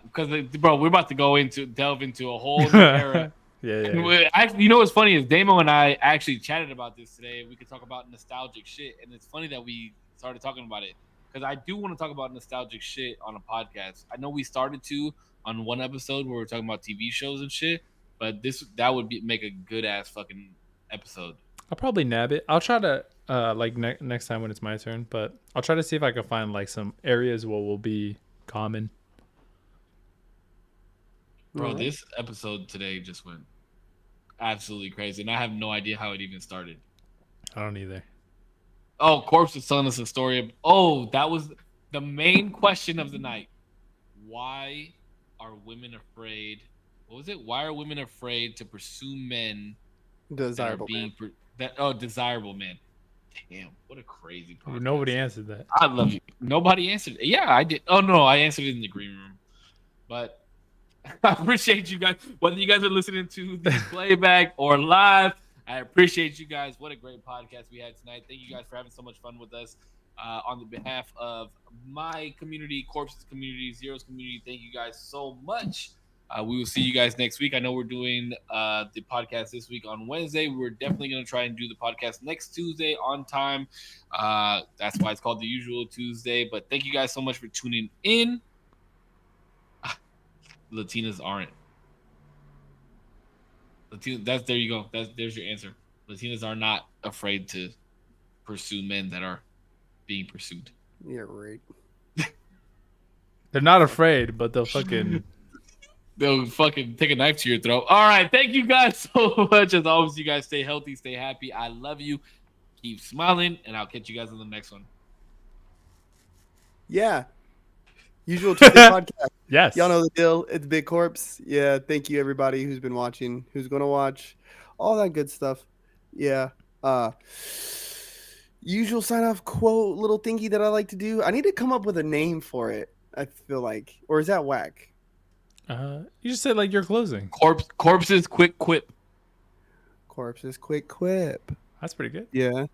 Because bro, we're about to delve into a whole new era. Yeah. Actually, you know what's funny is Damo and I actually chatted about this today. We could talk about nostalgic shit, and it's funny that we started talking about it because I do want to talk about nostalgic shit on a podcast. I know we started to on one episode where we're talking about TV shows and shit, but that would make a good ass fucking episode. I'll probably nab it. I'll try to like next time when it's my turn, but I'll try to see if I can find like some areas where will be common. Bro, Alright. this episode today just went absolutely crazy, and I have no idea how it even started. I don't either. Oh, Corpse is telling us a story of. Oh, that was the main question of the night. Why are women afraid? What was it? Why are women afraid to pursue men Desirable man. desirable men? Damn, what a crazy podcast. Nobody answered that. I love you. Nobody answered. Yeah, I did. Oh no, I answered it in the green room. But I appreciate you guys. Whether you guys are listening to the playback or live, I appreciate you guys. What a great podcast we had tonight. Thank you guys for having so much fun with us. On the behalf of my community, Corpse's community, Zero's community, thank you guys so much. We will see you guys next week. I know we're doing the podcast this week on Wednesday. We're definitely going to try and do the podcast next Tuesday on time. That's why it's called the usual Tuesday. But thank you guys so much for tuning in. Latinas aren't. There you go. There's your answer. Latinas are not afraid to pursue men that are being pursued. Yeah, right. They're not afraid, but they'll fucking take a knife to your throat. All right. Thank you guys so much. As always, you guys stay healthy, stay happy. I love you. Keep smiling, and I'll catch you guys on the next one. Yeah. Usual Tuesday podcast. yes. Y'all know the deal. It's Big Corpse. Yeah. Thank you everybody who's been watching, who's gonna watch, all that good stuff. Yeah. Usual sign off quote little thingy that I like to do. I need to come up with a name for it. I feel like, or is that whack? You just said like you're closing. Corpse's quick quip. Corpse's quick quip. That's pretty good. Yeah.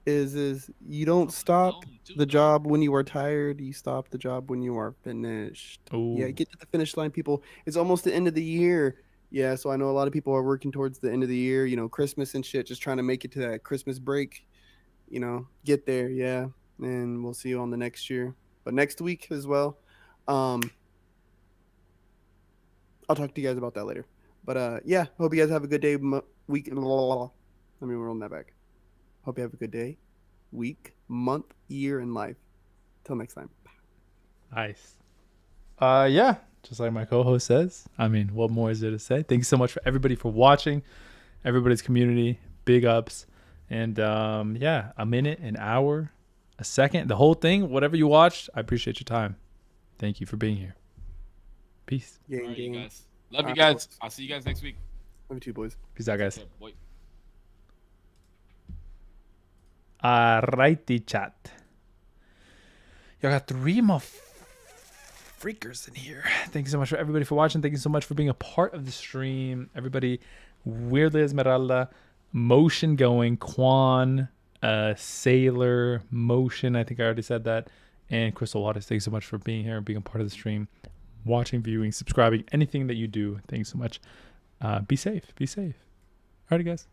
Is you don't stop the job when you are tired. You stop the job when you are finished. Ooh. Yeah, get to the finish line, people. It's almost the end of the year. Yeah, so I know a lot of people are working towards the end of the year, Christmas and shit, just trying to make it to that Christmas break, get there. Yeah. And we'll see you on the next year, but next week as well. I'll talk to you guys about that later, but yeah, hope you guys have a good day, week. Let me roll that back. Hope you have a good day, week, month, year, and life. Till next time. Nice. Yeah, just like my co-host says. I mean, what more is there to say? Thank you so much for everybody for watching, everybody's community, big ups, and yeah, a minute, an hour, a second, the whole thing, whatever you watched, I appreciate your time. Thank you for being here. Peace. Gang, All right, gang. you guys. Love you guys. I'll see you guys next week. Love you too, boys. Peace out, guys. Okay, boy. Alrighty, chat. Y'all got 3 more freakers in here. Thank you so much for everybody for watching. Thank you so much for being a part of the stream. Everybody, Weirdly Esmeralda, Motion Going, Quan, Sailor, Motion, I think I already said that, and Crystal Waters. Thank you so much for being here and being a part of the stream. Watching, viewing, subscribing, anything that you do. Thanks so much. Be safe. Be safe. Alrighty, guys.